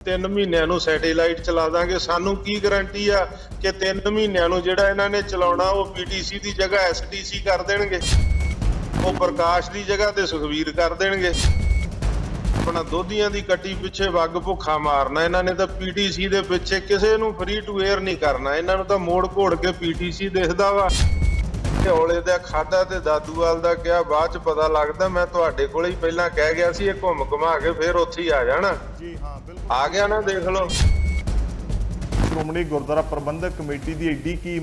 3 ਮਹੀਨਿਆਂ ਨੂੰ ਸੈਟੇਲਾਈਟ ਚਲਾ ਦਾਂਗੇ। ਸਾਨੂੰ ਕੀ ਗਾਰੰਟੀ ਆ ਕਿ 3 ਮਹੀਨਿਆਂ ਨੂੰ ਜਿਹੜਾ ਇਹਨਾਂ ਨੇ ਚਲਾਉਣਾ ਉਹ ਪੀਟੀਸੀ ਦੀ ਜਗ੍ਹਾ ਐਸਟੀਸੀ ਕਰ ਦੇਣਗੇ, ਉਹ ਪ੍ਰਕਾਸ਼ ਦੀ ਜਗ੍ਹਾ ਤੇ ਸੁਖਵੀਰ ਕਰ ਦੇਣਗੇ। ਆਪਣਾ ਦੋਧੀਆਂ ਦੀ ਕੱਟੀ ਪਿੱਛੇ ਵੱਗ ਭੁੱਖਾ ਮਾਰਨਾ ਇਹਨਾਂ ਨੇ, ਤਾਂ ਪੀਟੀਸੀ ਦੇ ਪਿੱਛੇ ਕਿਸੇ ਨੂੰ ਫ੍ਰੀ ਟੂ 에ਅਰ ਨਹੀਂ ਕਰਨਾ। ਇਹਨਾਂ ਨੂੰ ਤਾਂ ਮੋੜ ਘੋੜ ਕੇ ਪੀਟੀਸੀ ਦਿਖਦਾ ਵਾ। ਔਲੇ ਦਾ ਖਾਦਾ ਤੇ ਦਾਦੂਵਾਲ ਦਾ ਕਿਹਾ ਬਾਅਦ ਚ ਪਤਾ ਲੱਗਦਾ। ਮੈਂ ਤੁਹਾਡੇ ਕੋਲ ਹੀ ਪਹਿਲਾਂ ਕਹਿ ਗਿਆ ਸੀ, ਇਹ ਘੁੰਮ ਘੁਮਾ ਕੇ ਫਿਰ ਉੱਥੇ ਹੀ ਆ ਜਾਣਾ। ਜੀ ਹਾਂ, ਬਿਲਕੁਲ ਆ ਗਿਆ ਨਾ, ਦੇਖ ਲਓ। ਸ਼੍ਰੋਮਣੀ ਗੁਰਦੁਆਰਾ ਪ੍ਰਬੰਧਕ ਕਮੇਟੀ ਦੀ ਐਡੀ ਕੀ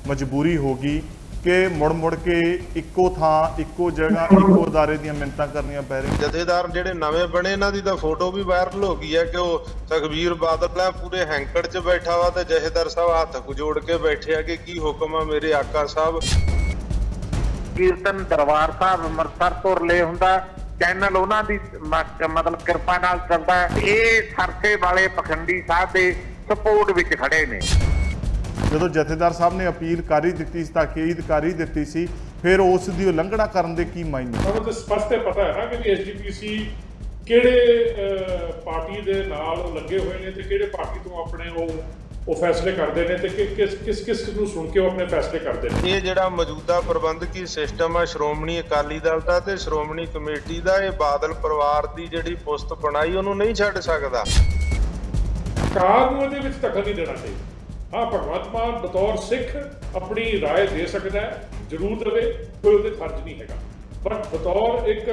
ਮਜਬੂਰੀ ਹੋ ਗਈ ਕਿ ਮੁੜ ਕੇ ਇੱਕੋ ਥਾਂ, ਇੱਕੋ ਜਗ੍ਹਾ, ਇੱਕੋ ਅਦਾਰੇ ਦੀਆਂ ਮਿੰਨਤਾਂ ਕਰਨੀਆਂ ਪੈ ਰਹੀਆਂ। ਜਥੇਦਾਰ ਜਿਹੜੇ ਨਵੇਂ ਬਣੇ ਇਹਨਾਂ ਦੀ ਤਾਂ ਫੋਟੋ ਵੀ ਵਾਇਰਲ ਹੋ ਗਈ ਹੈ ਕਿ ਉਹ ਸੁਖਬੀਰ ਬਾਦਲ ਆ ਪੂਰੇ ਹੈਂਕੜ 'ਚ ਬੈਠਾ ਵਾ ਤੇ ਜਥੇਦਾਰ ਸਾਹਿਬ ਹੱਥ ਜੋੜ ਕੇ ਬੈਠੇ ਆ ਕਿ ਕੀ ਹੁਕਮ ਆ ਮੇਰੇ ਆਕਾ ਸਾਹਿਬ। ਕੀਰਤਨ ਦਰਬਾਰ ਸਾਹਿਬ ਅੰਮ੍ਰਿਤਸਰ ਤੋਂ ਰਿਲੇ ਹੁੰਦਾ, ਚੈਨਲ ਉਹਨਾਂ ਦੀ ਮਤਲਬ ਕਿਰਪਾ ਨਾਲ ਚੱਲਦਾ। ਇਹ ਸਰਸੇ ਵਾਲੇ ਪਖੰਡੀ ਸਾਹਿਬ ਦੇ ਸਪੋਰਟ ਵਿੱਚ ਖੜੇ ਨੇ। ਜਦੋਂ ਜਥੇਦਾਰ ਸਾਹਿਬ ਨੇ ਅਪੀਲ ਕਰ ਹੀ ਦਿੱਤੀ ਸੀ, ਤਾਕੀਦ ਕਰ ਹੀ ਦਿੱਤੀ ਸੀ, ਫਿਰ ਉਸ ਦੀ ਉਲੰਘਣਾ ਕਰਨ ਦੇ ਕੀ ਮਾਇਨੇ? ਸਾਨੂੰ ਤਾਂ ਸਪਸ਼ਟ ਪਤਾ ਹੈ ਨਾ ਕਿ ਐਸਜੀਪੀਸੀ ਕਿਹੜੇ ਪਾਰਟੀ ਦੇ ਨਾਲ ਲੱਗੇ ਹੋਏ ਨੇ ਤੇ ਕਿਹੜੇ ਪਾਰਟੀ ਤੋਂ ਆਪਣੇ ਉਹ ਫੈਸਲੇ ਕਰਦੇ ਨੇ ਤੇ ਕਿਸ ਨੂੰ ਸੁਣ ਕੇ ਉਹ ਆਪਣੇ ਫੈਸਲੇ ਕਰਦੇ ਨੇ। ਇਹ ਜਿਹੜਾ ਮੌਜੂਦਾ ਪ੍ਰਬੰਧਕੀ ਸਿਸਟਮ ਆ ਸ਼੍ਰੋਮਣੀ ਅਕਾਲੀ ਦਲ ਦਾ ਤੇ ਸ਼੍ਰੋਮਣੀ ਕਮੇਟੀ ਦਾ, ਇਹ ਬਾਦਲ ਪਰਿਵਾਰ ਦੀ ਜਿਹੜੀ ਪੁਸਤ ਬਣਾਈ ਉਹਨੂੰ ਨਹੀਂ ਛੱਡ ਸਕਦਾ। ਸਰਕਾਰ ਨੂੰ ਇਹਦੇ ਵਿੱਚ ਦਖਲ ਨਹੀਂ ਦੇਣਾ ਚਾਹੀਦਾ। ਹਾਂ, ਭਗਵੰਤ ਮਾਨ ਬਤੌਰ ਸਿੱਖ ਆਪਣੀ رائے ਦੇ ਸਕਦਾ ਹੈ, ਜ਼ਰੂਰ ਦੇਵੇ, ਕੋਈ ਉਹਦੇ ਫਰਜ਼ ਨਹੀਂ ਹੈਗਾ। ਪਰ ਬਤੌਰ ਇੱਕ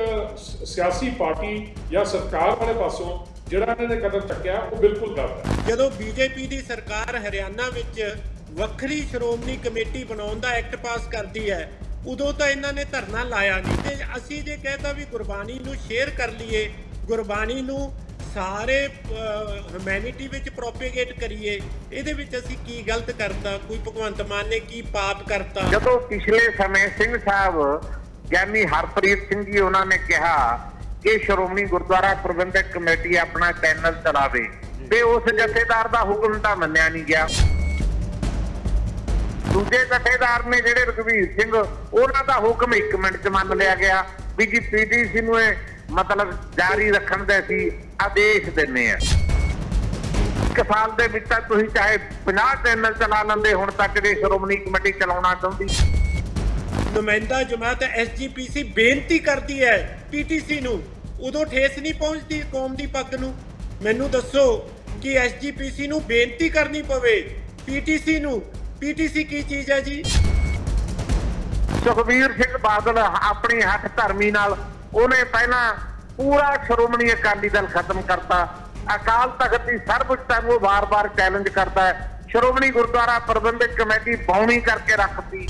ਸਿਆਸੀ ਪਾਰਟੀ ਜਾਂ ਸਰਕਾਰ ਵਾਲੇ ਪਾਸੋਂ ਜਿਹੜਾ ਇਹਨਾਂ ਨੇ ਕਦਮ ਚੱਕਿਆ ਉਹ ਬਿਲਕੁਲ ਗਲਤ ਹੈ। ਜਦੋਂ ਬੀਜੇਪੀ ਦੀ ਸਰਕਾਰ ਹਰਿਆਣਾ ਵਿੱਚ ਵੱਖਰੀ ਸ਼੍ਰੋਮਣੀ ਕਮੇਟੀ ਬਣਾਉਣ ਦਾ ਐਕਟ ਪਾਸ ਕਰਦੀ ਹੈ, ਉਦੋਂ ਤਾਂ ਇਹਨਾਂ ਨੇ ਧਰਨਾ ਲਾਇਆ ਨਹੀਂ। ਤੇ ਅਸੀਂ ਜੇ ਕਹਿਤਾ ਵੀ ਗੁਰਬਾਣੀ ਨੂੰ ਸ਼ੇਅਰ ਕਰ ਲਈਏ, ਗੁਰਬਾਣੀ ਨੂੰ ਸਾਰੇ ਹਿਊਮੈਨਿਟੀ ਵਿੱਚ ਪ੍ਰੋਪੇਗੇਟ ਕਰੀਏ, ਇਹਦੇ ਵਿੱਚ ਅਸੀਂ ਕੀ ਗਲਤ ਕਰਤਾ? ਕੋਈ ਭਗਵੰਤ ਮਾਨ ਨੇ ਕੀ ਪਾਪ ਕਰਤਾ? ਜਦੋਂ ਪਿਛਲੇ ਸਮੇਂ ਸਿੰਘ ਸਾਹਿਬ ਗਿਆਨੀ ਹਰਪ੍ਰੀਤ ਸਿੰਘ ਜੀ ਉਹਨਾਂ ਨੇ ਕਿਹਾ ਕਿ ਸ਼੍ਰੋਮਣੀ ਗੁਰਦੁਆਰਾ ਪ੍ਰਬੰਧਕ ਕਮੇਟੀ ਆਪਣਾ ਚੈਨਲ ਚਲਾਵੇ, ਤੇ ਉਸ ਜਥੇਦਾਰ ਦਾ ਹੁਕਮ ਤਾਂ ਮੰਨਿਆ ਨਹੀਂ ਗਿਆ। ਦੂਜੇ ਜਥੇਦਾਰ ਨੇ ਜਿਹੜੇ ਰਘਵੀਰ ਸਿੰਘ, ਉਹਨਾਂ ਦਾ ਹੁਕਮ 1 ਮਿੰਟ 'ਚ ਮੰਨ ਲਿਆ ਗਿਆ ਵੀ ਜੀ ਪੀਟੀਸੀ ਨੂੰ ਇਹ ਮਤਲਬ ਜਾਰੀ ਰੱਖਣ ਦੇ ਅਸੀਂ ਆਦੇਸ਼ ਦਿੰਦੇ ਆ। 1 ਸਾਲ ਦੇ ਵਿੱਚ ਤਾਂ ਤੁਸੀਂ ਚਾਹੇ 50 ਚੈਨਲ ਚਲਾ ਲੈਂਦੇ, ਹੁਣ ਤੱਕ ਜੇ ਸ਼੍ਰੋਮਣੀ ਕਮੇਟੀ ਚਲਾਉਣਾ ਚਾਹੁੰਦੀ। ਨੁਮਾਇੰਦਾ ਜਮਾਤ ਐਸਜੀਪੀਸੀ ਬੇਨਤੀ ਕਰਦੀ ਹੈ ਪੀਟੀਸੀ ਨੂੰ, ਉਦੋਂ ਠੇਸ ਨਹੀਂ ਪਹੁੰਚਦੀ ਕੌਮ ਦੀ ਪੱਗ ਨੂੰ। ਮੈਨੂੰ ਦੱਸੋ ਕਿ ਐਸਜੀਪੀਸੀ ਨੂੰ ਬੇਨਤੀ ਕਰਨੀ ਪਵੇ ਪੀਟੀਸੀ ਨੂੰ। ਪੀਟੀਸੀ ਕੀ ਚੀਜ਼ ਹੈ ਜੀ? ਸੁਖਬੀਰ ਸਿੰਘ ਬਾਦਲ ਆਪਣੀ ਹੱਥ ਧਰਮੀ ਨਾਲ ਉਹਨੇ ਪਹਿਲਾਂ ਪੂਰਾ ਸ਼੍ਰੋਮਣੀ ਅਕਾਲੀ ਦਲ ਖਤਮ ਕਰਤਾ। ਅਕਾਲ ਤਖਤ ਦੀ ਸਰਵਉੱਚਤਾ ਨੂੰ ਵਾਰ-ਵਾਰ ਚੈਲੰਜ ਕਰਦਾ ਹੈ। ਸ਼੍ਰੋਮਣੀ ਗੁਰਦੁਆਰਾ ਪ੍ਰਬੰਧਕ ਕਮੇਟੀ ਬੌਣੀ ਕਰਕੇ ਰੱਖਤੀ।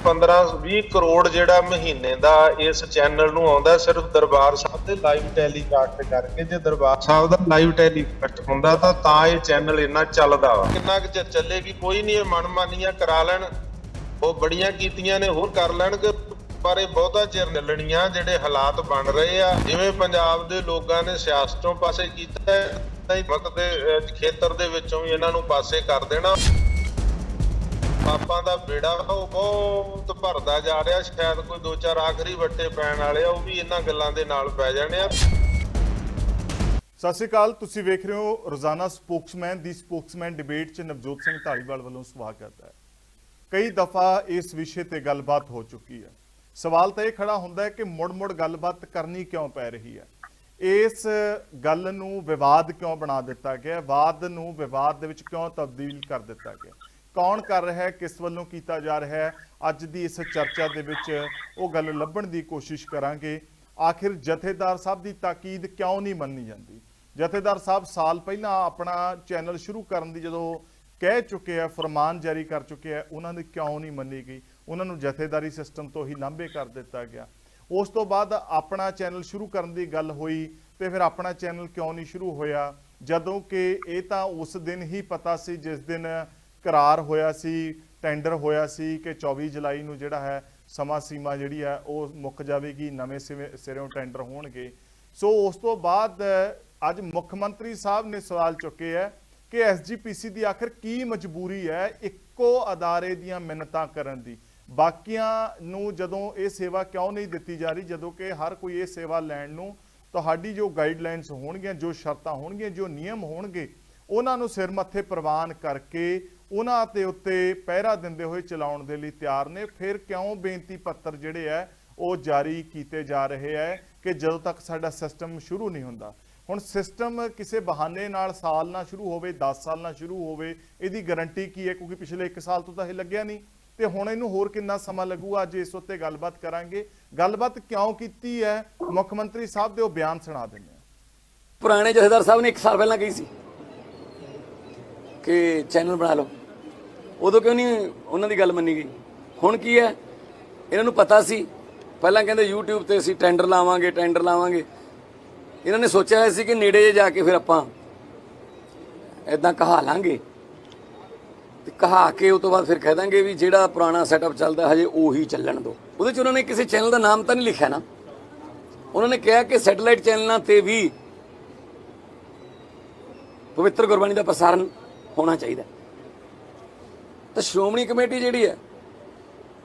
15-20 ਕਰੋੜ ਜਿਹੜਾ ਮਹੀਨੇ ਦਾ ਇਸ ਚੈਨਲ ਨੂੰ ਆਉਂਦਾ ਸਿਰਫ ਦਰਬਾਰ ਸਾਹਿਬ ਦੇ ਲਾਈਵ ਟੈਲੀਕਾਸਟ ਕਰਕੇ। ਜੇ ਦਰਬਾਰ ਸਾਹਿਬ ਦਾ ਲਾਈਵ ਟੈਲੀਕਾਸਟ ਹੁੰਦਾ ਤਾਂ ਇਹ ਚੈਨਲ ਇੰਨਾ ਚੱਲਦਾ ਵਾ। ਕਿੰਨਾ ਕੁ ਚਿਰ ਚੱਲੇਗੀ ਕੋਈ ਨਹੀਂ, ਇਹ ਮਨਮਾਨੀਆਂ ਕਰਾ ਲੈਣ, ਉਹ ਬੜੀਆਂ ਕੀਤੀਆਂ ਨੇ, ਹੋਰ ਕਰ ਲੈਣਗੇ, ਪਰ ਇਹ ਬਹੁਤਾ ਚਿਰ ਚੱਲਣੀਆਂ। ਜਿਹੜੇ ਹਾਲਾਤ ਬਣ ਰਹੇ ਆ, ਜਿਵੇਂ ਪੰਜਾਬ ਦੇ ਲੋਕਾਂ ਨੇ ਸਿਆਸਤੋਂ ਪਾਸੇ ਕੀਤਾ, ਮਤ ਦੇ ਖੇਤਰ ਦੇ ਵਿੱਚੋਂ ਵੀ ਇਹਨਾਂ ਨੂੰ ਪਾਸੇ ਕਰ ਦੇਣਾ। ਪਾਪਾਂ ਦਾ ਬੇੜਾ ਉਹ ਬਹੁਤ ਭਰਦਾ ਜਾ ਰਿਹਾ। ਸ਼ਾਇਦ ਕੋਈ 2-4 ਆਖਰੀ ਵੱਟੇ ਪੈਣ ਵਾਲੇ ਆ, ਉਹ ਵੀ ਇਹਨਾਂ ਗੱਲਾਂ ਦੇ ਨਾਲ ਪੈ ਜਾਣੇ ਆ। ਸਤਿ ਸ਼੍ਰੀ ਅਕਾਲ, ਤੁਸੀਂ ਵੇਖ ਰਹੇ ਹੋ ਰੋਜ਼ਾਨਾ ਸਪੋਕਸਮੈਨ ਦੀ ਸਪੋਕਸਮੈਨ ਡਿਬੇਟ 'ਚ ਨਵਜੋਤ ਸਿੰਘ ਢਾਲੀਵਾਲ ਵੱਲੋਂ ਸਵਾਗਤ ਹੈ। ਕਈ ਦਫਾ ਇਸ ਵਿਸ਼ੇ ਤੇ ਗੱਲਬਾਤ ਹੋ ਚੁੱਕੀ ਹੈ। ਸਵਾਲ ਤਾਂ ਇਹ ਖੜਾ ਹੁੰਦਾ ਹੈ ਕਿ ਮੁੜ ਗੱਲਬਾਤ ਕਰਨੀ ਕਿਉਂ ਪੈ ਰਹੀ ਹੈ? ਇਸ ਗੱਲ ਨੂੰ ਵਿਵਾਦ ਕਿਉਂ ਬਣਾ ਦਿੱਤਾ ਗਿਆ? ਵਾਦ ਨੂੰ ਵਿਵਾਦ ਦੇ ਵਿੱਚ ਕਿਉਂ ਤਬਦੀਲ ਕਰ ਦਿੱਤਾ ਗਿਆ? ਕੌਣ ਕਰ ਰਿਹਾ ਹੈ? ਕਿਸ ਵੱਲੋਂ ਕੀਤਾ ਜਾ ਰਿਹਾ ਹੈ? ਅੱਜ ਦੀ ਇਸ ਚਰਚਾ ਦੇ ਵਿੱਚ ਉਹ ਗੱਲ ਲੱਭਣ ਦੀ ਕੋਸ਼ਿਸ਼ ਕਰਾਂਗੇ। ਆਖਿਰ ਜਥੇਦਾਰ ਸਾਹਿਬ ਦੀ ਤਾਕੀਦ ਕਿਉਂ ਨਹੀਂ ਮੰਨੀ ਜਾਂਦੀ? ਜਥੇਦਾਰ ਸਾਹਿਬ ਸਾਲ ਪਹਿਲਾਂ ਆਪਣਾ ਚੈਨਲ ਸ਼ੁਰੂ ਕਰਨ ਦੀ ਜਦੋਂ ਕਹਿ ਚੁੱਕੇ ਆ, ਫਰਮਾਨ ਜਾਰੀ ਕਰ ਚੁੱਕੇ ਆ, ਉਹਨਾਂ ਦੀ ਕਿਉਂ ਨਹੀਂ ਮੰਨੀ ਗਈ? ਉਹਨਾਂ ਨੂੰ ਜਥੇਦਾਰੀ ਸਿਸਟਮ ਤੋਂ ਹੀ ਲਾਂਭੇ ਕਰ ਦਿੱਤਾ ਗਿਆ। ਉਸ ਤੋਂ ਬਾਅਦ ਆਪਣਾ ਚੈਨਲ ਸ਼ੁਰੂ ਕਰਨ ਦੀ ਗੱਲ ਹੋਈ ਤੇ ਫਿਰ ਆਪਣਾ ਚੈਨਲ ਕਿਉਂ ਨਹੀਂ ਸ਼ੁਰੂ ਹੋਇਆ? ਜਦੋਂ ਕਿ ਇਹ ਤਾਂ ਉਸ ਦਿਨ ਹੀ ਪਤਾ ਸੀ ਜਿਸ ਦਿਨ ਕਰਾਰ ਹੋਇਆ ਸੀ, ਟੈਂਡਰ ਹੋਇਆ ਸੀ ਕਿ 24 ਜੁਲਾਈ ਨੂੰ ਜਿਹੜਾ ਹੈ ਸਮਾਂ ਸੀਮਾ ਜਿਹੜੀ ਹੈ ਉਹ ਮੁੱਕ ਜਾਵੇਗੀ, ਨਵੇਂ ਸਿਰਿਓਂ ਟੈਂਡਰ ਹੋਣਗੇ। ਸੋ ਉਸ ਤੋਂ ਬਾਅਦ ਅੱਜ ਮੁੱਖ ਮੰਤਰੀ ਸਾਹਿਬ ਨੇ ਸਵਾਲ ਚੁੱਕੇ ਹੈ ਕਿ ਐਸਜੀਪੀਸੀ ਦੀ ਆਖਿਰ ਕੀ ਮਜਬੂਰੀ ਹੈ ਇੱਕੋ ਅਦਾਰੇ ਦੀਆਂ ਮਿੰਨਤਾਂ ਕਰਨ ਦੀ? ਬਾਕੀਆਂ ਨੂੰ ਜਦੋਂ ਇਹ ਸੇਵਾ ਕਿਉਂ ਨਹੀਂ ਦਿੱਤੀ ਜਾ ਰਹੀ, ਜਦੋਂ ਕਿ ਹਰ ਕੋਈ ਇਹ ਸੇਵਾ ਲੈਣ ਨੂੰ ਤੁਹਾਡੀ ਜੋ ਗਾਈਡਲਾਈਨਸ ਹੋਣਗੀਆਂ, ਜੋ ਸ਼ਰਤਾਂ ਹੋਣਗੀਆਂ, ਜੋ ਨਿਯਮ ਹੋਣਗੇ, ਉਹਨਾਂ ਨੂੰ ਸਿਰ ਮੱਥੇ ਪ੍ਰਵਾਨ ਕਰਕੇ ਉਹਨਾਂ ਦੇ ਉੱਤੇ ਪਹਿਰਾ ਦਿੰਦੇ ਹੋਏ ਚਲਾਉਣ ਦੇ ਲਈ ਤਿਆਰ ਨੇ। ਫਿਰ ਕਿਉਂ ਬੇਨਤੀ ਪੱਤਰ ਜਿਹੜੇ ਹੈ ਉਹ ਜਾਰੀ ਕੀਤੇ ਜਾ ਰਹੇ ਹੈ ਕਿ ਜਦੋਂ ਤੱਕ ਸਾਡਾ ਸਿਸਟਮ ਸ਼ੁਰੂ ਨਹੀਂ ਹੁੰਦਾ। ਹੁਣ ਸਿਸਟਮ ਕਿਸੇ ਬਹਾਨੇ ਨਾਲ ਸਾਲ ਨਾਲ ਸ਼ੁਰੂ ਹੋਵੇ, 10 ਸਾਲ ਨਾਲ ਸ਼ੁਰੂ ਹੋਵੇ, ਇਹਦੀ ਗਾਰੰਟੀ ਕੀ ਹੈ? ਕਿਉਂਕਿ ਪਿਛਲੇ 1 ਸਾਲ ਤੋਂ ਤਾਂ ਇਹ ਲੱਗਿਆ ਨਹੀਂ, ਤੇ ਹੁਣ ਇਹਨੂੰ ਹੋਰ ਕਿੰਨਾ ਸਮਾਂ ਲੱਗੂਗਾ? ਅੱਜ ਇਸ ਉੱਤੇ ਗੱਲਬਾਤ ਕਰਾਂਗੇ। ਗੱਲਬਾਤ ਕਿਉਂ ਕੀਤੀ ਹੈ, ਮੁੱਖ ਮੰਤਰੀ ਸਾਹਿਬ ਦੇ ਉਹ ਬਿਆਨ ਸੁਣਾ ਦਿੰਦੇ ਹਾਂ। ਪੁਰਾਣੇ ਜਥੇਦਾਰ ਸਾਹਿਬ ਨੇ 1 ਸਾਲ ਪਹਿਲਾਂ ਕਹੀ ਸੀ ਕਿ ਚੈਨਲ ਬਣਾ ਲਓ, ਉਦੋਂ ਕਿਉਂ ਨਹੀਂ ਉਹਨਾਂ ਦੀ ਗੱਲ ਮੰਨੀ ਗਈ? ਹੁਣ ਕੀ ਹੈ, ਇਹਨਾਂ ਨੂੰ ਪਤਾ ਸੀ, ਪਹਿਲਾਂ ਕਹਿੰਦੇ YouTube ਤੇ ਅਸੀਂ ਟੈਂਡਰ ਲਾਵਾਂਗੇ। ਇਹਨਾਂ ਨੇ ਸੋਚਿਆ ਹੋਇਆ ਸੀ ਕਿ ਨੇੜੇ ਜੇ ਜਾ ਕੇ ਫਿਰ ਆਪਾਂ ਇਦਾਂ ਕਹਾ ਲਾਂਗੇ, ਤੇ ਕਹਾ ਕੇ ਉਸ ਤੋਂ ਬਾਅਦ ਫਿਰ ਕਹਿ ਦਾਂਗੇ ਵੀ ਜਿਹੜਾ ਪੁਰਾਣਾ ਸੈਟਅਪ ਚੱਲਦਾ ਹਜੇ ਉਹੀ ਚੱਲਣ ਦਿਓ। ਉਹਦੇ 'ਚ ਉਹਨਾਂ ਨੇ ਕਿਸੇ ਚੈਨਲ ਦਾ ਨਾਮ ਤਾਂ ਨਹੀਂ ਲਿਖਿਆ ਨਾ, ਉਹਨਾਂ ਨੇ ਕਿਹਾ ਕਿ ਸੈਟੇਲਾਈਟ ਚੈਨਲਾਂ ਤੇ ਵੀ ਪਵਿੱਤਰ ਗੁਰਬਾਣੀ ਦਾ ਪ੍ਰਸਾਰਣ ਹੋਣਾ ਚਾਹੀਦਾ। ਤਾਂ ਸ਼੍ਰੋਮਣੀ ਕਮੇਟੀ ਜਿਹੜੀ ਹੈ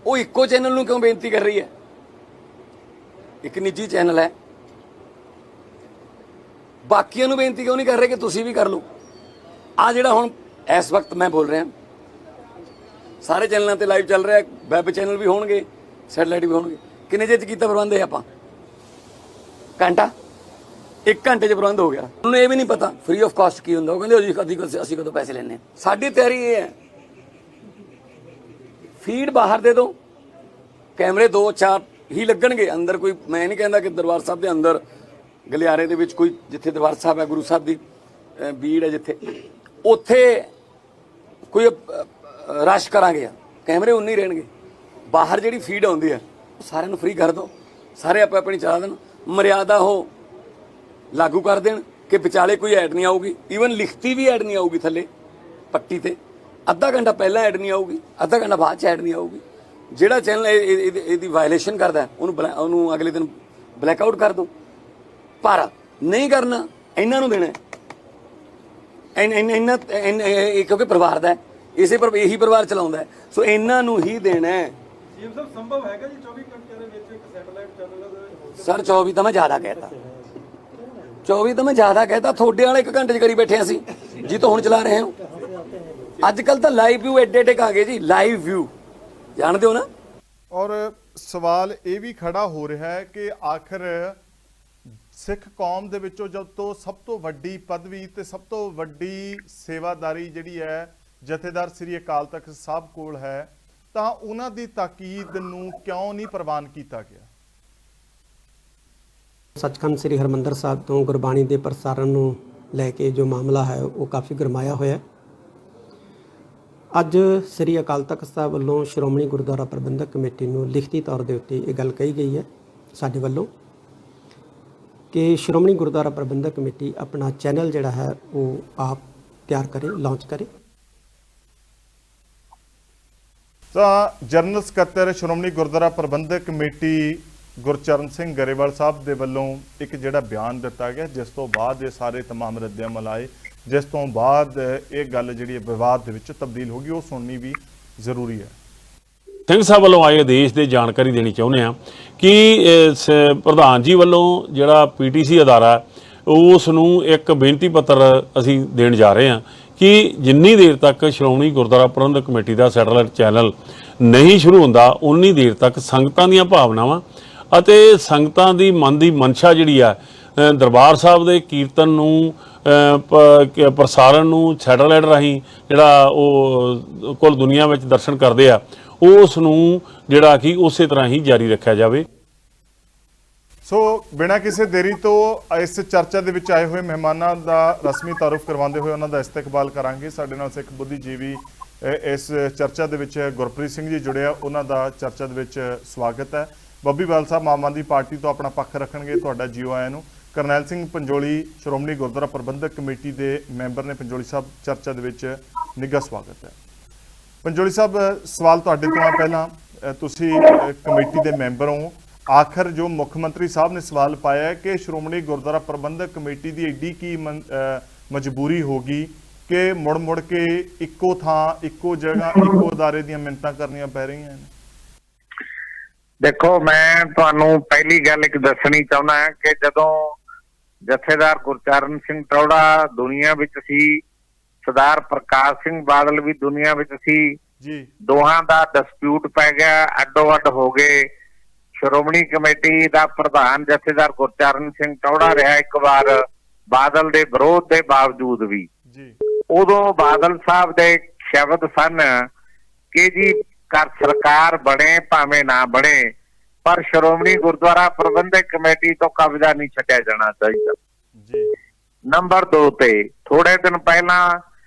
ਉਹ ਇੱਕੋ ਚੈਨਲ ਨੂੰ ਕਿਉਂ ਬੇਨਤੀ ਕਰ ਰਹੀ ਹੈ? ਇੱਕ ਨਿੱਜੀ ਚੈਨਲ ਹੈ, ਬਾਕੀਆਂ ਨੂੰ ਬੇਨਤੀ ਕਿਉਂ ਨਹੀਂ ਕਰ ਰਹੇ ਕਿ ਤੁਸੀਂ ਵੀ ਕਰ ਲਓ? ਆ ਜਿਹੜਾ ਹੁਣ ਇਸ ਵਕਤ ਮੈਂ ਬੋਲ ਰਿਹਾ, ਸਾਰੇ ਚੈਨਲਾਂ ਤੇ ਲਾਈਵ ਚੱਲ ਰਿਹਾ, ਵੈਬ ਚੈਨਲ ਵੀ ਹੋਣਗੇ, ਸੈਟੇਲਾਈਟ ਵੀ ਹੋਣਗੇ। ਕਿੰਨੇ ਚਿਰ 'ਚ ਕੀਤਾ ਪ੍ਰਬੰਧ ਹੈ? ਆਪਾਂ ਘੰਟਾ, 1 ਘੰਟੇ 'ਚ ਪ੍ਰਬੰਧ ਹੋ ਗਿਆ। ਉਹਨੂੰ ਇਹ ਵੀ ਨਹੀਂ ਪਤਾ ਫ੍ਰੀ ਆਫ ਕਾਸਟ ਕੀ ਹੁੰਦਾ। ਉਹ ਕਹਿੰਦੇ ਅਸੀਂ ਕਦੋਂ ਪੈਸੇ ਲੈਣੇ। ਸਾਡੀ ਤਿਆਰੀ ਇਹ ਹੈ, ਫੀਡ ਬਾਹਰ ਦੇ ਦਿਓ, ਕੈਮਰੇ 2-4 ਹੀ ਲੱਗਣਗੇ ਅੰਦਰ। ਕੋਈ ਮੈਂ ਨਹੀਂ ਕਹਿੰਦਾ ਕਿ ਦਰਬਾਰ ਸਾਹਿਬ ਦੇ ਅੰਦਰ ਗਲਿਆਰੇ ਦੇ ਵਿੱਚ ਕੋਈ, ਜਿੱਥੇ ਦਰਬਾਰ ਸਾਹਿਬ ਹੈ, ਗੁਰੂ ਸਾਹਿਬ ਦੀ ਬੀੜ ਹੈ ਜਿੱਥੇ, ਉੱਥੇ ਕੋਈ ਰਸ਼ ਕਰਾਂਗੇ, ਕੈਮਰੇ ਉਨੇ ਹੀ ਰਹਿਣਗੇ। ਬਾਹਰ ਜਿਹੜੀ ਫੀਡ ਆਉਂਦੀ ਹੈ ਉਹ ਸਾਰਿਆਂ ਨੂੰ ਫ੍ਰੀ ਕਰ ਦਿਓ, ਸਾਰੇ ਆਪੇ ਆਪਣੀ ਚਲਾ ਦੇਣ। ਮਰਿਆਦਾ ਉਹ ਲਾਗੂ ਕਰ ਦੇਣ ਕਿ ਵਿਚਾਲੇ ਕੋਈ ਐਡ ਨਹੀਂ ਆਊਗੀ, ਈਵਨ ਲਿਖਤੀ ਵੀ ਐਡ ਨਹੀਂ ਆਊਗੀ ਥੱਲੇ ਪੱਟੀ ਤੇ। ਅੱਧਾ ਘੰਟਾ ਪਹਿਲਾਂ ਐਡ ਨਹੀਂ ਆਊਗੀ, ਅੱਧਾ ਘੰਟਾ ਬਾਅਦ 'ਚ ਐਡ ਨਹੀਂ ਆਊਗੀ। ਜਿਹੜਾ ਚੈਨਲ ਇਹਦੀ ਵਾਇਲੇਸ਼ਨ ਕਰਦਾ ਉਹਨੂੰ ਅਗਲੇ ਦਿਨ ਬਲੈਕਆਊਟ ਕਰ ਦਿਓ। ਪਰ ਨਹੀਂ ਕਰਨਾ, ਇਹਨਾਂ ਨੂੰ ਦੇਣਾ, ਕਿਉਂਕਿ ਪਰਿਵਾਰ ਦਾ ਇਹੀ ਪਰਿਵਾਰ ਚਲਾਉਂਦਾ ਹੈ, ਸੋ ਇਹਨਾਂ ਨੂੰ ਹੀ ਦੇਣਾ ਹੈ। ਸੰਭਵ ਹੈਗਾ ਜੀ 24 ਘੰਟਿਆਂ ਦੇ ਵਿੱਚ ਇੱਕ ਸੈਟੇਲਾਈਟ ਚੈਨਲ? ਸਰ 24 ਤਾਂ ਮੈਂ ਜ਼ਿਆਦਾ ਕਹਿਤਾ, 24 ਤਾਂ ਮੈਂ ਜ਼ਿਆਦਾ ਕਹਿਤਾ। ਤੁਹਾਡੇ ਵਾਲੇ 1 ਘੰਟੇ 'ਚ ਕਰੀ ਬੈਠੇ ਅਸੀਂ ਜੀ, ਤਾਂ ਹੁਣ ਚਲਾ ਰਹੇ ਹੋ। ਅੱਜ ਕੱਲ ਤਾਂ ਲਾਈਵ ਵਿਊ ਐਡੇ ਆ ਗਏ ਜੀ, ਲਾਈਵ ਵਿਊ ਜਾਣਦੇ ਹੋ ਨਾ। ਔਰ ਸਵਾਲ ਇਹ ਵੀ ਖੜਾ ਹੋ ਰਿਹਾ ਹੈ ਕਿ ਆਖਰ ਸਿੱਖ ਕੌਮ ਦੇ ਵਿੱਚੋਂ ਜਦ ਤੋਂ ਸਭ ਤੋਂ ਵੱਡੀ ਪਦਵੀ ਤੇ ਸਭ ਤੋਂ ਵੱਡੀ ਸੇਵਾਦਾਰੀ ਜਿਹੜੀ ਹੈ ਜਥੇਦਾਰ ਸ੍ਰੀ ਅਕਾਲ ਤਖਤ ਸਾਹਿਬ ਕੋਲ ਹੈ, ਤਾਂ ਉਹਨਾਂ ਦੀ ਤਾਕੀਦ ਨੂੰ ਕਿਉਂ ਨਹੀਂ ਪ੍ਰਵਾਨ ਕੀਤਾ ਗਿਆ? ਸੱਚਖੰਡ ਸ੍ਰੀ ਹਰਿਮੰਦਰ ਸਾਹਿਬ ਤੋਂ ਗੁਰਬਾਣੀ ਦੇ ਪ੍ਰਸਾਰਣ ਨੂੰ ਲੈ ਕੇ ਜੋ ਮਾਮਲਾ ਹੈ ਉਹ ਕਾਫੀ ਗਰਮਾਇਆ ਹੋਇਆ ਹੈ। ਅੱਜ ਸ੍ਰੀ ਅਕਾਲ ਤਖਤ ਸਾਹਿਬ ਵੱਲੋਂ ਸ਼੍ਰੋਮਣੀ ਗੁਰਦੁਆਰਾ ਪ੍ਰਬੰਧਕ ਕਮੇਟੀ ਨੂੰ ਲਿਖਤੀ ਤੌਰ ਦੇ ਉੱਤੇ ਇਹ ਗੱਲ ਕਹੀ ਗਈ ਹੈ ਸਾਡੇ ਵੱਲੋਂ ਕਿ ਸ਼੍ਰੋਮਣੀ ਗੁਰਦੁਆਰਾ ਪ੍ਰਬੰਧਕ ਕਮੇਟੀ ਆਪਣਾ ਚੈਨਲ ਜਿਹੜਾ ਹੈ ਉਹ ਆਪ ਤਿਆਰ ਕਰੇ, ਲਾਂਚ ਕਰੇ। ਤਾਂ ਜਨਰਲ ਸਕੱਤਰ ਸ਼੍ਰੋਮਣੀ ਗੁਰਦੁਆਰਾ ਪ੍ਰਬੰਧਕ ਕਮੇਟੀ ਗੁਰਚਰਨ ਸਿੰਘ ਗਰੇਵਾਲ ਸਾਹਿਬ ਦੇ ਵੱਲੋਂ ਇੱਕ ਜਿਹੜਾ ਬਿਆਨ ਦਿੱਤਾ ਗਿਆ, ਜਿਸ ਤੋਂ ਬਾਅਦ ਇਹ ਸਾਰੇ ਤਮਾਮ ਰੱਦਅਮਲ ਆਏ, ਜਿਸ ਤੋਂ ਬਾਅਦ ਇਹ ਗੱਲ ਜਿਹੜੀ ਵਿਵਾਦ ਦੇ ਵਿੱਚ ਤਬਦੀਲ ਹੋ ਗਈ, ਉਹ ਸੁਣਨੀ ਵੀ ਜ਼ਰੂਰੀ ਹੈ। ਸਿੰਘ ਸਾਹਿਬ ਵੱਲੋਂ ਆਏ ਆਦੇਸ਼ ਦੀ ਜਾਣਕਾਰੀ ਦੇਣੀ ਚਾਹੁੰਦੇ ਹਾਂ ਕਿ ਪ੍ਰਧਾਨ ਜੀ ਵੱਲੋਂ ਜਿਹੜਾ PTC ਅਦਾਰਾ ਉਸ ਨੂੰ ਇੱਕ ਬੇਨਤੀ ਪੱਤਰ ਅਸੀਂ ਦੇਣ ਜਾ ਰਹੇ ਹਾਂ ਕਿ ਜਿੰਨੀ ਦੇਰ ਤੱਕ ਸ਼੍ਰੋਮਣੀ ਗੁਰਦੁਆਰਾ ਪ੍ਰਬੰਧਕ ਕਮੇਟੀ ਦਾ ਸੈਟੇਲਾਈਟ ਚੈਨਲ ਨਹੀਂ ਸ਼ੁਰੂ ਹੁੰਦਾ, ਉਨੀ ਦੇਰ ਤੱਕ ਸੰਗਤਾਂ ਦੀਆਂ ਭਾਵਨਾਵਾਂ ਅਤੇ ਸੰਗਤਾਂ ਦੀ ਮਨ ਦੀ ਮਨਸ਼ਾ ਜਿਹੜੀ ਆ ਦਰਬਾਰ ਸਾਹਿਬ ਦੇ ਕੀਰਤਨ ਨੂੰ ਪ੍ਰਸਾਰਣ ਨੂੰ ਸੈਟੇਲਾਈਟ ਰਾਹੀਂ ਜਿਹੜਾ ਉਹ ਕੁੱਲ ਦੁਨੀਆ ਵਿੱਚ ਦਰਸ਼ਨ ਕਰਦੇ ਆ, ਉਸ ਨੂੰ ਜਿਹੜਾ ਕਿ ਉਸੇ ਤਰ੍ਹਾਂ ਹੀ ਜਾਰੀ ਰੱਖਿਆ ਜਾਵੇ। ਸੋ ਬਿਨਾਂ ਕਿਸੇ ਦੇਰੀ ਤੋਂ ਇਸ ਚਰਚਾ ਦੇ ਵਿੱਚ ਆਏ ਹੋਏ ਮਹਿਮਾਨਾਂ ਦਾ ਰਸਮੀ ਤਾਰੁਫ ਕਰਵਾਉਂਦੇ ਹੋਏ ਉਹਨਾਂ ਦਾ ਇਸਤਕਬਾਲ ਕਰਾਂਗੇ। ਸਾਡੇ ਨਾਲ ਸਿੱਖ ਬੁੱਧੀਜੀਵੀ ਇਸ ਚਰਚਾ ਦੇ ਵਿੱਚ ਗੁਰਪ੍ਰੀਤ ਸਿੰਘ ਜੀ ਜੁੜਿਆ, ਉਹਨਾਂ ਦਾ ਚਰਚਾ ਦੇ ਵਿੱਚ ਸਵਾਗਤ ਹੈ। ਬੱਬੀ ਬਾਲ ਸਾਹਿਬ ਆਮ ਆਦਮੀ ਪਾਰਟੀ ਤੋਂ ਆਪਣਾ ਪੱਖ ਰੱਖਣਗੇ, ਤੁਹਾਡਾ ਜੀਓ ਆਇਆਂ ਨੂੰ। ਕਰਨੈਲ ਸਿੰਘ ਪੰਜੋਲੀ ਸ਼੍ਰੋਮਣੀ ਗੁਰਦੁਆਰਾ ਪ੍ਰਬੰਧਕ ਕਮੇਟੀ ਦੇ ਮੈਂਬਰ ਨੇ, ਪੰਜੋਲੀ ਸਾਹਿਬ ਚਰਚਾ ਦੇ ਵਿੱਚ ਨਿੱਘਾ ਸਵਾਗਤ ਹੈ। ਪੰਜੋਲੀ ਸਾਹਿਬ ਸਵਾਲ ਤੁਹਾਡੇ ਤੋਂ ਆ ਪਹਿਲਾਂ, ਤੁਸੀਂ ਕਮੇਟੀ ਦੇ ਮੈਂਬਰ ਹੋ। ਆਖਰ ਜੋ ਮੁੱਖ ਮੰਤਰੀ ਸਾਹਿਬ ਨੇ ਸਵਾਲ ਪਾਇਆ ਹੈ ਕਿ ਸ਼੍ਰੋਮਣੀ ਗੁਰਦੁਆਰਾ ਪ੍ਰਬੰਧਕ ਕਮੇਟੀ ਦੀ ਐਡੀ ਕੀ ਮਜਬੂਰੀ ਹੋ ਗਈ ਕਿ ਮੁੜ ਕੇ ਇੱਕੋ ਥਾਂ, ਇੱਕੋ ਜਗ੍ਹਾ, ਇੱਕੋ ਅਦਾਰੇ ਦੀਆਂ ਮਿੰਨਤਾਂ ਕਰਨੀਆਂ ਪੈ ਰਹੀਆਂ ਨੇ? ਦੇਖੋ, ਮੈਂ ਤੁਹਾਨੂੰ ਪਹਿਲੀ ਗੱਲ ਇੱਕ ਦੱਸਣੀ ਚਾਹੁੰਦਾ ਹਾਂ ਕਿ ਜਦੋਂ ਜਥੇਦਾਰ ਗੁਰਚਰਨ ਸਿੰਘ ਟੌੜਾ ਦੁਨੀਆ ਵਿੱਚ ਸੀ, ਸਰਦਾਰ ਪ੍ਰਕਾਸ਼ ਸਿੰਘ ਬਾਦਲ ਵੀ ਦੁਨੀਆ ਵਿੱਚ ਸੀ ਜੀ। ਦੋਹਾਂ ਦਾ ਡਿਸਪਿਊਟ ਪੈ ਗਿਆ, ਅੱਡੋ ਅੱਡ ਹੋ ਗਏ। ਸ਼੍ਰੋਮਣੀ ਕਮੇਟੀ ਦਾ ਪ੍ਰਧਾਨ ਜਥੇਦਾਰ ਗੁਰਚਰਨ ਸਿੰਘ ਟੌੜਾ ਰਿਹਾ ਇੱਕ ਵਾਰ, ਬਾਦਲ ਦੇ ਵਿਰੋਧ ਦੇ ਬਾਵਜੂਦ ਵੀ। ਜੀ ਉਦੋਂ ਬਾਦਲ ਸਾਹਿਬ ਦੇ ਸ਼ਬਦ ਸਨ ਕਿ ਜੀ ਕਰ ਸਰਕਾਰ ਬਣੇ ਭਾਵੇਂ ਨਾ ਬਣੇ, ਪਰ ਸ਼੍ਰੋਮਣੀ ਗੁਰਦੁਆਰਾ ਪ੍ਰਬੰਧਕ ਕਮੇਟੀ ਤੋਂ ਕਬਜ਼ਾ ਨਹੀਂ ਛੱਡਿਆ ਜਾਣਾ ਚਾਹੀਦਾ। ਜੀ ਨੰਬਰ 2 ਤੇ ਥੋੜੇ ਦਿਨ ਪਹਿਲਾਂ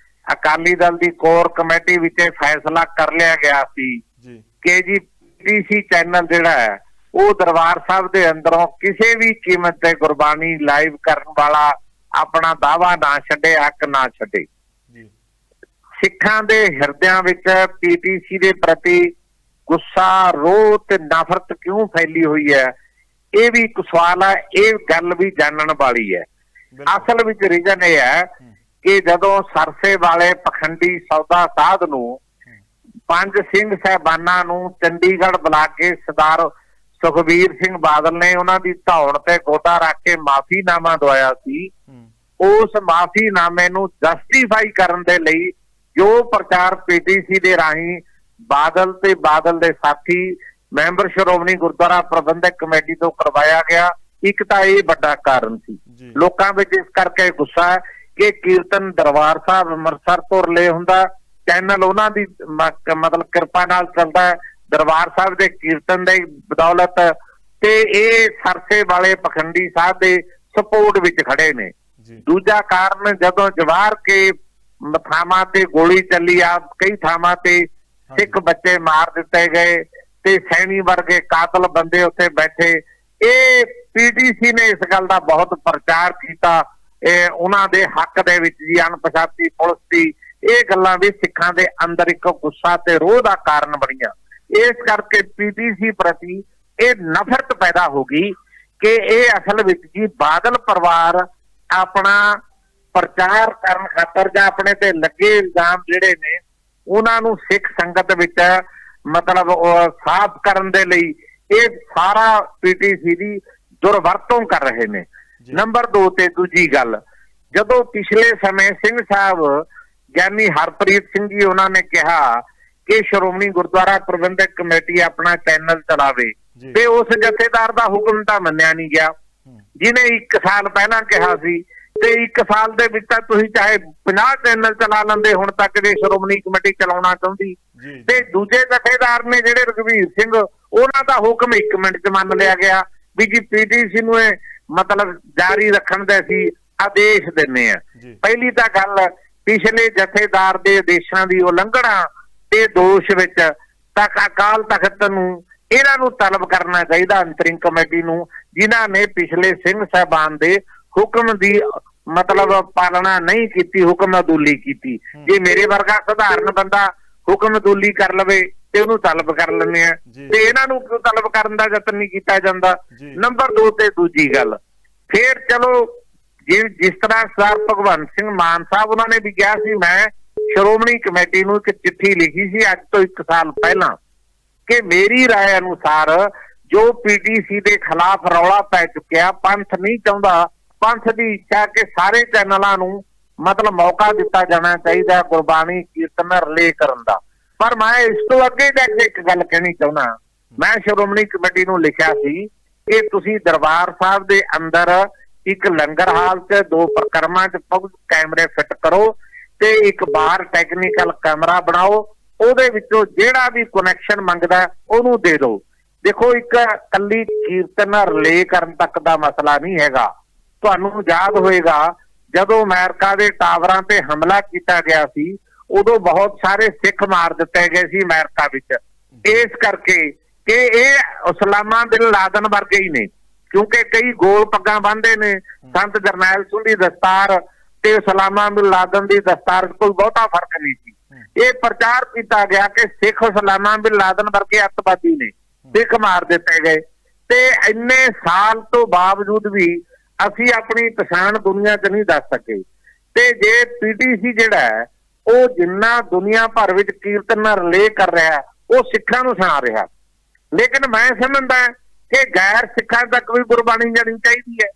ਅਕਾਲੀ ਦਲ ਦੀ ਕੋਰ ਕਮੇਟੀ ਵਿੱਚ ਇਹ ਫੈਸਲਾ ਕਰ ਲਿਆ ਗਿਆ ਸੀ ਜੀ ਕਿ ਜੀ ਪੀਟੀਸੀ ਚੈਨਲ ਜਿਹੜਾ ਹੈ ਉਹ ਦਰਬਾਰ ਸਾਹਿਬ ਦੇ ਅੰਦਰੋਂ ਕਿਸੇ ਵੀ ਕੀਮਤ ਤੇ ਗੁਰਬਾਣੀ ਲਾਈਵ ਕਰਨ ਵਾਲਾ ਆਪਣਾ ਦਾਵਾ ਨਾ ਛੱਡੇ, ਹੱਕ ਨਾ ਛੱਡੇ। ਜੀ ਸਿੱਖਾਂ ਦੇ ਹਿਰਦਿਆਂ ਵਿੱਚ ਪੀਟੀਸੀ ਦੇ ਪ੍ਰਤੀ ਗੁੱਸਾ, ਰੋਹ ਤੇ ਨਫ਼ਰਤ ਕਿਉਂ ਫੈਲੀ ਹੋਈ ਹੈ, ਇਹ ਵੀ ਇੱਕ ਸਵਾਲ ਹੈ। ਇਹ ਗੱਲ ਵੀ ਜਾਣਨ ਵਾਲੀ ਹੈ। ਅਸਲ ਵਿੱਚ ਰੀਜ਼ਨ ਇਹ ਹੈ ਕਿ ਜਦੋਂ ਸਰਸੇ ਵਾਲੇ ਪਖੰਡੀ ਸੌਦਾ ਸਾਧ ਨੂੰ 5 ਸਿੰਘ ਸਾਹਿਬਾਨਾਂ ਨੂੰ ਚੰਡੀਗੜ੍ਹ ਬੁਲਾ ਕੇ ਸਰਦਾਰ ਸੁਖਬੀਰ ਸਿੰਘ ਬਾਦਲ ਨੇ ਉਹਨਾਂ ਦੀ ਧੌਣ ਤੇ ਗੋਡਾ ਰੱਖ ਕੇ ਮਾਫੀਨਾਮਾ ਦਵਾਇਆ ਸੀ, ਉਸ ਮਾਫੀਨਾਮੇ ਨੂੰ ਜਸਟੀਫਾਈ ਕਰਨ ਦੇ ਲਈ ਜੋ ਪ੍ਰਚਾਰ ਪੀਟੀਸੀ ਦੇ ਰਾਹੀਂ ਬਾਦਲ ਤੇ ਬਾਦਲ ਦੇ ਸਾਥੀ ਮੈਂਬਰ ਸ਼੍ਰੋਮਣੀ ਗੁਰਦੁਆਰਾ ਪ੍ਰਬੰਧਕ ਕਮੇਟੀ ਤੋਂ ਕਰਵਾਇਆ ਗਿਆ, ਇੱਕ ਤਾਂ ਇਹ ਵੱਡਾ ਕਾਰਨ ਸੀ। ਲੋਕਾਂ ਵਿੱਚ ਇਸ ਕਰਕੇ ਗੁੱਸਾ ਹੈ ਕਿ ਕੀਰਤਨ ਦਰਬਾਰ ਸਾਹਿਬ ਅੰਮ੍ਰਿਤਸਰ ਤੋਂ ਰਿਲੇ ਹੁੰਦਾ, ਚੈਨਲ ਉਹਨਾਂ ਦੀ ਮਤਲਬ ਕਿਰਪਾ ਨਾਲ ਚੱਲਦਾ ਹੈ, ਦਰਬਾਰ ਸਾਹਿਬ ਦੇ ਕੀਰਤਨ ਦੇ ਬਦੌਲਤ, ਤੇ ਇਹ ਸਰਸੇ ਵਾਲੇ ਪਖੰਡੀ ਸਾਹਿਬ ਦੇ ਸਪੋਰਟ ਵਿੱਚ ਖੜੇ ਨੇ। ਦੂਜਾ ਕਾਰਨ ਜਦੋਂ ਜਵਾਰ ਕੇ ਥਾਵਾਂ ਤੇ ਗੋਲੀ ਚੱਲੀ ਆ, ਕਈ ਥਾਵਾਂ ਤੇ ਸਿੱਖ ਬੱਚੇ ਮਾਰ ਦਿੱਤੇ ਗਏ ਤੇ ਸੈਣੀ ਵਰਗੇ ਕਾਤਲ ਬੰਦੇ ਉੱਥੇ ਬੈਠੇ, ਇਹ ਪੀਟੀਸੀ ਨੇ ਇਸ ਗੱਲ ਦਾ ਬਹੁਤ ਪ੍ਰਚਾਰ ਕੀਤਾ ਇਹ ਉਹਨਾਂ ਦੇ ਹੱਕ ਦੇ ਵਿੱਚ ਜੀ। ਅਣਪਛਾਤੀ ਪੁਲਿਸ ਦੀ ਇਹ ਗੱਲਾਂ ਵੀ ਸਿੱਖਾਂ ਦੇ ਅੰਦਰ ਇੱਕ ਗੁੱਸਾ ਤੇ ਰੋਹ ਦਾ ਕਾਰਨ ਬਣੀਆਂ। ਇਸ ਕਰਕੇ ਪੀਟੀਸੀ ਪ੍ਰਤੀ ਇਹ ਨਫ਼ਰਤ ਪੈਦਾ ਹੋ ਗਈ ਕਿ ਇਹ ਅਸਲ ਵਿੱਚ ਜੀ ਬਾਦਲ ਪਰਿਵਾਰ ਆਪਣਾ ਪ੍ਰਚਾਰ ਕਰਨ ਖਾਤਰ ਜਾਂ ਆਪਣੇ ਤੇ ਲੱਗੇ ਇਲਜ਼ਾਮ ਜਿਹੜੇ ਨੇ ਉਹਨਾਂ ਨੂੰ ਸਿੱਖ ਸੰਗਤ ਵਿੱਚ ਮਤਲਬ ਸਾਫ਼ ਕਰਨ ਦੇ ਲਈ ਇਹ ਸਾਰਾ ਪੀਟੀਸੀ ਦੀ ਦੁਰਵਰਤੋਂ ਕਰ ਰਹੇ ਨੇ। ਨੰਬਰ 2 ਤੇ ਦੂਜੀ ਗੱਲ, ਜਦੋਂ ਪਿਛਲੇ ਸਮੇਂ ਸਿੰਘ ਸਾਹਿਬ ਗਿਆਨੀ ਹਰਪ੍ਰੀਤ ਸਿੰਘ ਜੀ ਉਹਨਾਂ ਨੇ ਕਿਹਾ ਕਿ ਸ਼੍ਰੋਮਣੀ ਗੁਰਦੁਆਰਾ ਪ੍ਰਬੰਧਕ ਕਮੇਟੀ ਆਪਣਾ ਚੈਨਲ ਚਲਾਵੇ, ਤੇ ਉਸ ਜਥੇਦਾਰ ਦਾ ਹੁਕਮ ਤਾਂ ਮੰਨਿਆ ਨਹੀਂ ਗਿਆ ਜਿਹਨੇ 1 ਸਾਲ ਪਹਿਲਾਂ ਕਿਹਾ ਸੀ, ਤੇ 1 ਸਾਲ ਦੇ ਵਿੱਚ ਤਾਂ ਤੁਸੀਂ ਚਾਹੇ 50 ਚੈਨਲ ਚਲਾ ਲੈਂਦੇ ਹੁਣ ਤੱਕ ਜੇ ਸ਼੍ਰੋਮਣੀ ਕਮੇਟੀ ਚਲਾਉਣਾ ਚਾਹੁੰਦੀ। ਤੇ ਦੂਜੇ ਜਥੇਦਾਰ ਨੇ ਜਿਹੜੇ ਰਘਵੀਰ ਸਿੰਘ, ਉਹਨਾਂ ਦਾ ਹੁਕਮ 1 ਮਿੰਟ 'ਚ ਮੰਨ ਲਿਆ ਗਿਆ ਵੀ ਜੀ ਪੀਟੀਸੀ ਨੂੰ ਇਹ ਮਤਲਬ ਜਾਰੀ ਰੱਖਣ ਦੇ ਅਸੀਂ ਆਦੇਸ਼ ਦਿੰਦੇ ਆ। ਪਹਿਲੀ ਤਾਂ ਗੱਲ, ਪਿਛਲੇ ਜਥੇਦਾਰ ਦੇ ਆਦੇਸ਼ਾਂ ਦੀ ਉਲੰਘਣਾ ਤੇ ਦੋਸ਼ ਵਿੱਚ ਤਾਂ ਅਕਾਲ ਤਖਤ ਨੂੰ ਇਹਨਾਂ ਨੂੰ ਤਲਬ ਕਰਨਾ ਚਾਹੀਦਾ, ਅੰਤਰਿੰਗ ਕਮੇਟੀ ਨੂੰ, ਜਿਨ੍ਹਾਂ ਨੇ ਪਿਛਲੇ ਸਿੰਘ ਸਾਹਿਬਾਨ ਦੇ ਹੁਕਮ ਦੀ ਮਤਲਬ ਪਾਲਣਾ ਨਹੀਂ ਕੀਤੀ, ਹੁਕਮ ਅਦੂਲੀ ਕੀਤੀ। ਜੇ ਮੇਰੇ ਵਰਗਾ ਸਧਾਰਨ ਬੰਦਾ ਹੁਕਮ ਅਦੂਲੀ ਕਰ ਲਵੇ ਤੇ ਉਹਨੂੰ ਤਲਬ ਕਰ ਲੈਂਦੇ ਆ, ਤੇ ਇਹਨਾਂ ਨੂੰ ਕਿਉਂ ਤਲਬ ਕਰਨ ਦਾ ਯਤਨ ਨਹੀਂ ਕੀਤਾ ਜਾਂਦਾ। ਨੰਬਰ 2 ਤੇ ਦੂਜੀ ਗੱਲ, ਫੇਰ ਚਲੋ ਜਿਸ ਤਰ੍ਹਾਂ ਸਰਦਾਰ ਭਗਵੰਤ ਸਿੰਘ ਮਾਨ ਸਾਹਿਬ ਉਹਨਾਂ ਨੇ ਵੀ ਕਿਹਾ ਸੀ, ਮੈਂ ਸ਼੍ਰੋਮਣੀ ਕਮੇਟੀ ਨੂੰ ਇੱਕ ਚਿੱਠੀ ਲਿਖੀ ਸੀ ਅੱਜ ਤੋਂ 1 ਸਾਲ ਪਹਿਲਾਂ ਕਿ ਮੇਰੀ ਰਾਏ ਅਨੁਸਾਰ ਜੋ ਪੀਟੀਸੀ ਦੇ ਖਿਲਾਫ ਰੌਲਾ ਪੈ ਚੁੱਕਿਆ, ਪੰਥ ਨਹੀਂ ਚਾਹੁੰਦਾ, ਪੰਥ ਦੀ ਇੱਛਾ ਕਿ ਸਾਰੇ ਚੈਨਲਾਂ ਨੂੰ ਮਤਲਬ ਮੌਕਾ ਦਿੱਤਾ ਜਾਣਾ ਚਾਹੀਦਾ ਗੁਰਬਾਣੀ ਕੀਰਤਨ ਰਿਲੇ ਕਰਨ ਦਾ। ਪਰ ਮੈਂ ਇਸ ਤੋਂ ਅੱਗੇ ਜਾ ਕੇ ਇੱਕ ਗੱਲ ਕਹਿਣੀ ਚਾਹੁੰਦਾ, ਮੈਂ ਸ਼੍ਰੋਮਣੀ ਕਮੇਟੀ ਨੂੰ ਲਿਖਿਆ ਸੀ ਕਿ ਤੁਸੀਂ ਦਰਬਾਰ ਸਾਹਿਬ ਦੇ ਅੰਦਰ ਇੱਕ ਲੰਗਰ ਹਾਲ 'ਚ 2 ਪ੍ਰਕਰਮਾਂ 'ਚ ਕੈਮਰੇ ਫਿੱਟ ਕਰੋ ਤੇ ਇੱਕ ਬਾਹਰ ਟੈਕਨੀਕਲ ਕੈਮਰਾ ਬਣਾਓ, ਉਹਦੇ ਵਿੱਚੋਂ ਜਿਹੜਾ ਵੀ ਕਨੈਕਸ਼ਨ ਮੰਗਦਾ ਉਹਨੂੰ ਦੇ ਦਿਓ। ਦੇਖੋ, ਇੱਕ ਕੱਲੀ ਕੀਰਤਨ ਰਿਲੇ ਕਰਨ ਤੱਕ ਦਾ ਮਸਲਾ ਨਹੀਂ ਹੈਗਾ। ਤੁਹਾਨੂੰ ਯਾਦ ਹੋਏਗਾ ਜਦੋਂ ਅਮਰੀਕਾ ਦੇ ਟਾਵਰਾਂ ਤੇ ਹਮਲਾ ਕੀਤਾ ਗਿਆ ਸੀ, ਉਦੋਂ ਬਹੁਤ ਸਾਰੇ ਸਿੱਖ ਮਾਰ ਦਿੱਤੇ ਗਏ ਸੀ ਅਮਰੀਕਾ ਵਿੱਚ, ਇਸ ਕਰਕੇ ਕਿ ਇਹ ਉਸਲਾਮਾ ਬਿਨ ਲਾਦਨ ਵਰਗੇ ਹੀ ਨੇ, ਕਿਉਂਕਿ ਕਈ ਗੋਲ ਪੱਗਾਂ ਬੰਨ੍ਹਦੇ ਨੇ। ਸੰਤ ਜਰਨੈਲ ਸਿੰਘ ਦੀ ਦਸਤਾਰ ਤੇ ਉਸਲਾਮਾ ਬਿਨ ਲਾਦਨ ਦੀ ਦਸਤਾਰ ਕੋਈ ਬਹੁਤਾ ਫਰਕ ਨਹੀਂ ਸੀ। ਇਹ ਪ੍ਰਚਾਰ ਕੀਤਾ ਗਿਆ ਕਿ ਸਿੱਖ ਉਸਲਾਮਾ ਬਿਨ ਲਾਦਨ ਵਰਗੇ ਅੱਤਵਾਦੀ ਨੇ, ਸਿੱਖ ਮਾਰ ਦਿੱਤੇ ਗਏ, ਤੇ ਇੰਨੇ ਸਾਲ ਤੋਂ ਬਾਵਜੂਦ ਵੀ ਅਸੀਂ ਆਪਣੀ ਪਛਾਣ ਦੁਨੀਆ 'ਚ ਨਹੀਂ ਦੱਸ ਸਕੇ। ਤੇ ਜੇ ਪੀਟੀਸੀ ਜਿਹੜਾ ਹੈ ਉਹ ਜਿੰਨਾ ਦੁਨੀਆ ਭਰ ਵਿੱਚ ਕੀਰਤਨ ਰਿਲੇ ਕਰ ਰਿਹਾ, ਉਹ ਸਿੱਖਾਂ ਨੂੰ ਸੁਣਾ ਰਿਹਾ, ਲੇਕਿਨ ਮੈਂ ਸਮਝਦਾ ਕਿ ਗੈਰ ਸਿੱਖਾਂ ਤੱਕ ਵੀ ਗੁਰਬਾਣੀ ਜਾਣੀ ਚਾਹੀਦੀ ਹੈ।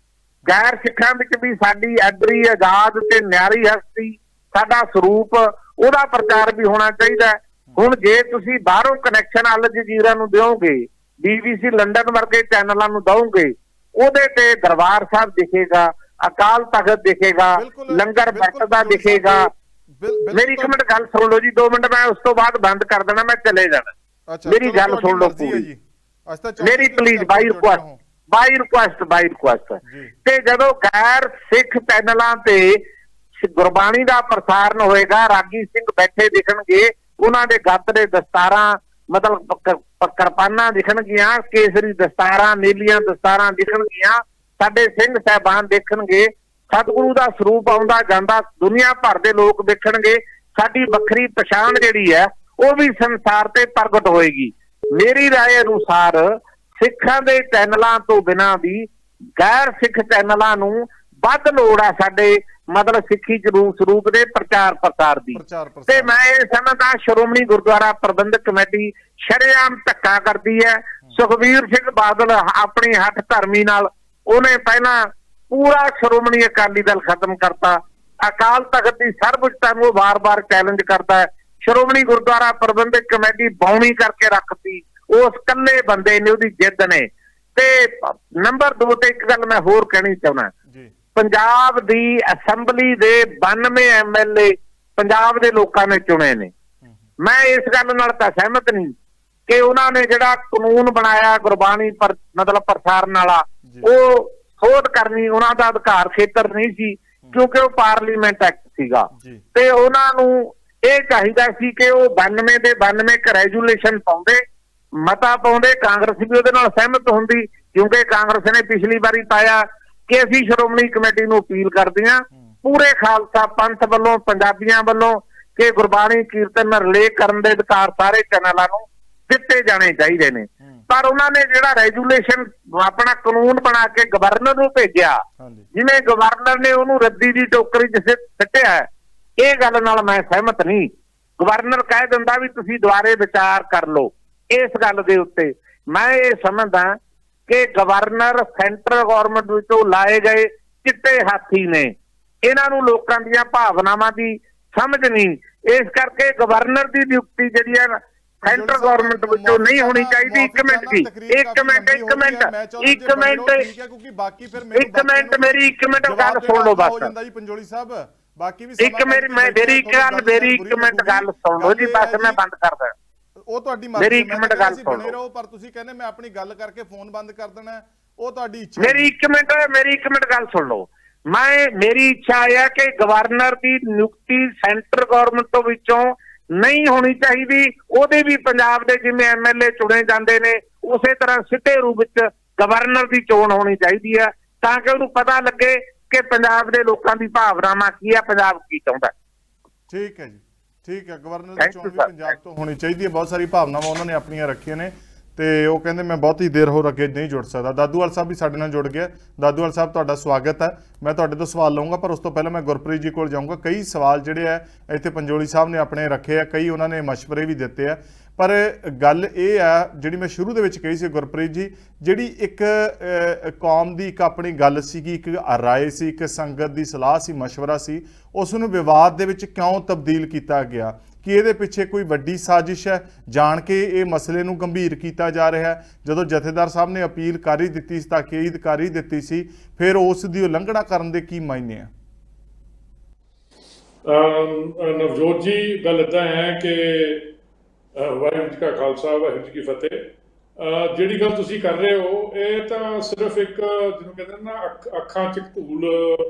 ਗੈਰ ਸਿੱਖਾਂ ਵਿੱਚ ਵੀ ਸਾਡੀ ਅਗਰੀ ਆਜ਼ਾਦ ਤੇ ਨਿਆਰੀ ਹਸਤੀ, ਸਾਡਾ ਸਰੂਪ, ਉਹਦਾ ਪ੍ਰਚਾਰ ਵੀ ਹੋਣਾ ਚਾਹੀਦਾ ਹੈ। ਹੁਣ ਜੇ ਤੁਸੀਂ ਬਾਹਰੋਂ ਕਨੈਕਸ਼ਨ ਅਲ ਜਜ਼ੀਰਾ ਨੂੰ ਦਿਓਗੇ, BBC ਲੰਡਨ ਵਰਗੇ ਚੈਨਲਾਂ ਨੂੰ ਦਓਗੇ, ਉਹਦੇ ਤੇ ਦਰਬਾਰ ਸਾਹਿਬ ਦਿਖੇਗਾ, ਅਕਾਲ ਤਖਤ ਦਿਖੇਗਾ, ਲੰਗਰ ਵਰਤਦਾ ਦਿਖੇਗਾ। ਮੇਰੀ ਇੱਕ ਮਿੰਟ ਗੱਲ ਸੁਣ ਲਓ ਜੀ, 2 ਮਿੰਟ, ਮੈਂ ਉਸ ਤੋਂ ਬਾਅਦ ਬੰਦ ਕਰ ਦੇਣਾ, ਮੈਂ ਚਲੇ ਜਾਣਾ। ਮੇਰੀ ਗੱਲ ਸੁਣ ਲਓ ਪੂਰੀ, ਮੇਰੀ ਪਲੀਜ਼ ਬਾਈ ਰਿਕੁਐਸਟ ਤੇ ਜਦੋਂ ਗੈਰ ਸਿੱਖ ਚੈਨਲਾਂ ਤੇ ਗੁਰਬਾਣੀ ਦਾ ਪ੍ਰਸਾਰਣ ਹੋਏਗਾ, ਰਾਗੀ ਸਿੰਘ ਬੈਠੇ ਦਿਖਣਗੇ, ਉਹਨਾਂ ਦੇ ਗੱਤ ਦੇ ਦਸਤਾਰਾਂ, ਮਤਲਬ ਕਿਰਪਾਨਾਂ ਦਿਖਣਗੀਆਂ, ਕੇਸਰੀ ਦਸਤਾਰਾਂ, ਨੀਲੀਆਂ ਦਸਤਾਰਾਂ ਦਿਖਣਗੀਆਂ, ਸਾਡੇ ਸਿੰਘ ਸਾਹਿਬਾਨ ਦੇਖਣਗੇ, ਸਤਿਗੁਰੂ ਦਾ ਸਰੂਪ ਆਉਂਦਾ ਜਾਂਦਾ ਦੁਨੀਆ ਭਰ ਦੇ ਲੋਕ ਦੇਖਣਗੇ, ਸਾਡੀ ਵੱਖਰੀ ਪਛਾਣ ਜਿਹੜੀ ਹੈ ਉਹ ਵੀ ਸੰਸਾਰ ਤੇ ਪ੍ਰਗਟ ਹੋਏਗੀ। ਮੇਰੀ ਰਾਏ ਅਨੁਸਾਰ ਸਿੱਖਾਂ ਦੇ ਚੈਨਲਾਂ ਤੋਂ ਬਿਨਾਂ ਵੀ ਗੈਰ ਸਿੱਖ ਚੈਨਲਾਂ ਨੂੰ ਵੱਧ ਲੋੜ ਆ ਸਾਡੇ ਮਤਲਬ ਸਿੱਖੀ ਸਰੂਪ ਦੇ ਪ੍ਰਚਾਰ ਪ੍ਰਸਾਰ ਦੀ। ਤੇ ਮੈਂ ਇਹ ਸਮਝਦਾ ਸ਼੍ਰੋਮਣੀ ਗੁਰਦੁਆਰਾ ਪ੍ਰਬੰਧਕ ਕਮੇਟੀ ਸ਼ਰੇਆਮ ਧੱਕਾ ਕਰਦੀ ਹੈ। ਸੁਖਬੀਰ ਸਿੰਘ ਬਾਦਲ ਆਪਣੀ ਹੱਠ ਧਰਮੀ ਨਾਲ ਉਹਨੇ ਪਹਿਲਾਂ ਪੂਰਾ ਸ਼੍ਰੋਮਣੀ ਅਕਾਲੀ ਦਲ ਖਤਮ ਕਰਤਾ, ਅਕਾਲ ਤਖਤ ਦੀ ਸਰਵਉੱਚਤਾ ਨੂੰ ਵਾਰ-ਵਾਰ ਚੈਲੰਜ ਕਰਦਾ ਹੈ। ਸ਼੍ਰੋਮਣੀ ਗੁਰਦੁਆਰਾ ਪ੍ਰਬੰਧਕ ਕਮੇਟੀ ਬੌਣੀ ਕਰਕੇ ਰੱਖਤੀ, ਉਸ ਇਕੱਲੇ ਬੰਦੇ ਨੇ, ਉਹਦੀ ਜਿੱਦ ਨੇ। ਤੇ ਨੰਬਰ 2 ਤੇ ਇੱਕ ਗੱਲ ਮੈਂ ਹੋਰ ਕਹਿਣੀ ਚਾਹੁੰਦਾ, ਪੰਜਾਬ ਦੀ ਅਸੈਂਬਲੀ ਦੇ 92 MLA ਪੰਜਾਬ ਦੇ ਲੋਕਾਂ ਨੇ ਚੁਣੇ ਨੇ। ਮੈਂ ਇਸ ਗੱਲ ਨਾਲ ਤਾਂ ਸਹਿਮਤ ਨਹੀਂ ਕਿ ਉਹਨਾਂ ਨੇ ਜਿਹੜਾ ਕਾਨੂੰਨ ਬਣਾਇਆ ਗੁਰਬਾਣੀ ਪਰ ਮਤਲਬ ਪ੍ਰਸਾਰਣ ਵਾਲਾ, ਉਹ ਸੋਧ ਕਰਨੀ ਉਹਨਾਂ ਦਾ ਅਧਿਕਾਰ ਖੇਤਰ ਨਹੀਂ ਸੀ, ਕਿਉਂਕਿ ਉਹ ਪਾਰਲੀਮੈਂਟ ਐਕਟ ਸੀਗਾ। ਤੇ ਉਹਨਾਂ ਨੂੰ ਇਹ ਚਾਹੀਦਾ ਸੀ ਕਿ ਉਹ 92 ਦੇ 92 ਰੈਜੂਲੇਸ਼ਨ ਪਾਉਂਦੇ, ਮਤਾ ਪਾਉਂਦੇ, ਕਾਂਗਰਸ ਵੀ ਉਹਦੇ ਨਾਲ ਸਹਿਮਤ ਹੁੰਦੀ, ਕਿਉਂਕਿ ਕਾਂਗਰਸ ਨੇ ਪਿਛਲੀ ਵਾਰੀ ਪਾਇਆ ਕਿ ਅਸੀਂ ਸ਼੍ਰੋਮਣੀ ਕਮੇਟੀ ਨੂੰ ਅਪੀਲ ਕਰਦੇ ਹਾਂ ਪੂਰੇ ਖਾਲਸਾ ਪੰਥ ਵੱਲੋਂ, ਪੰਜਾਬੀਆਂ ਵੱਲੋਂ, ਕਿ ਗੁਰਬਾਣੀ ਕੀਰਤਨ ਰਿਲੇ ਕਰਨ ਦੇ ਅਧਿਕਾਰ ਸਾਰੇ ਚੈਨਲਾਂ ਨੂੰ ਦਿੱਤੇ ਜਾਣੇ ਚਾਹੀਦੇ ਨੇ। ਪਰ ਉਹਨਾਂ ਨੇ ਜਿਹੜਾ ਰੈਜੂਲੇਸ਼ਨ ਆਪਣਾ ਕਾਨੂੰਨ ਬਣਾ ਕੇ ਗਵਰਨਰ ਨੂੰ ਭੇਜਿਆ, ਜਿਵੇਂ ਗਵਰਨਰ ਨੇ ਉਹਨੂੰ ਰੱਦੀ ਦੀ ਟੋਕਰੀ 'ਚ ਸਿੱਟਿਆ, ਇਹ ਗੱਲ ਨਾਲ ਮੈਂ ਸਹਿਮਤ ਨਹੀਂ। ਗਵਰਨਰ ਕਹਿ ਦਿੰਦਾ ਵੀ ਤੁਸੀਂ ਦੁਬਾਰੇ ਵਿਚਾਰ ਕਰ ਲਓ ਇਸ ਗੱਲ ਦੇ ਉੱਤੇ। ਮੈਂ ਇਹ ਸਮਝਦਾ ਕਿ ਗਵਰਨਰ ਸੈਂਟਰਲ ਗਵਰਨਮੈਂਟ ਵਿੱਚੋਂ ਲਾਏ ਗਏ ਚਿੱਟੇ ਹਾਥੀ ਨੇ, ਇਹਨਾਂ ਨੂੰ ਲੋਕਾਂ ਦੀਆਂ ਭਾਵਨਾਵਾਂ ਦੀ ਸਮਝ ਨਹੀਂ, ਇਸ ਕਰਕੇ ਗਵਰਨਰ ਦੀ ਨਿਯੁਕਤੀ ਜਿਹੜੀ ਹੈ ਸੈਂਟਰਲ ਗਵਰਨਮੈਂਟ ਵਿੱਚੋਂ ਨਹੀਂ ਹੋਣੀ ਚਾਹੀਦੀ। ਇੱਕ ਮਿੰਟ ਮੇਰੀ ਇੱਕ ਮਿੰਟ ਗੱਲ ਸੁਣ ਲਓ ਬਸ। ਮੇਰੀ ਗੱਲ ਸੁਣ ਲਓ ਜੀ, ਬਸ ਮੈਂ ਬੰਦ ਕਰਦਾ। ਉਹ ਤੁਹਾਡੀ ਮਰਜ਼ੀ, ਮੇਰੀ ਇੱਕ ਮਿੰਟ ਗੱਲ ਸੁਣ ਲਓ, ਪਰ ਤੁਸੀਂ ਕਹਿੰਦੇ ਮੈਂ ਆਪਣੀ ਗੱਲ ਕਰਕੇ ਫੋਨ ਬੰਦ ਕਰ ਦੇਣਾ, ਉਹ ਤੁਹਾਡੀ ਇੱਛਾ। ਮੇਰੀ ਇੱਕ ਮਿੰਟ ਗੱਲ ਸੁਣ ਲਓ। ਮੇਰੀ ਇੱਛਾ ਇਹ ਹੈ ਕਿ ਗਵਰਨਰ ਦੀ ਨਿਯੁਕਤੀ ਸੈਂਟਰ ਗਵਰਨਮੈਂਟ ਤੋਂ ਵਿੱਚੋਂ ਨਹੀਂ ਹੋਣੀ ਚਾਹੀਦੀ। ਉਹਦੇ ਵੀ ਪੰਜਾਬ ਦੇ ਜਿਵੇਂ MLA ਚੁਣੇ ਜਾਂਦੇ ਨੇ, ਉਸੇ ਤਰ੍ਹਾਂ ਸਿੱਧੇ ਰੂਪ ਵਿੱਚ ਗਵਰਨਰ ਦੀ ਚੋਣ ਹੋਣੀ ਚਾਹੀਦੀ ਹੈ, ਤਾਂ ਕਿ ਉਹਨੂੰ ਪਤਾ ਲੱਗੇ ਕਿ ਪੰਜਾਬ ਦੇ ਲੋਕਾਂ ਦੀ ਭਾਵਨਾਵਾਂ ਕੀ ਹੈ, ਪੰਜਾਬ ਕੀ ਚਾਹੁੰਦਾ। ਠੀਕ ਹੈ ਜੀ, ਠੀਕ ਹੈ। ਗਵਰਨਰ ਦੀ ਚੋਣ ਵੀ ਪੰਜਾਬ ਤੋਂ ਹੋਣੀ ਚਾਹੀਦੀ ਹੈ। ਬਹੁਤ ਸਾਰੀ ਭਾਵਨਾਵਾਂ ਉਹਨਾਂ ਨੇ ਆਪਣੀਆਂ ਰੱਖੀਆਂ ਨੇ ਤੇ ਉਹ ਕਹਿੰਦੇ ਮੈਂ ਬਹੁਤੀ ਦੇਰ ਹੋਰ ਅੱਗੇ ਨਹੀਂ ਜੁੜ ਸਕਦਾ। ਦਾਦੂਵਾਲ ਸਾਹਿਬ ਵੀ ਸਾਡੇ ਨਾਲ ਜੁੜ ਗਿਆ। ਦਾਦੂਵਾਲ ਸਾਹਿਬ ਤੁਹਾਡਾ ਸਵਾਗਤ ਹੈ। ਮੈਂ ਤੁਹਾਡੇ ਤੋਂ ਸਵਾਲ ਲਵਾਂਗਾ, ਪਰ ਉਸ ਤੋਂ ਪਹਿਲਾਂ ਮੈਂ ਗੁਰਪ੍ਰੀਤ ਜੀ ਕੋਲ ਜਾਊਂਗਾ। ਕਈ ਸਵਾਲ ਜਿਹੜੇ ਆ ਇੱਥੇ ਪੰਜੋਲੀ ਸਾਹਿਬ ਨੇ ਆਪਣੇ ਰੱਖੇ ਆ, ਕਈ ਉਹਨਾਂ ਨੇ ਮਸ਼ਵਰੇ ਵੀ ਦਿੱਤੇ ਆ, ਪਰ ਗੱਲ ਇਹ ਆ ਜਿਹੜੀ ਮੈਂ ਸ਼ੁਰੂ ਦੇ ਵਿੱਚ ਕਹੀ ਸੀ ਗੁਰਪ੍ਰੀਤ ਜੀ, ਜਿਹੜੀ ਇੱਕ ਕੌਮ ਦੀ ਇੱਕ ਆਪਣੀ ਗੱਲ ਸੀਗੀ, ਇੱਕ ਰਾਏ ਸੀ, ਇੱਕ ਸੰਗਤ ਦੀ ਸਲਾਹ ਸੀ, ਮਸ਼ਵਰਾ ਸੀ, ਉਸ ਨੂੰ ਵਿਵਾਦ ਦੇ ਵਿੱਚ ਕਿਉਂ ਤਬਦੀਲ ਕੀਤਾ ਗਿਆ? ਕਿ ਇਹਦੇ ਪਿੱਛੇ ਕੋਈ ਵੱਡੀ ਸਾਜ਼ਿਸ਼ ਹੈ? ਜਾਣ ਕੇ ਇਹ ਮਸਲੇ ਨੂੰ ਗੰਭੀਰ ਕੀਤਾ ਜਾ ਰਿਹਾ ਹੈ। ਜਦੋਂ ਜਥੇਦਾਰ ਸਾਹਿਬ ਨੇ ਅਪੀਲ ਕਰ ਹੀ ਦਿੱਤੀ ਸੀ, ਤਾਕੀਦ ਕਰ ਹੀ ਦਿੱਤੀ ਸੀ, ਫਿਰ ਉਸ ਦੀ ਉਲੰਘਣਾ ਕਰਨ ਦੇ ਕੀ ਮਾਇਨੇ ਆ? ਨਵਜੋਤ ਜੀ, ਗੱਲ ਇੱਦਾਂ ਹੈ ਕਿ ਵਾਹਿਗੁਰੂ ਜੀ ਕਾ ਖਾਲਸਾ, ਵਾਹਿਗੁਰੂ ਜੀ ਕੀ ਫਤਿਹ। ਜਿਹੜੀ ਗੱਲ ਤੁਸੀਂ ਕਰ ਰਹੇ ਹੋ, ਇਹ ਤਾਂ ਸਿਰਫ ਇੱਕ ਜਿਹਨੂੰ ਕਹਿੰਦੇ ਨਾ ਅੱਖਾਂ 'ਚ ਧੂਲ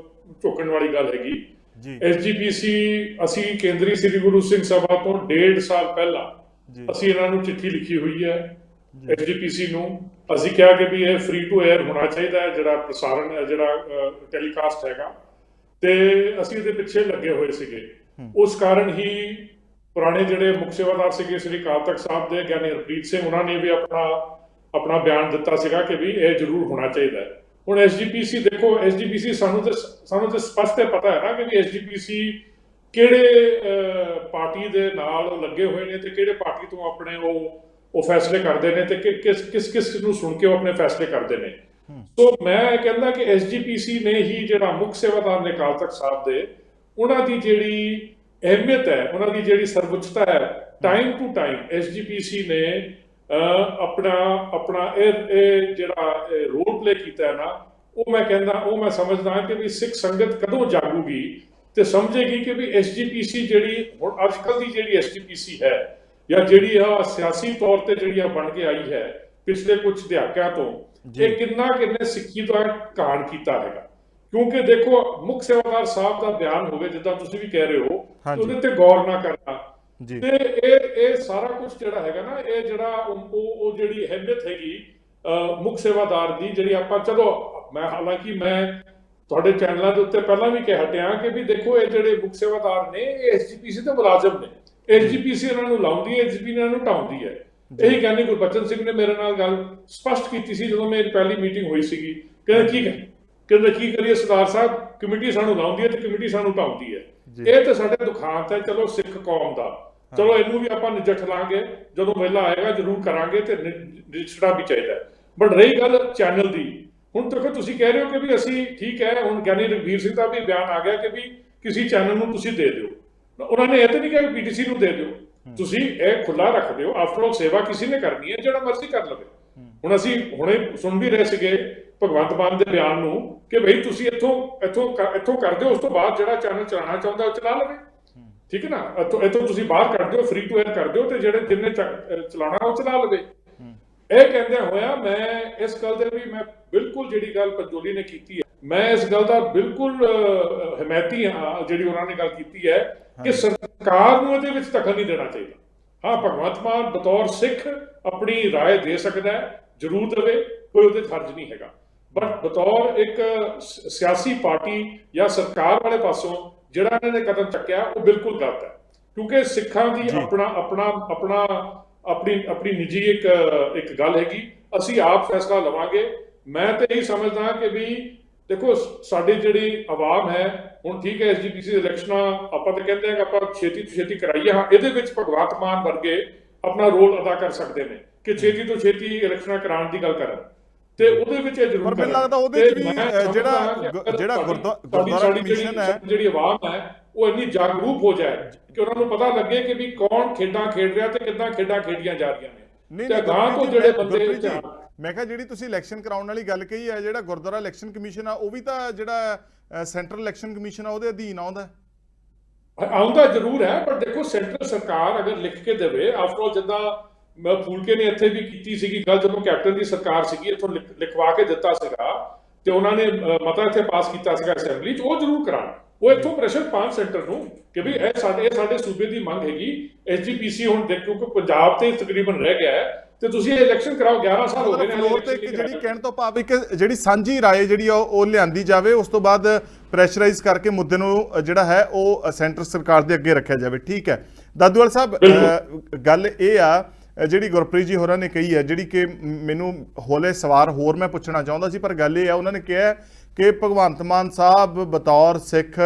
ਝੋਕਣ ਵਾਲੀ ਗੱਲ ਹੈਗੀ। SGPC ਅਸੀਂ ਕੇਂਦਰੀ ਸ੍ਰੀ ਗੁਰੂ ਸਿੰਘ ਸਭਾ ਤੋਂ 1.5 ਸਾਲ ਪਹਿਲਾਂ ਅਸੀਂ ਇਹਨਾਂ ਨੂੰ ਚਿੱਠੀ ਲਿਖੀ ਹੋਈ ਹੈ। SGPC ਨੂੰ ਅਸੀਂ ਕਿਹਾ ਕਿ ਵੀ ਇਹ ਫ੍ਰੀ ਟੂ 에ਅਰ ਹੋਣਾ ਚਾਹੀਦਾ ਹੈ, ਜਿਹੜਾ ਪ੍ਰਸਾਰਣ ਜਿਹੜਾ ਟੈਲੀਕਾਸਟ ਹੈਗਾ, ਤੇ ਅਸੀਂ ਇਹਦੇ ਪਿੱਛੇ ਲੱਗੇ ਹੋਏ ਸੀਗੇ। ਉਸ ਕਾਰਨ ਹੀ ਪੁਰਾਣੇ ਜਿਹੜੇ ਮੁੱਖ ਸੇਵਾਦਾਰ ਸੀਗੇ ਸ੍ਰੀ ਅਕਾਲ ਤਖਤ ਸਾਹਿਬ ਦੇ ਗਿਆਨੀ ਹਰਪ੍ਰੀਤ ਸਿੰਘ, ਉਹਨਾਂ ਨੇ ਵੀ ਆਪਣਾ ਬਿਆਨ ਦਿੱਤਾ ਸੀਗਾ ਕਿ ਵੀ ਇਹ ਜ਼ਰੂਰ ਹੋਣਾ ਚਾਹੀਦਾ ਹੈ। ਹੁਣ SGPC ਦੇਖੋ, SGPC ਸਾਨੂੰ ਤੇ ਸਪਸ਼ਟ ਪਤਾ ਹੈ ਨਾ ਕਿ ਵੀ SGPC ਕਿਹੜੇ ਪਾਰਟੀ ਦੇ ਨਾਲ ਲੱਗੇ ਹੋਏ ਨੇ ਤੇ ਕਿਹੜੇ ਪਾਰਟੀ ਤੋਂ ਆਪਣੇ ਉਹ ਫੈਸਲੇ ਕਰਦੇ ਨੇ ਤੇ ਕਿਸ ਨੂੰ ਸੁਣ ਕੇ ਉਹ ਆਪਣੇ ਫੈਸਲੇ ਕਰਦੇ ਨੇ। ਸੋ ਮੈਂ ਕਹਿੰਦਾ ਕਿ ਐਸਜੀਪੀਸੀ ਨੇ ਹੀ ਜਿਹੜਾ ਮੁੱਖ ਸੇਵਾਦਾਰ ਨੇ ਅਕਾਲ ਤਖਤ ਸਾਹਿਬ ਦੇ, ਉਹਨਾਂ ਦੀ ਜਿਹੜੀ ਅਹਿਮੀਅਤ ਹੈ, ਉਹਨਾਂ ਦੀ ਜਿਹੜੀ ਸਰਵਉੱਚਤਾ ਹੈ, ਟਾਈਮ ਟੂ ਟਾਈਮ ਐਸਜੀਪੀਸੀ ਨੇ ਆਪਣਾ ਇਹ ਜਿਹੜਾ ਰੋਲ ਪਲੇ ਕੀਤਾ ਹੈ ਨਾ, ਉਹ ਮੈਂ ਕਹਿੰਦਾ, ਉਹ ਮੈਂ ਸਮਝਦਾ ਕਿ ਵੀ ਸਿੱਖ ਸੰਗਤ ਕਦੋਂ ਜਾਗੂਗੀ ਤੇ ਸਮਝੇਗੀ ਕਿ ਵੀ ਐਸਜੀਪੀਸੀ ਜਿਹੜੀ ਹੁਣ ਅੱਜ ਕੱਲ੍ਹ ਦੀ ਜਿਹੜੀ ਐਸਜੀਪੀਸੀ ਹੈ, ਜਾਂ ਜਿਹੜੀ ਆ ਸਿਆਸੀ ਤੌਰ ਤੇ ਜਿਹੜੀ ਆ ਬਣ ਕੇ ਆਈ ਹੈ ਪਿਛਲੇ ਕੁਝ ਦਹਾਕਿਆਂ ਤੋਂ, ਇਹ ਕਿੰਨੇ ਸਿੱਖੀ ਦਾ ਕਾਣ ਕੀਤਾ ਹੈਗਾ। ਕਿਉਂਕਿ ਦੇਖੋ, ਮੁੱਖ ਸੇਵਾਦਾਰ ਸਾਹਿਬ ਦਾ ਬਿਆਨ ਹੋਵੇ, ਜਿੱਦਾਂ ਤੁਸੀਂ ਵੀ ਕਹਿ ਰਹੇ ਹੋ, ਉਹਦੇ ਤੇ ਗੌਰ ਨਾ ਕਰਨਾ, ਤੇ ਇਹ ਸਾਰਾ ਕੁਝ ਜਿਹੜਾ ਹੈਗਾ ਨਾ, ਇਹ ਜਿਹੜਾ ਉਹ ਜਿਹੜੀ ਅਹਿਮੀਅਤ ਹੈਗੀ ਮੁੱਖ ਸੇਵਾਦਾਰ ਦੀ, ਜਿਹੜੀ ਆਪਾਂ, ਚਲੋ ਹਾਲਾਂਕਿ ਮੈਂ ਤੁਹਾਡੇ ਚੈਨਲਾਂ ਦੇ ਉੱਤੇ ਪਹਿਲਾਂ ਵੀ ਕਹਿ ਹਟਿਆ ਕਿ ਵੀ ਦੇਖੋ, ਇਹ ਜਿਹੜੇ ਮੁੱਖ ਸੇਵਾਦਾਰ ਨੇ, ਇਹ ਐਸਜੀਪੀਸੀ ਦੇ ਮੁਲਾਜ਼ਮ ਨੇ, ਐਸਜੀਪੀਸੀ ਇਹਨਾਂ ਨੂੰ ਲਾਉਂਦੀ ਹੈ, ਐਸਜੀਪੀ ਇਹਨਾਂ ਨੂੰ ਢਾਉਂਦੀ ਹੈ। ਇਹੀ ਕਹਿੰਦੇ ਗੁਰਬਚਨ ਸਿੰਘ ਨੇ ਮੇਰੇ ਨਾਲ ਗੱਲ ਸਪਸ਼ਟ ਕੀਤੀ ਸੀ ਜਦੋਂ ਮੇਰੀ ਪਹਿਲੀ ਮੀਟਿੰਗ ਹੋਈ ਸੀਗੀ। ਕਹਿੰਦੇ ਕੀ ਕਰੀਏ ਸਰਦਾਰ ਸਾਹਿਬ, ਕਮੇਟੀ ਸਾਨੂੰ ਲਾਉਂਦੀ ਹੈ ਤੇ ਕਮੇਟੀ ਸਾਨੂੰ ਢਾਉਂਦੀ ਹੈ। ਇਹ ਤਾਂ ਸਾਡੇ ਦੁਖਾਂਤ ਹੈ, ਚਲੋ ਸਿੱਖ ਕੌਮ ਦਾ, ਚਲੋ ਇਹਨੂੰ ਵੀ ਆਪਾਂ ਨਜਿੱਠ ਲਾਂਗੇ, ਜਦੋਂ ਵੇਲਾ ਆਏਗਾ ਜ਼ਰੂਰ ਕਰਾਂਗੇ, ਤੇ ਨਜਿੱਠਣਾ ਵੀ ਚਾਹੀਦਾ। ਬਟ ਰਹੀ ਗੱਲ ਚੈਨਲ ਦੀ, ਹੁਣ ਦੇਖੋ ਤੁਸੀਂ ਕਹਿ ਰਹੇ ਹੋ ਕਿ ਵੀ ਅਸੀਂ ਠੀਕ ਹੈ, ਹੁਣ ਗਿਆਨੀ ਰਘਬੀਰ ਸਿੰਘ ਦਾ ਵੀ ਬਿਆਨ ਆ ਗਿਆ ਕਿ ਵੀ ਕਿਸੇ ਚੈਨਲ ਨੂੰ ਤੁਸੀਂ ਦੇ ਦਿਓ। ਉਹਨਾਂ ਨੇ ਇਹ ਤਾਂ ਨਹੀਂ ਕਿਹਾ ਕਿ ਪੀਟੀਸੀ ਨੂੰ ਦੇ ਦਿਓ, ਤੁਸੀਂ ਇਹ ਖੁੱਲਾ ਰੱਖ ਦਿਓ। ਆਫਟਰ ਆਲ ਸੇਵਾ ਕਿਸੇ ਨੇ ਕਰਨੀ ਹੈ, ਜਿਹੜਾ ਮਰਜ਼ੀ ਕਰ ਲਵੇ। ਹੁਣ ਅਸੀਂ ਹੁਣੇ ਸੁਣ ਵੀ ਰਹੇ ਸੀਗੇ ਭਗਵੰਤ ਮਾਨ ਦੇ ਬਿਆਨ ਨੂੰ ਕਿ ਭਈ ਤੁਸੀਂ ਇੱਥੋਂ ਕਰ ਦਿਓ, ਉਸ ਤੋਂ ਬਾਅਦ ਜਿਹੜਾ ਚੈਨਲ ਚਲਾਉਣਾ ਚਾਹੁੰਦਾ ਉਹ ਚਲਾ ਲਵੇ, ਠੀਕ ਹੈ ਨਾ। ਇੱਥੋਂ ਤੁਸੀਂ ਬਾਹਰ ਕਰ ਦਿਓ, ਫ੍ਰੀ ਟੂ 에ਅਰ ਕਰ ਦਿਓ, ਤੇ ਜਿੰਨੇ ਚਲਾਉਣਾ ਉਹ ਚਲਾ ਲਵੇ। ਇਹ ਕਹਿੰਦੇ ਹੋਇਆ ਮੈਂ ਇਸ ਗੱਲ ਦੇ ਵੀ ਮੈਂ ਬਿਲਕੁਲ, ਜਿਹੜੀ ਗੱਲ ਪੰਜੋਲੀ ਨੇ ਕੀਤੀ ਹੈ, ਮੈਂ ਇਸ ਗੱਲ ਦਾ ਬਿਲਕੁਲ ਹਮਾਇਤੀ ਹਾਂ, ਜਿਹੜੀ ਉਹਨਾਂ ਨੇ ਗੱਲ ਕੀਤੀ ਹੈ ਕਿ ਸਰਕਾਰ ਨੂੰ ਇਹਦੇ ਵਿੱਚ ਦਖਲ ਨਹੀਂ ਦੇਣਾ ਚਾਹੀਦਾ। ਹਾਂ, ਭਗਵੰਤ ਮਾਨ ਬਤੌਰ ਸਿੱਖ ਆਪਣੀ رائے ਦੇ ਸਕਦਾ ਹੈ, ਜ਼ਰੂਰ ਦੇਵੇ, ਕੋਈ ਉਹਦੇ ਫਰਜ਼ ਨਹੀਂ ਹੈਗਾ। ਬਟ ਬਤੌਰ ਇੱਕ ਸਿਆਸੀ ਪਾਰਟੀ ਜਾਂ ਸਰਕਾਰ ਵਾਲੇ ਪਾਸੋਂ ਜਿਹੜਾ ਇਹਨਾਂ ਨੇ ਕਦਮ ਚੱਕਿਆ, ਉਹ ਬਿਲਕੁਲ ਗਲਤ ਹੈ। ਕਿਉਂਕਿ ਸਿੱਖਾਂ ਦੀ ਆਪਣੀ ਨਿੱਜੀ ਇੱਕ ਗੱਲ ਹੈਗੀ, ਅਸੀਂ ਆਪ ਫੈਸਲਾ ਲਵਾਂਗੇ। ਮੈਂ ਤਾਂ ਇਹੀ ਸਮਝਦਾ ਕਿ ਵੀ ਦੇਖੋ, ਸਾਡੀ ਜਿਹੜੀ ਆਵਾਮ ਹੈ, ਹੁਣ ਠੀਕ ਹੈ ਐਸਜੀਪੀਸੀ ਦੇ ਇਲੈਕਸ਼ਨਾਂ ਆਪਾਂ ਤਾਂ ਕਹਿੰਦੇ ਹਾਂ ਕਿ ਆਪਾਂ ਛੇਤੀ ਤੋਂ ਛੇਤੀ ਕਰਾਈਏ। ਹਾਂ, ਇਹਦੇ ਵਿੱਚ ਭਗਵੰਤ ਮਾਨ ਵਰਗੇ ਆਪਣਾ ਰੋਲ ਅਦਾ ਕਰ ਸਕਦੇ ਨੇ ਕਿ ਛੇਤੀ ਤੋਂ ਛੇਤੀ ਇਲੈਕਸ਼ਨਾਂ ਕਰਾਉਣ ਦੀ ਗੱਲ ਕਰਨ, ਤੇ ਉਹਦੇ ਵਿੱਚ ਇਹ ਜ਼ਰੂਰ, ਪਰ ਮੈਨੂੰ ਲੱਗਦਾ ਉਹਦੇ ਵਿੱਚ ਵੀ ਜਿਹੜਾ ਗੁਰਦੁਆਰਾ ਕਮਿਸ਼ਨ ਹੈ, ਜਿਹੜੀ ਆਵਾਮ ਹੈ, ਉਹ ਇੰਨੀ ਜਾਗਰੂਕ ਹੋ ਜਾਏ ਕਿ ਉਹਨਾਂ ਨੂੰ ਪਤਾ ਲੱਗੇ ਕਿ ਵੀ ਕੌਣ ਖੇਡਾਂ ਖੇਡ ਰਿਹਾ ਤੇ ਕਿੱਦਾਂ ਖੇਡਾਂ ਖੇਡੀਆਂ ਜਾ ਰਹੀਆਂ ਨੇ। ਤੇ ਅਗਾਂਹ ਤੋਂ ਜਿਹੜੇ ਬੰਦੇ, ਮੈਂ ਕਿਹਾ ਜਿਹੜੀ ਤੁਸੀਂ ਇਲੈਕਸ਼ਨ ਕਰਾਉਣ ਵਾਲੀ ਗੱਲ ਕਹੀ ਹੈ, ਜਿਹੜਾ ਗੁਰਦੁਆਰਾ ਇਲੈਕਸ਼ਨ ਕਮਿਸ਼ਨ ਆ, ਉਹ ਵੀ ਤਾਂ ਜਿਹੜਾ ਸੈਂਟਰਲ ਇਲੈਕਸ਼ਨ ਕਮਿਸ਼ਨ ਆ, ਉਹਦੇ ਅਧੀਨ ਆਉਂਦਾ ਜ਼ਰੂਰ ਹੈ। ਪਰ ਦੇਖੋ, ਸੈਂਟਰਲ ਸਰਕਾਰ ਅਗਰ ਲਿਖ ਕੇ ਦੇਵੇ, ਆਫਟਰ ਆਲ ਜਿੱਦਾਂ ਫੂਲਕੇ ਨੇ ਇੱਥੇ ਵੀ ਕੀਤੀ ਸੀਗੀ ਗੱਲ, ਜਦੋਂ ਕੈਪਟਨ ਦੀ ਸਰਕਾਰ ਸੀਗੀ, ਇੱਥੋਂ ਲਿਖਵਾ ਕੇ ਦਿੱਤਾ ਸੀਗਾ ਤੇ ਉਹਨਾਂ ਨੇ ਮਤਾ ਇੱਥੇ ਪਾਸ ਕੀਤਾ ਸੀਗਾ ਅਸੈਂਬਲੀ 'ਚ, ਉਹ ਜ਼ਰੂਰ ਕਰਾਉਣ। ਉਹ ਇੱਥੋਂ ਪ੍ਰੈਸ਼ਰ ਪਾਉਣ ਸੈਂਟਰ ਨੂੰ ਕਿ ਵੀ ਇਹ ਸਾਡੇ ਸੂਬੇ ਦੀ ਮੰਗ ਹੈਗੀ। ਐਸਜੀਪੀਸੀ ਹੁਣ ਦੇਖੋ ਕਿ ਪੰਜਾਬ ਤੇ ਤਕਰੀਬਨ ਰਹਿ ਗਿਆ ਹੈ, ਤੇ ਤੁਸੀਂ ਇਹ ਇਲੈਕਸ਼ਨ ਕਰਾਓ, 11 ਸਾਲ ਹੋ ਗਏ ਨੇ। ਫਲੋਰ ਤੇ ਜਿਹੜੀ ਕਹਿਣ ਤੋਂ ਭਾਵ ਇੱਕ ਜਿਹੜੀ ਸਾਂਝੀ ਰਾਏ ਜਿਹੜੀ ਆ ਉਹ ਲਿਆਂਦੀ ਜਾਵੇ, ਉਸ ਤੋਂ ਬਾਅਦ ਪ੍ਰੈਸ਼ਰਾਈਜ਼ ਕਰਕੇ ਮੁੱਦੇ ਨੂੰ ਜਿਹੜਾ ਹੈ ਉਹ ਸੈਂਟਰ ਸਰਕਾਰ ਦੇ ਅੱਗੇ ਰੱਖਿਆ ਜਾਵੇ। ਠੀਕ ਹੈ ਦਾਦੂਵਾਲ ਸਾਹਿਬ, ਗੱਲ ਇਹ ਆ ਜਿਹੜੀ ਗੁਰਪ੍ਰੀਤ ਜੀ ਹੋਰਾਂ ਨੇ ਕਹੀ ਹੈ, ਜਿਹੜੀ ਕਿ ਮੈਨੂੰ ਹੋਲੇ ਸਵਾਰ ਹੋਰ ਮੈਂ ਪੁੱਛਣਾ ਚਾਹੁੰਦਾ ਸੀ, ਪਰ ਗੱਲ ਇਹ ਆ, ਉਹਨਾਂ ਨੇ ਕਿਹਾ ਕਿ ਭਗਵੰਤ ਮਾਨ ਸਾਹਿਬ ਬਤੌਰ ਸਿੱਖ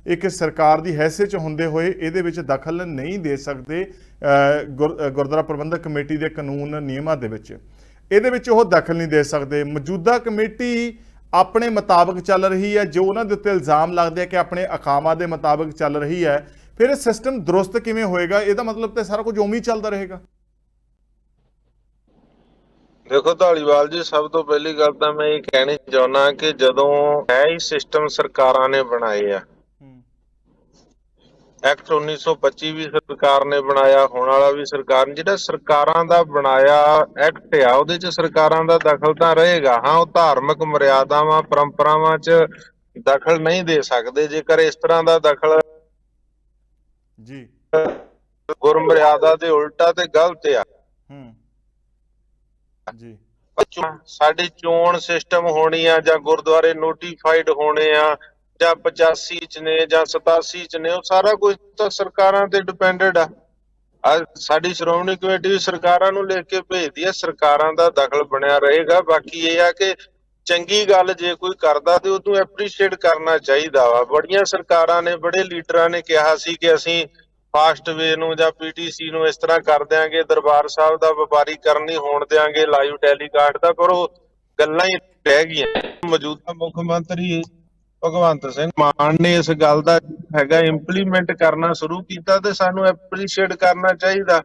ਇੱਕ ਸਰਕਾਰ ਦੀ ਹੈਸੀਅਤ 'ਚ ਹੁੰਦੇ ਹੋਏ ਇਹਦੇ ਵਿੱਚ ਦਖਲ ਨਹੀਂ ਦੇ ਸਕਦੇ। ਗੁਰਦੁਆਰਾ ਪ੍ਰਬੰਧਕ ਕਮੇਟੀ ਦੇ ਕਾਨੂੰਨ ਨਿਯਮਾਂ ਦੇ ਵਿੱਚ ਇਹਦੇ ਵਿੱਚ ਉਹ ਦਖਲ ਨਹੀਂ ਦੇ ਸਕਦੇ। ਮੌਜੂਦਾ ਕਮੇਟੀ ਆਪਣੇ ਮੁਤਾਬਕ ਚੱਲ ਰਹੀ ਹੈ, ਜੋ ਉਹਨਾਂ ਦੇ ਉੱਤੇ ਇਲਜ਼ਾਮ ਲੱਗਦੇ ਆ ਕਿ ਆਪਣੇ ਅਕਾਮਾਂ ਦੇ ਮੁਤਾਬਕ ਚੱਲ ਰਹੀ ਹੈ, ਫਿਰ ਇਹ ਸਿਸਟਮ ਦਰੁਸਤ ਕਿਵੇਂ ਹੋਏਗਾ? ਇਹਦਾ ਮਤਲਬ ਤਾਂ ਸਾਰਾ ਕੁਝ ਉਵੇਂ ਹੀ ਚੱਲਦਾ ਰਹੇਗਾ। ਦੇਖੋ ਧਾਲੀਵਾਲ ਜੀ, ਸਭ ਤੋਂ ਪਹਿਲੀ ਗੱਲ ਤਾਂ ਮੈਂ ਇਹ ਕਹਿਣੀ ਚਾਹੁੰਦਾ ਕਿ ਜਦੋਂ ਇਹ ਸਿਸਟਮ ਸਰਕਾਰਾਂ ਨੇ ਬਣਾਏ ਆ, ਐਕਟ 1925 ਵੀ ਸਰਕਾਰ ਨੇ ਬਣਾਇਆ, ਹੁਣ ਵਾਲਾ ਵੀ ਸਰਕਾਰ ਨੇ, ਜਿਹੜਾ ਸਰਕਾਰਾਂ ਦਾ ਬਣਾਇਆ ਐਕਟ ਆ, ਉਹਦੇ 'ਚ ਸਰਕਾਰਾਂ ਦਾ ਦਖਲ ਤਾਂ ਰਹੇਗਾ। ਹਾਂ, ਉਹ ਧਾਰਮਿਕ ਮਰਿਆਦਾਵਾਂ ਪਰੰਪਰਾਵਾਂ 'ਚ ਦਖਲ ਨਹੀਂ ਦੇ ਸਕਦੇ। ਜੇਕਰ ਇਸ ਤਰ੍ਹਾਂ ਦਾ ਦਖਲ ਜੀ ਗੁਰਮਰਿਆਦਾ ਦੇ ਉਲਟਾ ਤੇ ਗਲਤ ਆ। ਜੀ ਸਾਡੀ ਚੋਣ ਸਿਸਟਮ ਹੋਣੀ ਆ, ਜਾਂ ਗੁਰਦੁਆਰੇ ਨੋਟੀਫਾਈਡ ਹੋਣੇ ਆ, ਜਾਂ 85 ਚ ਨੇ ਜਾਂ 87 ਚ ਨੇ, ਉਹ ਸਾਰਾ ਕੁਝ ਤਾਂ ਸਰਕਾਰਾਂ ਤੇ ਡਿਪੈਂਡਡ ਆ। ਸਾਡੀ ਸ਼੍ਰੋਮਣੀ ਕਮੇਟੀ ਵੀ ਸਰਕਾਰਾਂ ਨੂੰ ਲਿਖ ਕੇ ਭੇਜਦੀ ਆ, ਸਰਕਾਰਾਂ ਦਾ ਦਖਲ ਬਣਿਆ ਰਹੇਗਾ। ਬਾਕੀ ਇਹ ਆ ਕਿ ਚੰਗੀ ਗੱਲ ਜੇ ਕੋਈ ਕਰਦਾ ਤੇ ਉਹਨੂੰ ਐਪਰੀਸ਼ੀਏਟ ਕਰਨਾ ਚਾਹੀਦਾ ਵਾ। ਬੜੀਆਂ ਸਰਕਾਰਾਂ ਨੇ, ਬੜੇ ਲੀਡਰਾਂ ਨੇ ਕਿਹਾ ਸੀ ਕਿ ਅਸੀਂ ਫਾਸਟਵੇ ਨੂੰ ਜਾਂ ਪੀਟੀਸੀ ਨੂੰ ਇਸ ਤਰ੍ਹਾਂ ਕਰ ਦਿਆਂਗੇ, ਦਰਬਾਰ ਸਾਹਿਬ ਦਾ ਵਪਾਰੀਕਰਨ ਨਹੀਂ ਹੋਣ ਦਿਆਂਗੇ, ਲਾਈਵ ਟੈਲੀਕਾਸਟ ਦਾ, ਪਰ ਉਹ ਗੱਲਾਂ ਹੀ ਰਹਿ ਗਈਆਂ। ਮੌਜੂਦਾ ਮੁੱਖ ਮੰਤਰੀ ਭਗਵੰਤ ਸਿੰਘ ਮਾਨ ਨੇ ਇਸ ਗੱਲ ਦਾ ਹੈਗਾ ਇੰਪਲੀਮੈਂਟ ਕਰਨਾ ਸ਼ੁਰੂ ਕੀਤਾ ਤੇ ਸਾਨੂੰ ਐਪਰੀਸ਼ੀਏਟ ਕਰਨਾ ਚਾਹੀਦਾ।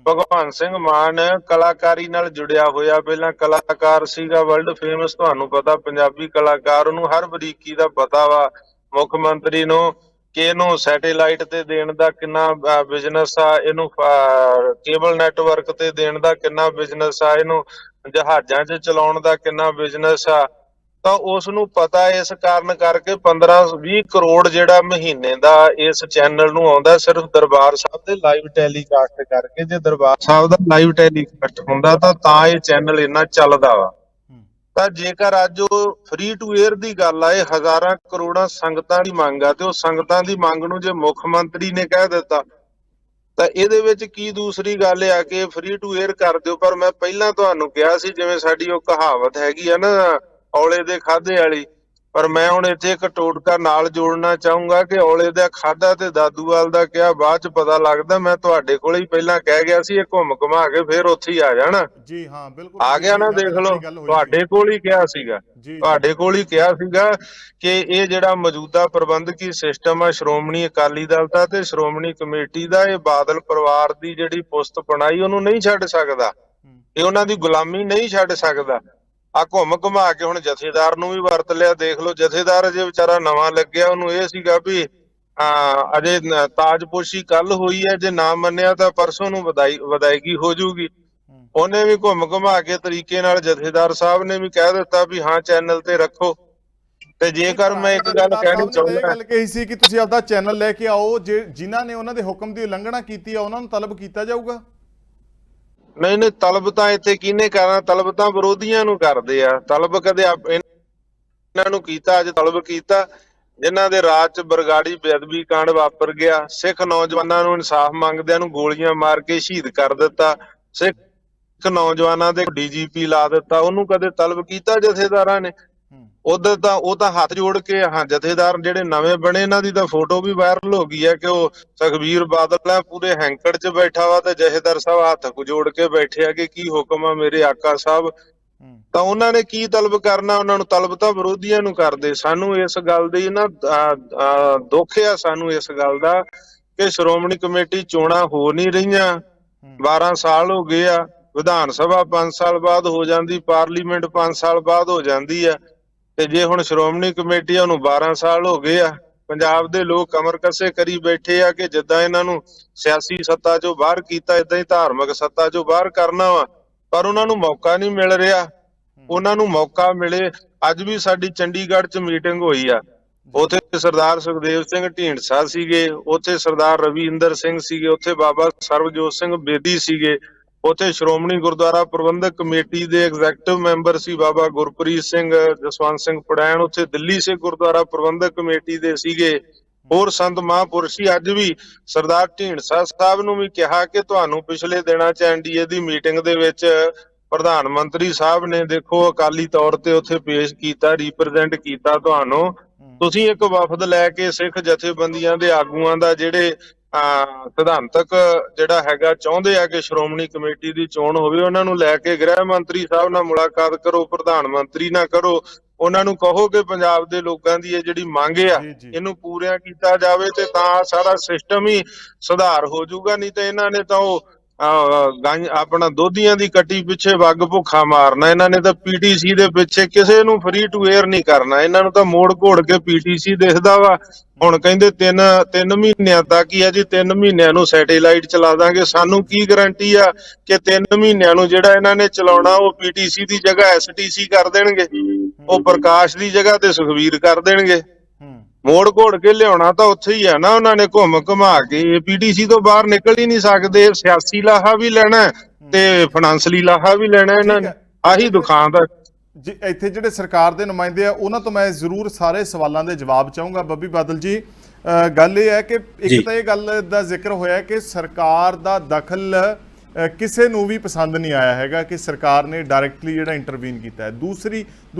ਭਗਵੰਤ ਸਿੰਘ ਮਾਨ ਕਲਾਕਾਰੀ ਨਾਲ ਜੁੜਿਆ ਹੋਇਆ, ਪਹਿਲਾਂ ਕਲਾਕਾਰ ਸੀਗਾ, ਵਰਲਡ ਫੇਮਸ, ਤੁਹਾਨੂੰ ਪਤਾ ਪੰਜਾਬੀ ਕਲਾਕਾਰ, ਉਹਨੂੰ ਹਰ ਬਰੀਕੀ ਦਾ ਪਤਾ ਵਾ ਮੁੱਖ ਮੰਤਰੀ ਨੂੰ ਕਿ ਇਹਨੂੰ ਸੈਟੇਲਾਈਟ ਤੇ ਦੇਣ ਦਾ ਕਿੰਨਾ ਬਿਜ਼ਨਸ ਆ, ਇਹਨੂੰ ਕੇਬਲ ਨੈਟਵਰਕ ਤੇ ਦੇਣ ਦਾ ਕਿੰਨਾ ਬਿਜ਼ਨਸ ਆ, ਇਹਨੂੰ ਜਹਾਜ਼ਾਂ 'ਚ ਚਲਾਉਣ ਦਾ ਕਿੰਨਾ ਬਿਜ਼ਨਸ ਆ। ਤਾਂ ਉਸ ਨੂੰ ਪਤਾ, ਇਸ ਕਾਰਨ ਕਰਕੇ 15-20 ਕਰੋੜ ਜਿਹੜਾ ਮਹੀਨੇ ਦਾ ਇਸ ਚੈਨਲ ਨੂੰ ਆਉਂਦਾ ਸਿਰਫ ਦਰਬਾਰ ਸਾਹਿਬ ਦੇ ਲਾਈਵ ਟੈਲੀਕਾਸਟ ਕਰਕੇ। ਜੇ ਦਰਬਾਰ ਸਾਹਿਬ ਦਾ ਲਾਈਵ ਟੈਲੀਕਾਸਟ ਹੁੰਦਾ ਤਾਂ ਇਹ ਚੈਨਲ ਇੰਨਾ ਚੱਲਦਾ ਵਾ। ਤਾਂ ਜੇਕਰ ਅੱਜ ਉਹ ਫ੍ਰੀ ਟੂ 에ਅਰ ਦੀ ਗੱਲ ਆ, ਇਹ ਹਜ਼ਾਰਾਂ ਕਰੋੜਾਂ ਸੰਗਤਾਂ ਦੀ ਮੰਗ ਆ, ਤੇ ਉਹ ਸੰਗਤਾਂ ਦੀ ਮੰਗ ਨੂੰ ਜੇ ਮੁੱਖ ਮੰਤਰੀ ਨੇ ਕਹਿ ਦਿੱਤਾ ਤਾਂ ਇਹਦੇ ਵਿੱਚ ਕੀ ਦੂਸਰੀ ਗੱਲ ਆ ਕਿ ਫ੍ਰੀ ਟੂ 에ਅਰ ਕਰ ਦਿਓ। ਪਰ ਮੈਂ ਪਹਿਲਾਂ ਤੁਹਾਨੂੰ ਕਿਹਾ ਸੀ, ਜਿਵੇਂ ਸਾਡੀ ਉਹ ਕਹਾਵਤ ਹੈਗੀ ਆ ਨਾ ਔਲੇ ਦੇ ਖਾਧੇ ਵਾਲੀ, ਪਰ ਮੈਂ ਹੁਣ ਇੱਥੇ ਇੱਕ ਟੋਟਕਾ ਨਾਲ ਜੋੜਨਾ ਚਾਹੂੰਗਾ ਕਿ ਔਲੇ ਦਾ ਖਾਧਾ ਤੇ ਦਾਦੂਵਾਲ ਦਾ ਕਿਹਾ ਬਾਅਦ ਚ ਪਤਾ ਲੱਗਦਾ। ਮੈਂ ਤੁਹਾਡੇ ਕੋਲ ਹੀ ਪਹਿਲਾਂ ਕਹਿ ਗਿਆ ਸੀ, ਇਹ ਘੁੰਮ ਘੁਮਾ ਕੇ ਫੇਰ ਉੱਥੇ ਹੀ ਆ ਜਾਣਾ। ਜੀ ਹਾਂ, ਬਿਲਕੁਲ ਆ ਗਿਆ ਨਾ, ਦੇਖ ਲਓ, ਤੁਹਾਡੇ ਕੋਲ ਹੀ ਕਿਹਾ ਸੀਗਾ, ਤੁਹਾਡੇ ਕੋਲ ਹੀ ਕਿਹਾ ਸੀਗਾ ਕਿ ਇਹ ਜਿਹੜਾ ਮੌਜੂਦਾ ਪ੍ਰਬੰਧਕੀ ਸਿਸਟਮ ਆ ਸ਼੍ਰੋਮਣੀ ਅਕਾਲੀ ਦਲ ਦਾ ਤੇ ਸ਼੍ਰੋਮਣੀ ਕਮੇਟੀ ਦਾ, ਇਹ ਬਾਦਲ ਪਰਿਵਾਰ ਦੀ ਜਿਹੜੀ ਪੁਸਤ ਪਣਾਈ ਉਹਨੂੰ ਨਹੀਂ ਛੱਡ ਸਕਦਾ, ਇਹ ਉਹਨਾਂ ਦੀ ਗੁਲਾਮੀ ਨਹੀਂ ਛੱਡ ਸਕਦਾ। ਆ ਘੁੰਮ ਘੁਮਾ ਕੇ ਹੁਣ ਜਥੇਦਾਰ ਨੂੰ ਵੀ ਵਰਤ ਲਿਆ। ਦੇਖ ਲਓ, ਜਥੇਦਾਰ ਅਜੇ ਵਿਚਾਰਾ ਨਵਾਂ ਲੱਗਿਆ, ਉਹਨੂੰ ਇਹ ਸੀਗਾ ਵੀ ਅਜੇ ਤਾਜਪੋਸ਼ੀ ਕੱਲ ਹੋਈ ਹੈ, ਜੇ ਨਾ ਮੰਨਿਆ ਤਾਂ ਪਰਸੋਂ ਨੂੰ ਵਿਦਾਇਗੀ ਹੋ ਜਾਊਗੀ। ਉਹਨੇ ਵੀ ਘੁੰਮ ਘੁਮਾ ਕੇ ਤਰੀਕੇ ਨਾਲ ਜਥੇਦਾਰ ਸਾਹਿਬ ਨੇ ਵੀ ਕਹਿ ਦਿੱਤਾ ਵੀ ਹਾਂ ਚੈਨਲ ਤੇ ਰੱਖੋ। ਤੇ ਜੇਕਰ ਮੈਂ ਇੱਕ ਗੱਲ ਕਹਿਣੀ ਚਾਹੁੰਦਾ, ਗੱਲ ਕਹੀ ਸੀ ਕਿ ਤੁਸੀਂ ਆਪਦਾ ਚੈਨਲ ਲੈ ਕੇ ਆਓ, ਜਿਨ੍ਹਾਂ ਨੇ ਉਹਨਾਂ ਦੇ ਹੁਕਮ ਦੀ ਉਲੰਘਣਾ ਕੀਤੀ ਆ ਉਹਨਾਂ ਨੂੰ ਤਲਬ ਕੀਤਾ ਜਾਊਗਾ। ਨਹੀਂ, ਤਲਬ ਤਾਂ ਇੱਥੇ ਕਿਹਨੇ ਕਰਨਾ, ਤਲਬ ਤਾਂ ਵਿਰੋਧੀਆਂ ਨੂੰ ਕਰਦੇ ਆ। ਤਲਬ ਕਦੇ ਇਹਨਾਂ ਨੂੰ ਕੀਤਾ, ਅੱਜ ਤਲਬ ਕੀਤਾ ਜਿਨ੍ਹਾਂ ਦੇ ਰਾਜ 'ਚ ਬਰਗਾੜੀ ਬੇਅਦਬੀ ਕਾਂਡ ਵਾਪਰ ਗਿਆ, ਸਿੱਖ ਨੌਜਵਾਨਾਂ ਨੂੰ ਇਨਸਾਫ ਮੰਗਦਿਆਂ ਨੂੰ ਗੋਲੀਆਂ ਮਾਰ ਕੇ ਸ਼ਹੀਦ ਕਰ ਦਿੱਤਾ, ਸਿੱਖ ਨੌਜਵਾਨਾਂ ਦੇ DGP ਲਾ ਦਿੱਤਾ, ਉਹਨੂੰ ਕਦੇ ਤਲਬ ਕੀਤਾ ਜਥੇਦਾਰਾਂ ਨੇ? ਉਧਰ ਤਾਂ ਉਹ ਤਾਂ ਹੱਥ ਜੋੜ ਕੇ, ਹਾਂ ਜਥੇਦਾਰ ਜਿਹੜੇ ਨਵੇਂ ਬਣੇ ਇਹਨਾਂ ਦੀ ਤਾਂ ਫੋਟੋ ਵੀ ਵਾਇਰਲ ਹੋ ਗਈ ਹੈ ਕਿ ਉਹ ਸੁਖਬੀਰ ਬਾਦਲ ਆ ਪੂਰੇ ਹੈਂਕੜ 'ਚ ਬੈਠਾ ਵਾ ਤੇ ਜਥੇਦਾਰ ਸਾਹਿਬ ਹੱਥ ਜੋੜ ਕੇ ਬੈਠੇ ਆ ਕਿ ਕੀ ਹੁਕਮ ਆ ਮੇਰੇ ਆਕਾ ਸਾਹਿਬ। ਤਾਂ ਉਹਨਾਂ ਨੇ ਕੀ ਤਲਬ ਕਰਨਾ, ਉਹਨਾਂ ਨੂੰ ਤਲਬ ਤਾਂ ਵਿਰੋਧੀਆਂ ਨੂੰ ਕਰਦੇ। ਸਾਨੂੰ ਇਸ ਗੱਲ ਦੀ ਨਾ ਦੁੱਖ ਆ ਸਾਨੂੰ ਇਸ ਗੱਲ ਦਾ ਕਿ ਸ਼੍ਰੋਮਣੀ ਕਮੇਟੀ ਚੋਣਾਂ ਹੋ ਨਹੀਂ ਰਹੀਆਂ, 12 ਸਾਲ ਹੋ ਗਏ ਆ, ਵਿਧਾਨ ਸਭਾ 5 ਸਾਲ ਬਾਅਦ ਹੋ ਜਾਂਦੀ, ਪਾਰਲੀਮੈਂਟ 5 ਸਾਲ ਬਾਅਦ ਹੋ ਜਾਂਦੀ ਆ, ਤੇ ਜੇ ਹੁਣ ਸ਼੍ਰੋਮਣੀ ਕਮੇਟੀ ਨੂੰ 12 ਸਾਲ ਹੋ ਗਏ ਆ, ਪੰਜਾਬ ਦੇ ਲੋਕ ਕਮਰ ਕੱਸੇ ਕਰੀ ਬੈਠੇ ਆ ਕਿ ਜਿੱਦਾਂ ਇਹਨਾਂ ਨੂੰ ਸਿਆਸੀ ਸੱਤਾ ਚੋਂ ਬਾਹਰ ਕੀਤਾ ਏਦਾਂ ਹੀ ਧਾਰਮਿਕ ਸੱਤਾ ਚੋਂ ਬਾਹਰ ਕਰਨਾ ਵਾ, ਪਰ ਉਹਨਾਂ ਨੂੰ ਮੌਕਾ ਨਹੀਂ ਮਿਲ ਰਿਹਾ। ਉਹਨਾਂ ਨੂੰ ਮੌਕਾ ਮਿਲੇ। ਅੱਜ ਵੀ ਸਾਡੀ ਚੰਡੀਗੜ੍ਹ 'ਚ ਮੀਟਿੰਗ ਹੋਈ ਆ, ਉੱਥੇ ਸਰਦਾਰ ਸੁਖਦੇਵ ਸਿੰਘ ਢੀਂਡਸਾ ਸੀਗੇ, ਉੱਥੇ ਸਰਦਾਰ ਰਵਿੰਦਰ ਸਿੰਘ ਸੀਗੇ, ਉੱਥੇ ਬਾਬਾ ਸਰਬਜੋਤ ਸਿੰਘ ਬੇਦੀ ਸੀਗੇ, ਉੱਥੇ ਸ਼੍ਰੋਮਣੀ ਗੁਰਦੁਆਰਾ ਪ੍ਰਬੰਧਕ ਕਮੇਟੀ ਦੇ ਐਗਜ਼ੈਕਟਿਵ ਮੈਂਬਰ ਸੀ ਬਾਬਾ ਗੁਰਪ੍ਰੀਤ ਸਿੰਘ, ਜਸਵੰਤ ਸਿੰਘ ਪੜੈਣ, ਉੱਥੇ ਦਿੱਲੀ ਸਿੱਖ ਗੁਰਦੁਆਰਾ ਪ੍ਰਬੰਧਕ ਕਮੇਟੀ ਦੇ ਸੀਗੇ, ਹੋਰ ਸੰਤ ਮਹਾਂਪੁਰਸ਼ ਸੀ। ਅੱਜ ਵੀ ਸਰਦਾਰ ਢੀਂਡਸਾ ਸਾਹਿਬ ਨੂੰ ਵੀ ਕਿਹਾ ਕਿ ਤੁਹਾਨੂੰ ਪਿਛਲੇ ਦਿਨਾਂ 'ਚ NDA ਦੀ ਮੀਟਿੰਗ ਦੇ ਵਿੱਚ ਪ੍ਰਧਾਨ ਮੰਤਰੀ ਸਾਹਿਬ ਨੇ ਦੇਖੋ ਅਕਾਲੀ ਤੌਰ ਤੇ ਉੱਥੇ ਪੇਸ਼ ਕੀਤਾ, ਰਿਪਰੈਜ਼ੈਂਟ ਕੀਤਾ ਤੁਹਾਨੂੰ, ਤੁਸੀਂ ਇੱਕ ਵਫਦ ਲੈ ਕੇ ਸਿੱਖ ਜਥੇਬੰਦੀਆਂ ਦੇ ਆਗੂਆਂ ਦਾ ਜਿਹੜੇ ਸਿਧਾਂਤਕ ਜਿਹੜਾ ਹੈਗਾ ਚਾਹੁੰਦੇ ਆ ਕਿ ਸ਼੍ਰੋਮਣੀ ਕਮੇਟੀ ਦੀ ਚੋਣ ਹੋਵੇ, ਉਹਨਾਂ ਨੂੰ ਲੈ ਕੇ ਗ੍ਰਹਿ ਮੰਤਰੀ ਸਾਹਿਬ ਨਾਲ ਮੁਲਾਕਾਤ ਕਰੋ, ਪ੍ਰਧਾਨ ਮੰਤਰੀ ਨਾਲ ਕਰੋ, ਉਹਨਾਂ ਨੂੰ ਕਹੋ ਕਿ ਪੰਜਾਬ ਦੇ ਲੋਕਾਂ ਦੀ ਇਹ ਜਿਹੜੀ ਮੰਗ ਆ ਇਹਨੂੰ ਪੂਰਿਆ ਕੀਤਾ ਜਾਵੇ ਤੇ ਤਾਂ ਸਾਰਾ ਸਿਸਟਮ ਹੀ ਸੁਧਾਰ ਹੋ ਜਾਊਗਾ। ਨਹੀਂ ਤੇ ਇਹਨਾਂ ਨੇ ਤਾਂ ਉਹ ਆਪਣਾ ਦੋਧੀਆਂ ਦੀ ਕੱਟੀ ਪਿੱਛੇ ਵੱਗ ਭੁੱਖਾ ਮਾਰਨਾ। ਇਹਨਾਂ ਨੇ ਤਾਂ PTC ਦੇ ਪਿੱਛੇ ਕਿਸੇ ਨੂੰ ਫ੍ਰੀ ਟੂ 에ਅਰ ਨਹੀਂ ਕਰਨਾ, ਇਹਨਾਂ ਨੂੰ ਤਾਂ ਮੋੜ ਘੋੜ ਕੇ PTC ਦਿਖਦਾ ਵਾ। ਹੁਣ ਕਹਿੰਦੇ 3 ਮਹੀਨਿਆਂ ਤੱਕ ਹੀ ਆ ਜੀ, 3 ਮਹੀਨਿਆਂ ਨੂੰ ਸੈਟੇਲਾਈਟ ਚਲਾ ਦਾਂਗੇ। ਸਾਨੂੰ ਕੀ ਗਰੰਟੀ ਆ ਕਿ 3 ਮਹੀਨਿਆਂ ਨੂੰ ਜਿਹੜਾ ਇਹਨਾਂ ਨੇ ਚਲਾਉਣਾ ਉਹ PTC ਦੀ ਜਗ੍ਹਾ STC ਕਰ ਦੇਣਗੇ, ਉਹ ਪ੍ਰਕਾਸ਼ ਦੀ ਜਗ੍ਹਾ ਤੇ ਸੁਖਬੀਰ ਕਰ ਦੇਣਗੇ। ਮੋੜ ਘੋੜ ਕੇ ਲਿਆਉਣਾ ਤਾਂ ਉੱਥੇ ਹੀ ਆ ਨਾ ਉਹਨਾਂ ਨੇ, ਘੁੰਮ ਘੁਮਾ ਕੇ। PTC ਤੋਂ ਬਾਹਰ ਨਿਕਲ ਹੀ ਨਹੀਂ ਸਕਦੇ। ਸਿਆਸੀ ਲਾਹਾ ਵੀ ਲੈਣਾ ਤੇ ਫਾਈਨਾਂਸ਼ਲੀ ਲਾਹਾ ਵੀ ਲੈਣਾ ਇਹਨਾਂ ਨੇ, ਆਹੀ ਦੁਕਾਨ ਦਾ। ਜੀ ਇੱਥੇ ਜਿਹੜੇ ਸਰਕਾਰ ਦੇ ਨੁਮਾਇੰਦੇ ਆ ਉਹਨਾਂ ਤੋਂ ਮੈਂ ਜ਼ਰੂਰ ਸਾਰੇ ਸਵਾਲਾਂ ਦੇ ਜਵਾਬ ਚਾਹੂੰਗਾ। ਬੱਬੀ ਬਾਦਲ ਜੀ, ਗੱਲ ਇਹ ਹੈ ਕਿ ਇੱਕ ਤਾਂ ਇਹ ਗੱਲ ਦਾ ਜ਼ਿਕਰ ਹੋਇਆ ਕਿ ਸਰਕਾਰ ਦਾ ਦਖਲ ਕਿਸੇ ਨੂੰ ਵੀ ਪਸੰਦ ਨਹੀਂ ਆਇਆ ਹੈਗਾ ਕਿ ਸਰਕਾਰ ਨੇ ਡਾਇਰੈਕਟਲੀ ਜਿਹੜਾ ਇੰਟਰਵੀਨ ਕੀਤਾ ਹੈ।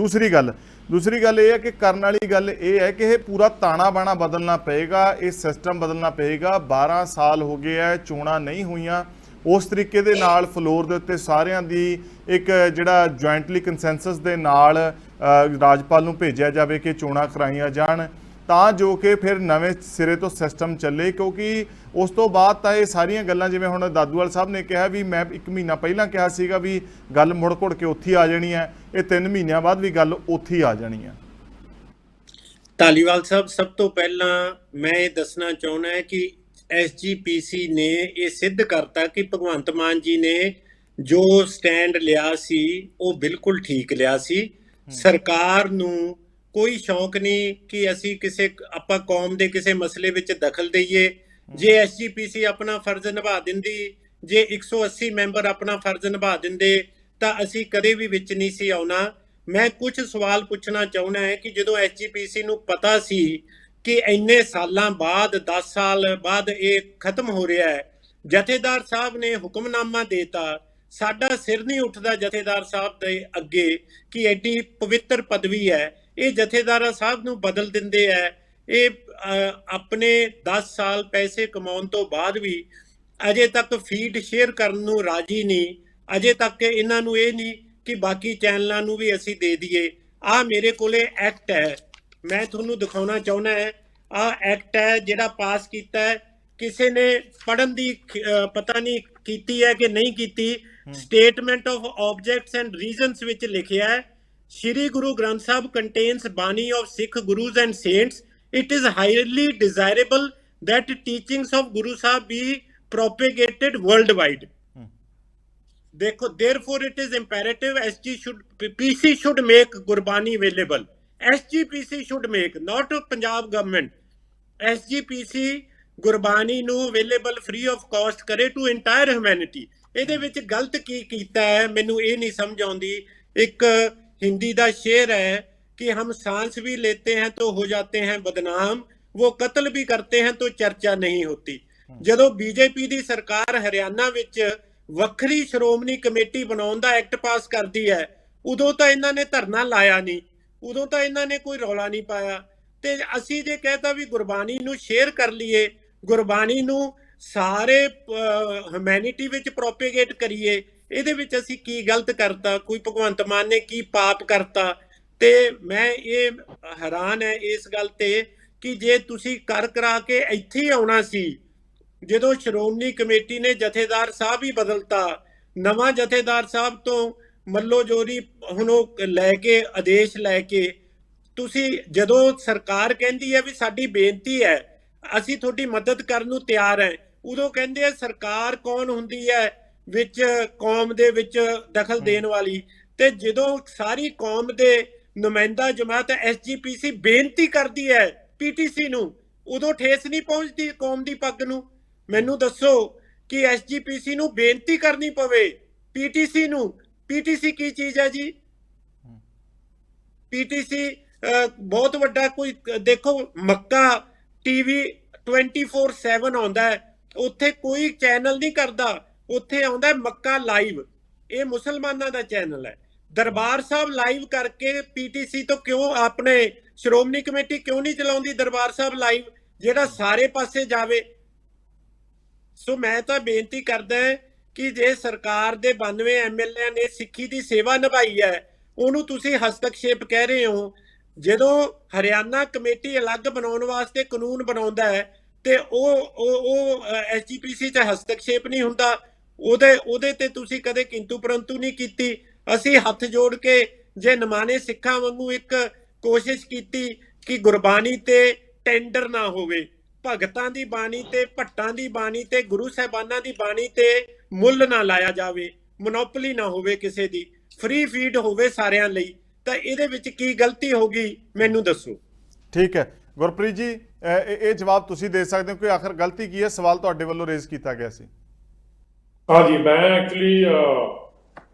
ਦੂਸਰੀ ਗੱਲ ਇਹ ਹੈ ਕਿ ਕਰਨ ਵਾਲੀ ਗੱਲ ਇਹ ਹੈ ਕਿ ਇਹ ਪੂਰਾ ਤਾਣਾ ਬਾਣਾ ਬਦਲਣਾ ਪਏਗਾ, ਇਹ ਸਿਸਟਮ ਬਦਲਣਾ ਪਏਗਾ। 12 ਸਾਲ ਹੋ ਗਏ ਹੈ, ਚੋਣਾਂ ਨਹੀਂ ਹੋਈਆਂ ਉਸ ਤਰੀਕੇ ਦੇ ਨਾਲ ਫਲੋਰ ਦੇ ਉੱਤੇ ਸਾਰਿਆਂ ਦੀ ਇੱਕ ਜਿਹੜਾ ਜੁਆਇੰਟਲੀ ਕੰਸੈਂਸਸ ਦੇ ਨਾਲ ਰਾਜਪਾਲ ਨੂੰ ਭੇਜਿਆ ਜਾਵੇ ਕਿ ਚੋਣਾਂ ਕਰਾਈਆਂ ਜਾਣ, ਤਾਂ ਜੋ ਕਿ ਫਿਰ ਨਵੇਂ ਸਿਰੇ ਤੋਂ ਸਿਸਟਮ ਚੱਲੇ। ਕਿਉਂਕਿ ਉਸ ਤੋਂ ਬਾਅਦ ਤਾਂ ਇਹ ਸਾਰੀਆਂ ਗੱਲਾਂ, ਜਿਵੇਂ ਹੁਣ ਦਾਦੂਵਾਲ ਸਾਹਿਬ ਨੇ ਕਿਹਾ ਵੀ ਮੈਂ 1 ਮਹੀਨਾ ਪਹਿਲਾਂ ਕਿਹਾ ਸੀਗਾ ਵੀ ਗੱਲ ਮੁੜ ਘੁੜ ਕੇ ਉੱਥੇ ਆ ਜਾਣੀ ਹੈ, ਇਹ 3 ਮਹੀਨਿਆਂ ਬਾਅਦ ਵੀ ਗੱਲ ਉੱਥੇ ਹੀ ਆ ਜਾਣੀ ਹੈ। ਧਾਲੀਵਾਲ ਸਾਹਿਬ, ਸਭ ਤੋਂ ਪਹਿਲਾਂ ਮੈਂ ਇਹ ਦੱਸਣਾ ਚਾਹੁੰਦਾ ਹੈ ਕਿ ਐਸਜੀਪੀਸੀ ਨੇ ਇਹ ਸਿੱਧ ਕਰਤਾ ਕਿ ਭਗਵੰਤ ਮਾਨ ਜੀ ਨੇ ਜੋ ਸਟੈਂਡ ਲਿਆ ਸੀ ਉਹ ਬਿਲਕੁਲ ਠੀਕ ਲਿਆ ਸੀ। ਸਰਕਾਰ ਨੂੰ ਕੋਈ ਸ਼ੌਕ ਨਹੀਂ ਕਿ ਅਸੀਂ ਆਪਾਂ ਕੌਮ ਦੇ ਕਿਸੇ ਮਸਲੇ ਵਿੱਚ ਦਖਲ ਦਈਏ। ਜੇ ਐਸਜੀਪੀਸੀ ਆਪਣਾ ਫਰਜ਼ ਨਿਭਾ ਦਿੰਦੀ, ਜੇ 180 ਮੈਂਬਰ ਆਪਣਾ ਫਰਜ਼ ਨਿਭਾ ਦਿੰਦੇ ਤਾਂ ਅਸੀਂ ਕਦੇ ਵੀ ਵਿੱਚ ਨਹੀਂ ਸੀ ਆਉਣਾ। ਮੈਂ ਕੁਝ ਸਵਾਲ ਪੁੱਛਣਾ ਚਾਹੁੰਦਾ ਹੈ ਕਿ ਜਦੋਂ ਐਸਜੀਪੀਸੀ ਨੂੰ ਪਤਾ ਸੀ ਕਿ ਇੰਨੇ ਸਾਲਾਂ ਬਾਅਦ 10 ਸਾਲ ਬਾਅਦ ਇਹ ਖਤਮ ਹੋ ਰਿਹਾ ਹੈ, ਜਥੇਦਾਰ ਸਾਹਿਬ ਨੇ ਹੁਕਮਨਾਮਾ ਦੇਤਾ, ਸਾਡਾ ਸਿਰ ਨਹੀਂ ਉੱਠਦਾ ਜਥੇਦਾਰ ਸਾਹਿਬ ਦੇ ਅੱਗੇ ਕਿ ਐਡੀ ਪਵਿੱਤਰ ਪਦਵੀ ਹੈ, ਇਹ ਜਥੇਦਾਰ ਸਾਹਿਬ ਨੂੰ ਬਦਲ ਦਿੰਦੇ ਹੈ। ਇਹ ਆਪਣੇ 10 ਸਾਲ ਪੈਸੇ ਕਮਾਉਣ ਤੋਂ ਬਾਅਦ ਵੀ ਅਜੇ ਤੱਕ ਫੀਡ ਸ਼ੇਅਰ ਕਰਨ ਨੂੰ ਰਾਜੀ ਨਹੀਂ। ਅਜੇ ਤੱਕ ਇਹਨਾਂ ਨੂੰ ਇਹ ਨਹੀਂ ਕਿ ਬਾਕੀ ਚੈਨਲਾਂ ਨੂੰ ਵੀ ਅਸੀਂ ਦੇ ਦਈਏ। ਆਹ ਮੇਰੇ ਕੋਲੇ ਐਕਟ ਹੈ, ਮੈਂ ਤੁਹਾਨੂੰ ਦਿਖਾਉਣਾ ਚਾਹੁੰਦਾ ਹੈ। ਆਹ ਐਕਟ ਹੈ ਜਿਹੜਾ ਪਾਸ ਕੀਤਾ ਹੈ, ਕਿਸੇ ਨੇ ਪੜ੍ਹਨ ਦੀ ਪਤਾ ਨਹੀਂ ਕੀਤੀ ਹੈ ਕਿ ਨਹੀਂ ਕੀਤੀ। Statement of objects and reasons ਵਿੱਚ ਲਿਖਿਆ ਹੈ, Shri Guru Granth Sahib contains bani of Sikh gurus and saints. It is highly desirable that teachings of Guru Sahib be propagated worldwide. देखो, therefore it is imperative PC should make Gurbani available. SGPC should make, not Punjab government. SGPC Gurbani ਨੂੰ available free of cost ਕਰੇ to entire humanity. ਇਹਦੇ ਵਿੱਚ ਗਲਤ ਕੀ ਕੀਤਾ ਹੈ ਮੈਨੂੰ ਇਹ ਨਹੀਂ ਸਮਝ ਆਉਂਦੀ। ਇੱਕ ਹਿੰਦੀ ਦਾ ਸ਼ੇਰ ਹੈ कि हम सांस भी लेते हैं तो हो जाते हैं बदनाम, वो कत्ल भी करते हैं तो चर्चा नहीं होती। ਜਦੋਂ ਬੀਜੇਪੀ ਦੀ ਸਰਕਾਰ ਹਰਿਆਣਾ ਵਿੱਚ ਵੱਖਰੀ ਸ਼੍ਰੋਮਣੀ ਕਮੇਟੀ ਬਣਾਉਣ ਦਾ ਐਕਟ ਪਾਸ ਕਰਦੀ ਹੈ, ਉਦੋਂ ਤਾਂ ਇਹਨਾਂ ਨੇ ਧਰਨਾ ਲਾਇਆ ਨਹੀਂ, ਉਦੋਂ ਤਾਂ ਇਹਨਾਂ ਨੇ ਕੋਈ ਰੌਲਾ ਨਹੀਂ ਪਾਇਆ। ਤੇ ਅਸੀਂ ਜੇ ਕਹਤਾ ਵੀ ਗੁਰਬਾਣੀ ਨੂੰ ਸ਼ੇਅਰ ਕਰ ਲਈਏ, ਗੁਰਬਾਣੀ ਨੂੰ ਸਾਰੇ ਹਿਊਮੈਨਿਟੀ ਵਿੱਚ ਪ੍ਰੋਪੇਗੇਟ ਕਰੀਏ, ਇਹਦੇ ਵਿੱਚ ਅਸੀਂ ਕੀ ਗਲਤ ਕਰਤਾ? ਕੋਈ ਭਗਵੰਤ ਮਾਨ ਨੇ ਕੀ ਪਾਪ ਕਰਤਾ? ਤੇ ਮੈਂ ਇਹ ਹੈਰਾਨ ਹੈ ਇਸ ਗੱਲ ਤੇ ਕਿ ਜੇ ਤੁਸੀਂ ਕਰਾ ਕੇ ਇੱਥੇ ਹੀ ਆਉਣਾ ਸੀ, ਜਦੋਂ ਸ਼੍ਰੋਮਣੀ ਕਮੇਟੀ ਨੇ ਜਥੇਦਾਰ ਸਾਹਿਬ ਹੀ ਬਦਲਤਾ, ਨਵਾਂ ਜਥੇਦਾਰ ਸਾਹਿਬ ਤੋਂ ਮੱਲੋ ਜੋਰੀ ਹੁਣ ਉਹ ਲੈ ਕੇ ਆਦੇਸ਼ ਲੈ ਕੇ, ਤੁਸੀਂ ਜਦੋਂ ਸਰਕਾਰ ਕਹਿੰਦੀ ਹੈ ਵੀ ਸਾਡੀ ਬੇਨਤੀ ਹੈ ਅਸੀਂ ਤੁਹਾਡੀ ਮਦਦ ਕਰਨ ਨੂੰ ਤਿਆਰ ਹੈ, ਉਦੋਂ ਕਹਿੰਦੇ ਆ ਸਰਕਾਰ ਕੌਣ ਹੁੰਦੀ ਹੈ ਵਿੱਚ ਕੌਮ ਦੇ ਵਿੱਚ ਦਖਲ ਦੇਣ ਵਾਲੀ। ਤੇ ਜਦੋਂ ਸਾਰੀ ਕੌਮ ਦੇ ਨੁਮਾਇੰਦਾ ਜਮਾਤ ਐਸਜੀਪੀਸੀ ਬੇਨਤੀ ਕਰਦੀ ਹੈ ਪੀਟੀਸੀ ਨੂੰ, ਉਦੋਂ ਠੇਸ ਨਹੀਂ ਪਹੁੰਚਦੀ ਕੌਮ ਦੀ ਪੱਗ ਨੂੰ। ਮੈਨੂੰ ਦੱਸੋ ਕਿ ਐਸਜੀਪੀਸੀ ਨੂੰ ਬੇਨਤੀ ਕਰਨੀ ਪਵੇ ਪੀਟੀਸੀ ਨੂੰ। ਪੀਟੀਸੀ ਕੀ ਚੀਜ਼ ਹੈ ਜੀ? ਪੀਟੀਸੀ ਬਹੁਤ ਵੱਡਾ ਕੋਈ, ਦੇਖੋ ਮੱਕਾ ਟੀਵੀ 24/7 ਆਉਂਦਾ ਹੈ, ਉੱਥੇ ਕੋਈ ਚੈਨਲ ਨਹੀਂ ਕਰਦਾ, ਉੱਥੇ ਆਉਂਦਾ ਮੱਕਾ ਲਾਈਵ, ਇਹ ਮੁਸਲਮਾਨਾਂ ਦਾ ਚੈਨਲ ਹੈ। ਦਰਬਾਰ ਸਾਹਿਬ ਲਾਈਵ ਕਰਕੇ ਪੀਟੀਸੀ ਤੋਂ ਕਿਉਂ ਆਪਣੇ ਸ਼੍ਰੋਮਣੀ ਕਮੇਟੀ ਕਿਉਂ ਨਹੀਂ ਚਲਾਉਂਦੀ ਦਰਬਾਰ ਸਾਹਿਬ ਲਾਈਵ, ਜਿਹੜਾ ਸਾਰੇ ਪਾਸੇ ਜਾਵੇ? ਸੋ ਮੈਂ ਤਾਂ ਬੇਨਤੀ ਕਰਦਾ ਕਿ ਜੇ ਸਰਕਾਰ ਦੇ 92 ਐਮਐਲਏ ਨੇ ਸਿੱਖੀ ਦੀ ਸੇਵਾ ਨਿਭਾਈ ਹੈ, ਉਹਨੂੰ ਤੁਸੀਂ ਹਸਤਕਸ਼ੇਪ ਕਹਿ ਰਹੇ ਹੋ। ਜਦੋਂ ਹਰਿਆਣਾ ਕਮੇਟੀ ਅਲੱਗ ਬਣਾਉਣ ਵਾਸਤੇ ਕਾਨੂੰਨ ਬਣਾਉਂਦਾ ਹੈ ਤੇ ਉਹ ਐਸਜੀਪੀਸੀ 'ਚ ਹਸਤਕਸ਼ੇਪ ਨਹੀਂ ਹੁੰਦਾ, ਉਹਦੇ ਤੇ ਤੁਸੀਂ ਕਦੇ ਕਿੰਤੂ ਪਰੰਤੂ ਨਹੀਂ ਕੀਤੀ। ਅਸੀਂ ਹੱਥ ਜੋੜ ਕੇ ਜੇ ਨਿਮਾਣੇ ਸਿੱਖਾਂ ਵਾਂਗੂ ਇੱਕ ਕੋਸ਼ਿਸ਼ ਕੀਤੀ ਕਿ ਗੁਰਬਾਣੀ ਤੇ ਟੈਂਡਰ ਨਾ ਹੋਵੇ, ਭਗਤਾਂ ਦੀ ਬਾਣੀ ਤੇ ਭੱਟਾਂ ਦੀ ਬਾਣੀ ਤੇ ਗੁਰੂ ਸਾਹਿਬਾਨਾਂ ਦੀ ਬਾਣੀ ਤੇ ਮੁੱਲ ਨਾ ਲਾਇਆ ਜਾਵੇ, ਮੋਨੋਪੋਲੀ ਨਾ ਹੋਵੇ ਕਿਸੇ ਦੀ, ਫ੍ਰੀ ਫੀਡ ਹੋਵੇ ਸਾਰਿਆਂ ਲਈ, ਤਾਂ ਇਹਦੇ ਵਿੱਚ ਕੀ ਗਲਤੀ ਹੋ ਗਈ ਮੈਨੂੰ ਦੱਸੋ। ਠੀਕ ਹੈ ਗੁਰਪ੍ਰੀਤ ਜੀ, ਇਹ ਜਵਾਬ ਤੁਸੀਂ ਦੇ ਸਕਦੇ ਹੋ ਕਿ ਆਖਰ ਗਲਤੀ ਕੀ ਹੈ? ਸਵਾਲ ਤੁਹਾਡੇ ਵੱਲੋਂ ਰੇਜ਼ ਕੀਤਾ ਗਿਆ ਸੀ। ਹਾਂਜੀ, ਮੈਂ ਐਕਚੁਅਲੀ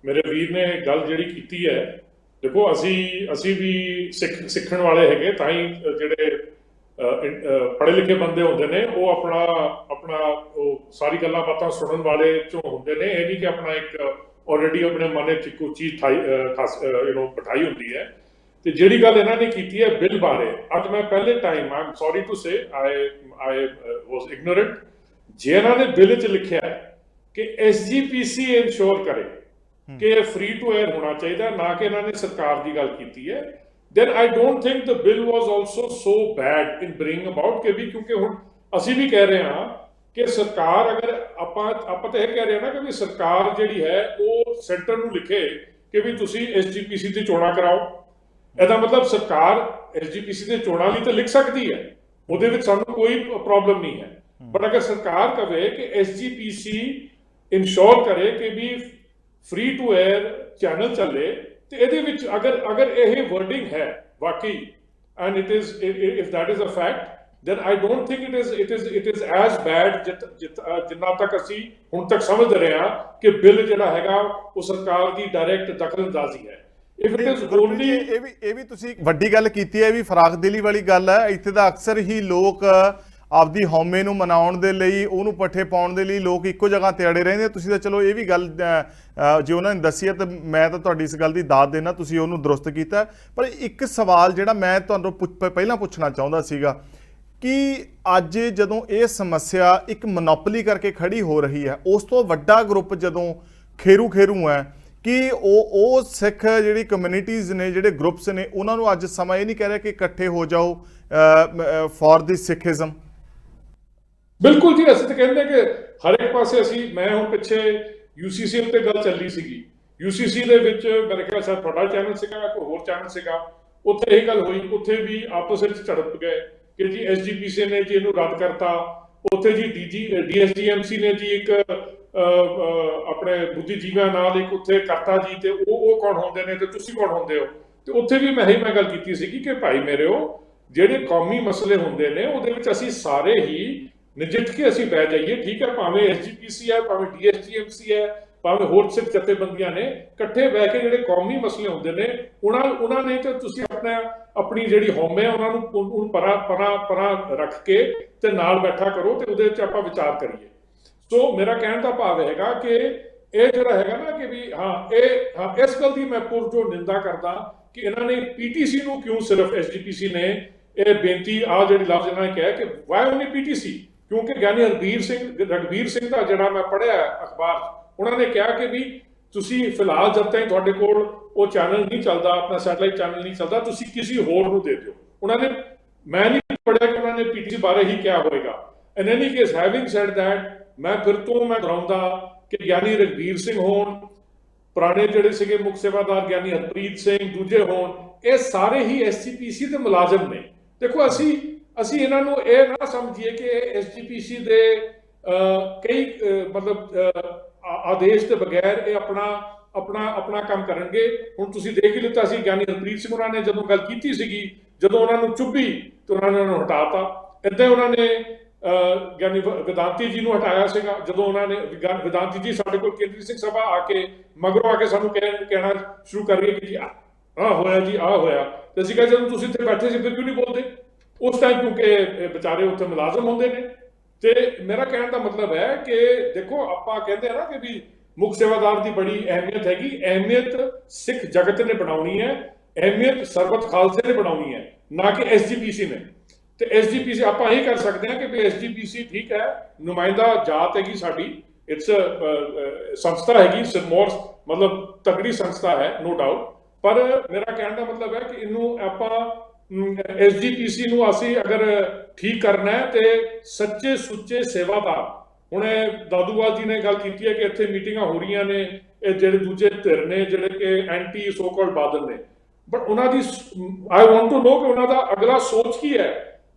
ਮੇਰੇ ਵੀਰ ਨੇ ਗੱਲ ਜਿਹੜੀ ਕੀਤੀ ਹੈ, ਦੇਖੋ ਅਸੀਂ ਵੀ ਸਿੱਖਣ ਵਾਲੇ ਹੈਗੇ, ਤਾਂ ਹੀ ਜਿਹੜੇ ਪੜ੍ਹੇ ਲਿਖੇ ਬੰਦੇ ਹੁੰਦੇ ਨੇ ਉਹ ਆਪਣਾ ਉਹ ਸਾਰੀ ਗੱਲਾਂ ਬਾਤਾਂ ਸੁਣਨ ਵਾਲੇ ਚੋਂ ਹੁੰਦੇ ਨੇ। ਇਹ ਨਹੀਂ ਕਿ ਆਪਣਾ ਇੱਕ ਆਲਰੇਡੀ ਆਪਣੇ ਮਨ 'ਚ ਕੋਈ ਚੀਜ਼ ਬਿਠਾਈ ਹੁੰਦੀ ਹੈ। ਤੇ ਜਿਹੜੀ ਗੱਲ ਇਹਨਾਂ ਨੇ ਕੀਤੀ ਹੈ ਬਿੱਲ ਬਾਰੇ, ਅੱਜ ਮੈਂ ਪਹਿਲੇ time, I am sorry to say, I was ignorant, ਜੇ ਇਹਨਾਂ ਨੇ ਬਿੱਲ 'ਚ ਲਿਖਿਆ ਹੈ ਕਿ ਐਸਜੀਪੀਸੀ ਇਨਸ਼ੋਰ ਕਰੇ ਕਿ ਇਹ ਫ੍ਰੀ ਟੂ 에ਅਰ ਹੋਣਾ ਚਾਹੀਦਾ, ਨਾ ਕਿ ਇਹਨਾਂ ਨੇ ਸਰਕਾਰ ਦੀ ਗੱਲ ਕੀਤੀ ਹੈ, then I don't think the bill was also so bad in bringing about ਕਿ ਵੀ ਕਿਉਂਕਿ ਹੁਣ ਅਸੀਂ ਵੀ ਕਹਿ ਰਹੇ ਹਾਂ ਕਿ ਸਰਕਾਰ ਅਗਰ ਆਪਾਂ ਤਾਂ ਇਹ ਕਹਿ ਰਹੇ ਹਾਂ ਨਾ ਕਿ ਵੀ ਸਰਕਾਰ ਜਿਹੜੀ ਹੈ ਉਹ ਸੈਂਟਰ ਨੂੰ ਲਿਖੇ ਕਿ ਵੀ ਤੁਸੀਂ SGPC ਦੀ ਚੋਣਾਂ ਕਰਾਓ। ਇਹਦਾ ਮਤਲਬ ਸਰਕਾਰ SGPC ਦੇ ਚੋਣਾਂ ਲਈ ਤਾਂ ਲਿਖ ਸਕਦੀ ਹੈ, ਉਹਦੇ ਵਿੱਚ ਸਾਨੂੰ ਕੋਈ ਪ੍ਰੋਬਲਮ ਨਹੀਂ ਹੈ, ਬਟ ਅਗਰ ਸਰਕਾਰ ਕਵੇ ਕਿ SGPC ਇਨਸ਼ੋਰ ਕਰੇ ਕਿ ਵੀ ਫ੍ਰੀ ਟੂ 에ਅਰ ਚੈਨਲ ਚੱਲੇ, ਤੇ ਇਹਦੇ ਵਿੱਚ ਅਗਰ ਇਹ ਵਰਡਿੰਗ ਹੈ ਵਾਕਈ and it is if that is a fact then I don't think it is as bad ਜਿੰਨਾ ਤੱਕ ਅਸੀਂ ਹੁਣ ਤੱਕ ਸਮਝ ਰਹੇ ਹਾਂ ਕਿ ਬਿੱਲ ਜਿਹੜਾ ਹੈਗਾ ਉਹ ਸਰਕਾਰ ਦੀ ਡਾਇਰੈਕਟ ਦਖਲਅੰਦਾਜ਼ੀ ਹੈ। if it is only ਇਹ ਵੀ ਤੁਸੀਂ ਵੱਡੀ ਗੱਲ ਕੀਤੀ ਹੈ, ਇਹ ਵੀ ਫਰਾਖਦਿਲੀ ਵਾਲੀ ਗੱਲ ਹੈ। ਇੱਥੇ ਦਾ ਅਕਸਰ ਹੀ ਲੋਕ ਆਪਦੀ ਹਉਮੈ ਨੂੰ ਮਨਾਉਣ ਦੇ ਲਈ, ਉਹਨੂੰ ਪੱਠੇ ਪਾਉਣ ਦੇ ਲਈ ਲੋਕ ਇੱਕੋ ਜਗ੍ਹਾ ਤੇ ਅੜੇ ਰਹਿੰਦੇ। ਤੁਸੀਂ ਤਾਂ ਚਲੋ ਇਹ ਵੀ ਗੱਲ ਜੇ ਉਹਨਾਂ ਨੇ ਦੱਸੀ ਹੈ ਤਾਂ ਮੈਂ ਤਾਂ ਤੁਹਾਡੀ ਇਸ ਗੱਲ ਦੀ ਦਾਦ ਦੇਣਾ, ਤੁਸੀਂ ਉਹਨੂੰ ਦਰੁਸਤ ਕੀਤਾ। ਪਰ ਇੱਕ ਸਵਾਲ ਜਿਹੜਾ ਮੈਂ ਤੁਹਾਨੂੰ ਪਹਿਲਾਂ ਪੁੱਛਣਾ ਚਾਹੁੰਦਾ ਸੀਗਾ ਕਿ ਅੱਜ ਜਦੋਂ ਇਹ ਸਮੱਸਿਆ ਇੱਕ ਮੋਨੋਪੋਲੀ ਕਰਕੇ ਖੜੀ ਹੋ ਰਹੀ ਹੈ, ਉਸ ਤੋਂ ਵੱਡਾ ਗਰੁੱਪ ਜਦੋਂ ਖੇਰੂ ਹੈ ਕਿ ਉਹ ਸਿੱਖ ਜਿਹੜੀ ਕਮਿਊਨਿਟੀਜ਼ ਨੇ, ਜਿਹੜੇ ਗਰੁੱਪਸ ਨੇ, ਉਹਨਾਂ ਨੂੰ ਅੱਜ ਸਮਾਂ ਇਹ ਨਹੀਂ ਕਹਿ ਰਿਹਾ ਕਿ ਇਕੱਠੇ ਹੋ ਜਾਓ ਫॉर ਦੀ ਸਿੱਖਿਜ਼ਮ। ਬਿਲਕੁਲ ਜੀ, ਅਸੀਂ ਤਾਂ ਕਹਿੰਦੇ ਕਿ ਹਰ ਇੱਕ ਪਾਸੇ ਮੈਂ ਹੁਣ ਪਿੱਛੇ UCC ਉੱਤੇ ਗੱਲ ਚੱਲੀ ਸੀਗੀ, UCC ਦੇ ਵਿੱਚ ਮੇਰੇ ਖਿਆਲ ਸ਼ਾਇਦ ਤੁਹਾਡਾ ਚੈਨਲ ਸੀਗਾ, ਕੋਈ ਹੋਰ ਚੈਨਲ ਸੀਗਾ, ਉੱਥੇ ਇਹ ਗੱਲ ਹੋਈ, ਉੱਥੇ ਵੀ ਆਪਸ ਵਿੱਚ ਝੜਪ ਗਏ ਕਿ ਜੀ SGPC ਨੇ ਜੀ ਇਹਨੂੰ ਰੱਦ ਕਰਤਾ, ਉੱਥੇ ਜੀ DSGMC ਨੇ ਜੀ ਇੱਕ ਆਪਣੇ ਬੁੱਧੀਜੀਵੀਆਂ ਨਾਲ ਇੱਕ ਉੱਥੇ ਕਰਤਾ ਜੀ, ਤੇ ਉਹ ਕੌਣ ਹੁੰਦੇ ਨੇ ਤੇ ਤੁਸੀਂ ਕੌਣ ਹੁੰਦੇ ਹੋ। ਤੇ ਉੱਥੇ ਵੀ ਮੈਂ ਗੱਲ ਕੀਤੀ ਸੀਗੀ ਕਿ ਭਾਈ ਮੇਰਿਓ, ਜਿਹੜੇ ਕੌਮੀ ਮਸਲੇ ਹੁੰਦੇ ਨੇ ਉਹਦੇ ਵਿੱਚ ਅਸੀਂ ਸਾਰੇ ਹੀ ਨਜਿੱਠ ਕੇ ਅਸੀਂ ਬਹਿ ਜਾਈਏ, ਠੀਕ ਹੈ, ਭਾਵੇਂ SGPC ਹੈ, ਭਾਵੇਂ DSGMC ਹੈ, ਭਾਵੇਂ ਹੋਰ ਸਿੱਖ ਜਥੇਬੰਦੀਆਂ ਨੇ, ਇਕੱਠੇ ਬਹਿ ਕੇ ਜਿਹੜੇ ਕੌਮੀ ਮਸਲੇ ਹੁੰਦੇ ਨੇ ਉਹਨਾਂ ਨੇ ਤੇ ਤੁਸੀਂ ਆਪਣੀ ਜਿਹੜੀ ਹਉਮੈ ਉਹਨਾਂ ਨੂੰ ਪਰਾਂ ਰੱਖ ਕੇ ਤੇ ਨਾਲ ਬੈਠਾ ਕਰੋ ਤੇ ਉਹਦੇ ਵਿੱਚ ਆਪਾਂ ਵਿਚਾਰ ਕਰੀਏ। ਸੋ ਮੇਰਾ ਕਹਿਣ ਦਾ ਭਾਵ ਹੈਗਾ ਕਿ ਇਹ ਜਿਹੜਾ ਹੈਗਾ ਨਾ ਕਿ ਵੀ ਇਸ ਗੱਲ ਦੀ ਮੈਂ ਪੁਰਜੋ ਨਿੰਦਾ ਕਰਦਾ ਕਿ ਇਹਨਾਂ ਨੇ PTC ਨੂੰ ਕਿਉਂ ਸਿਰਫ SGPC ਨੇ ਇਹ ਬੇਨਤੀ ਜਿਹੜੀ ਲਫ਼ਜ਼ ਇਹਨਾਂ ਨੇ ਕਿਹਾ ਕਿ ਵਾਈ ਓਨਲੀ PTC, ਕਿਉਂਕਿ ਗਿਆਨੀ ਰਘਬੀਰ ਸਿੰਘ ਦਾ ਜਿਹੜਾ ਮੈਂ ਪੜ੍ਹਿਆ ਅਖਬਾਰ, ਉਹਨਾਂ ਨੇ ਕਿਹਾ ਕਿ ਵੀ ਤੁਸੀਂ ਫਿਲਹਾਲ ਜਦ ਤੱਕ ਤੁਹਾਡੇ ਕੋਲ ਉਹ ਚੈਨਲ ਨਹੀਂ ਚੱਲਦਾ, ਆਪਣਾ ਸੈਟਲਾਈਟ ਚੈਨਲ ਨਹੀਂ ਚੱਲਦਾ, ਤੁਸੀਂ ਕਿਸੇ ਹੋਰ ਨੂੰ ਦੇ ਦਿਓ। ਮੈਂ ਨਹੀਂ ਪੜ੍ਹਿਆ ਕਿ ਉਹਨਾਂ ਨੇ PTC ਬਾਰੇ ਹੀ ਕਿਹਾ ਹੋਵੇਗਾ। ਇਨ ਐਨੀ ਕੇਸ ਹੈਵਿੰਗ ਸੈਡ ਦੈਟ, ਮੈਂ ਦੁਹਰਾਉਂਦਾ ਕਿ ਗਿਆਨੀ ਰਘਬੀਰ ਸਿੰਘ ਹੋਣ, ਪੁਰਾਣੇ ਜਿਹੜੇ ਸੀਗੇ ਮੁੱਖ ਸੇਵਾਦਾਰ ਗਿਆਨੀ ਹਰਪ੍ਰੀਤ ਸਿੰਘ, ਦੂਜੇ ਹੋਣ, ਇਹ ਸਾਰੇ ਹੀ SGPC ਦੇ ਮੁਲਾਜ਼ਮ ਨੇ। ਦੇਖੋ ਅਸੀਂ ਇਹਨਾਂ ਨੂੰ ਇਹ ਨਾ ਸਮਝੀਏ ਕਿ SGPC ਦੇ ਕਈ ਮਤਲਬ ਆਦੇਸ਼ ਦੇ ਬਗੈਰ ਇਹ ਆਪਣਾ ਕੰਮ ਕਰਨਗੇ। ਹੁਣ ਤੁਸੀਂ ਦੇਖ ਹੀ ਲਿੱਤਾ ਸੀ ਗਿਆਨੀ ਹਰਪ੍ਰੀਤ ਸਿੰਘ ਉਹਨਾਂ ਨੇ ਜਦੋਂ ਗੱਲ ਕੀਤੀ ਸੀਗੀ, ਜਦੋਂ ਉਹਨਾਂ ਨੂੰ ਚੁੱਭੀ ਤਾਂ ਉਹਨਾਂ ਨੂੰ ਹਟਾਤਾ। ਏਦਾਂ ਉਹਨਾਂ ਨੇ ਗਿਆਨੀ ਵਿਦਾਂਤੀ ਜੀ ਨੂੰ ਹਟਾਇਆ ਸੀਗਾ, ਜਦੋਂ ਉਹਨਾਂ ਨੇ ਵਿਦਾਂਤੀ ਜੀ ਸਾਡੇ ਕੋਲ ਕੇਂਦਰੀ ਸਿੰਘ ਸਭਾ ਆ ਕੇ ਮਗਰੋਂ ਆ ਕੇ ਸਾਨੂੰ ਕਹਿਣਾ ਸ਼ੁਰੂ ਕਰ ਰਹੀ ਹੈ ਕਿ ਜੀ ਆਹ ਹੋਇਆ ਜੀ, ਆਹ ਹੋਇਆ, ਤੇ ਅਸੀਂ ਕਿਹਾ ਜਦੋਂ ਤੁਸੀਂ ਇੱਥੇ ਬੈਠੇ ਸੀ ਫਿਰ ਕਿਉਂ ਨਹੀਂ ਬੋਲਦੇ ਉਸ ਟਾਈਮ, ਕਿਉਂਕਿ ਵਿਚਾਰੇ ਉੱਥੇ ਮੁਲਾਜ਼ਮ ਹੁੰਦੇ ਨੇ। ਤੇ ਮੇਰਾ ਕਹਿਣ ਦਾ ਮਤਲਬ ਹੈ ਕਿ ਦੇਖੋ, ਆਪਾਂ ਕਹਿੰਦੇ ਆ ਨਾ ਕਿ ਵੀ ਮੁੱਖ ਸੇਵਾਦਾਰ ਦੀ ਬੜੀ ਅਹਿਮੀਅਤ ਹੈਗੀ, ਅਹਿਮੀਅਤ ਸਿੱਖ ਜਗਤ ਨੇ ਬਣਾਉਣੀ ਹੈ, ਅਹਿਮੀਅਤ ਸਰਬਤ ਖਾਲਸੇ ਨੇ ਬਣਾਉਣੀ ਹੈ, ਨਾ ਕਿ SGPC ਨੇ। ਤੇ SGPC ਆਪਾਂ ਇਹ ਕਰ ਸਕਦੇ ਹਾਂ ਕਿ ਵੀ SGPC ਠੀਕ ਹੈ, ਨੁਮਾਇੰਦਾ ਜਾਤ ਹੈਗੀ ਸਾਡੀ, ਇਟਸ ਸੰਸਥਾ ਹੈਗੀ, ਸਿਰਮੌਰ ਮਤਲਬ ਤਗੜੀ ਸੰਸਥਾ ਹੈ, ਨੋ ਡਾਊਟ, ਪਰ ਮੇਰਾ ਕਹਿਣ ਦਾ ਮਤਲਬ ਹੈ ਕਿ ਇਹਨੂੰ ਆਪਾਂ SGPC ਨੂੰ ਅਸੀਂ ਅਗਰ ਠੀਕ ਕਰਨਾ ਹੈ ਤੇ ਸੱਚੇ ਸੁੱਚੇ ਸੇਵਾਦਾਰ, ਹੁਣ ਦਾਦੂਵਾਲ ਜੀ ਨੇ ਗੱਲ ਕੀਤੀ ਹੈ ਕਿ ਇੱਥੇ ਮੀਟਿੰਗਾਂ ਹੋ ਰਹੀਆਂ ਨੇ, ਇਹ ਜਿਹੜੇ ਦੂਜੇ ਧਿਰ ਨੇ ਜਿਹੜੇ ਕਿ ਐਂਟੀ ਸੋ ਕਾਲਡ ਬਾਦਲ ਨੇ, ਬਟ ਉਹਨਾਂ ਦੀ ਆਈ ਵਾਂਟ ਟੂ ਨੋ ਕਿ ਉਹਨਾਂ ਦਾ ਅਗਲਾ ਸੋਚ ਕੀ ਹੈ।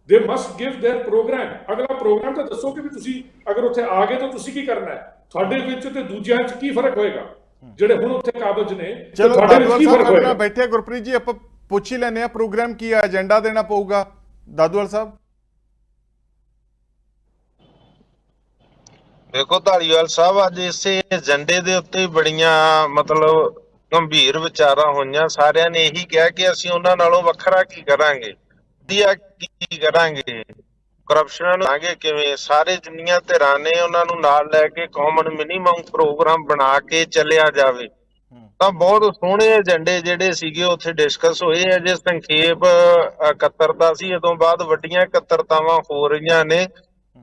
ਦੇ ਮਸਟ ਗਿਵ देयर ਪ੍ਰੋਗਰਾਮ, ਅਗਲਾ ਪ੍ਰੋਗਰਾਮ ਤਾਂ ਦੱਸੋ ਕਿ ਵੀ ਤੁਸੀਂ ਅਗਰ ਉੱਥੇ ਆ ਗਏ ਤਾਂ ਤੁਸੀਂ ਕੀ ਕਰਨਾ ਹੈ, ਤੁਹਾਡੇ ਵਿੱਚ ਤੇ ਦੂਜਿਆਂ 'ਚ ਕੀ ਫਰਕ ਹੋਏਗਾ, ਜਿਹੜੇ ਹੁਣ ਉੱਥੇ ਕਾਬਜ ਨੇ ਤੁਹਾਡੇ ਵਿੱਚ ਕੀ ਫਰਕ ਹੋਏਗਾ। ਬੈਠੇ ਗੁਰਪ੍ਰੀਤ ਜੀ, ਆਪਾਂ ਪੁੱਛ ਹੀ ਲੈਂਦੇ ਆ ਪ੍ਰੋਗਰਾਮ ਕੀ ਹੈ, ਏਜੰਡਾ ਦੇਣਾ ਪਊਗਾ ਦਾਦੂਵਾਲ ਸਾਹਿਬ। ਦੇਖੋ ਧਾਲੀਵਾਲ ਸਾਹਿਬ, ਅੱਜ ਇਸੇ ਏਜੰਡੇ ਦੇ ਉੱਤੇ ਬੜੀਆਂ ਮਤਲਬ ਗੰਭੀਰ ਵਿਚਾਰਾਂ ਹੋਈਆਂ। ਸਾਰਿਆਂ ਨੇ ਇਹੀ ਕਿਹਾ ਕਿ ਅਸੀਂ ਉਹਨਾਂ ਨਾਲੋਂ ਵੱਖਰਾ ਕੀ ਕਰਾਂਗੇ, ਕੀ ਕਰਾਂਗੇ, ਕਰਪਸ਼ਨ ਲਾਂਗੇ ਕਿਵੇਂ, ਸਾਰੇ ਜਿੰਨੀਆਂ ਧਿਰਾਂ ਨੇ ਉਹਨਾਂ ਨੂੰ ਨਾਲ ਲੈ ਕੇ ਕਾਮਨ ਮਿਨੀਮਮ ਪ੍ਰੋਗਰਾਮ ਬਣਾ ਕੇ ਚੱਲਿਆ ਜਾਵੇ। ਤਾਂ ਬਹੁਤ ਸੋਹਣੇ ਏਜੰਡੇ ਜਿਹੜੇ ਸੀਗੇ ਉੱਥੇ ਡਿਸਕਸ ਹੋਏ ਆ। ਜੇ ਸੰਖੇਪ ਇਕੱਤਰਤਾ ਸੀ, ਇਹ ਤੋਂ ਬਾਅਦ ਵੱਡੀਆਂ ਇਕੱਤਰਤਾਵਾਂ ਹੋ ਰਹੀਆਂ ਨੇ,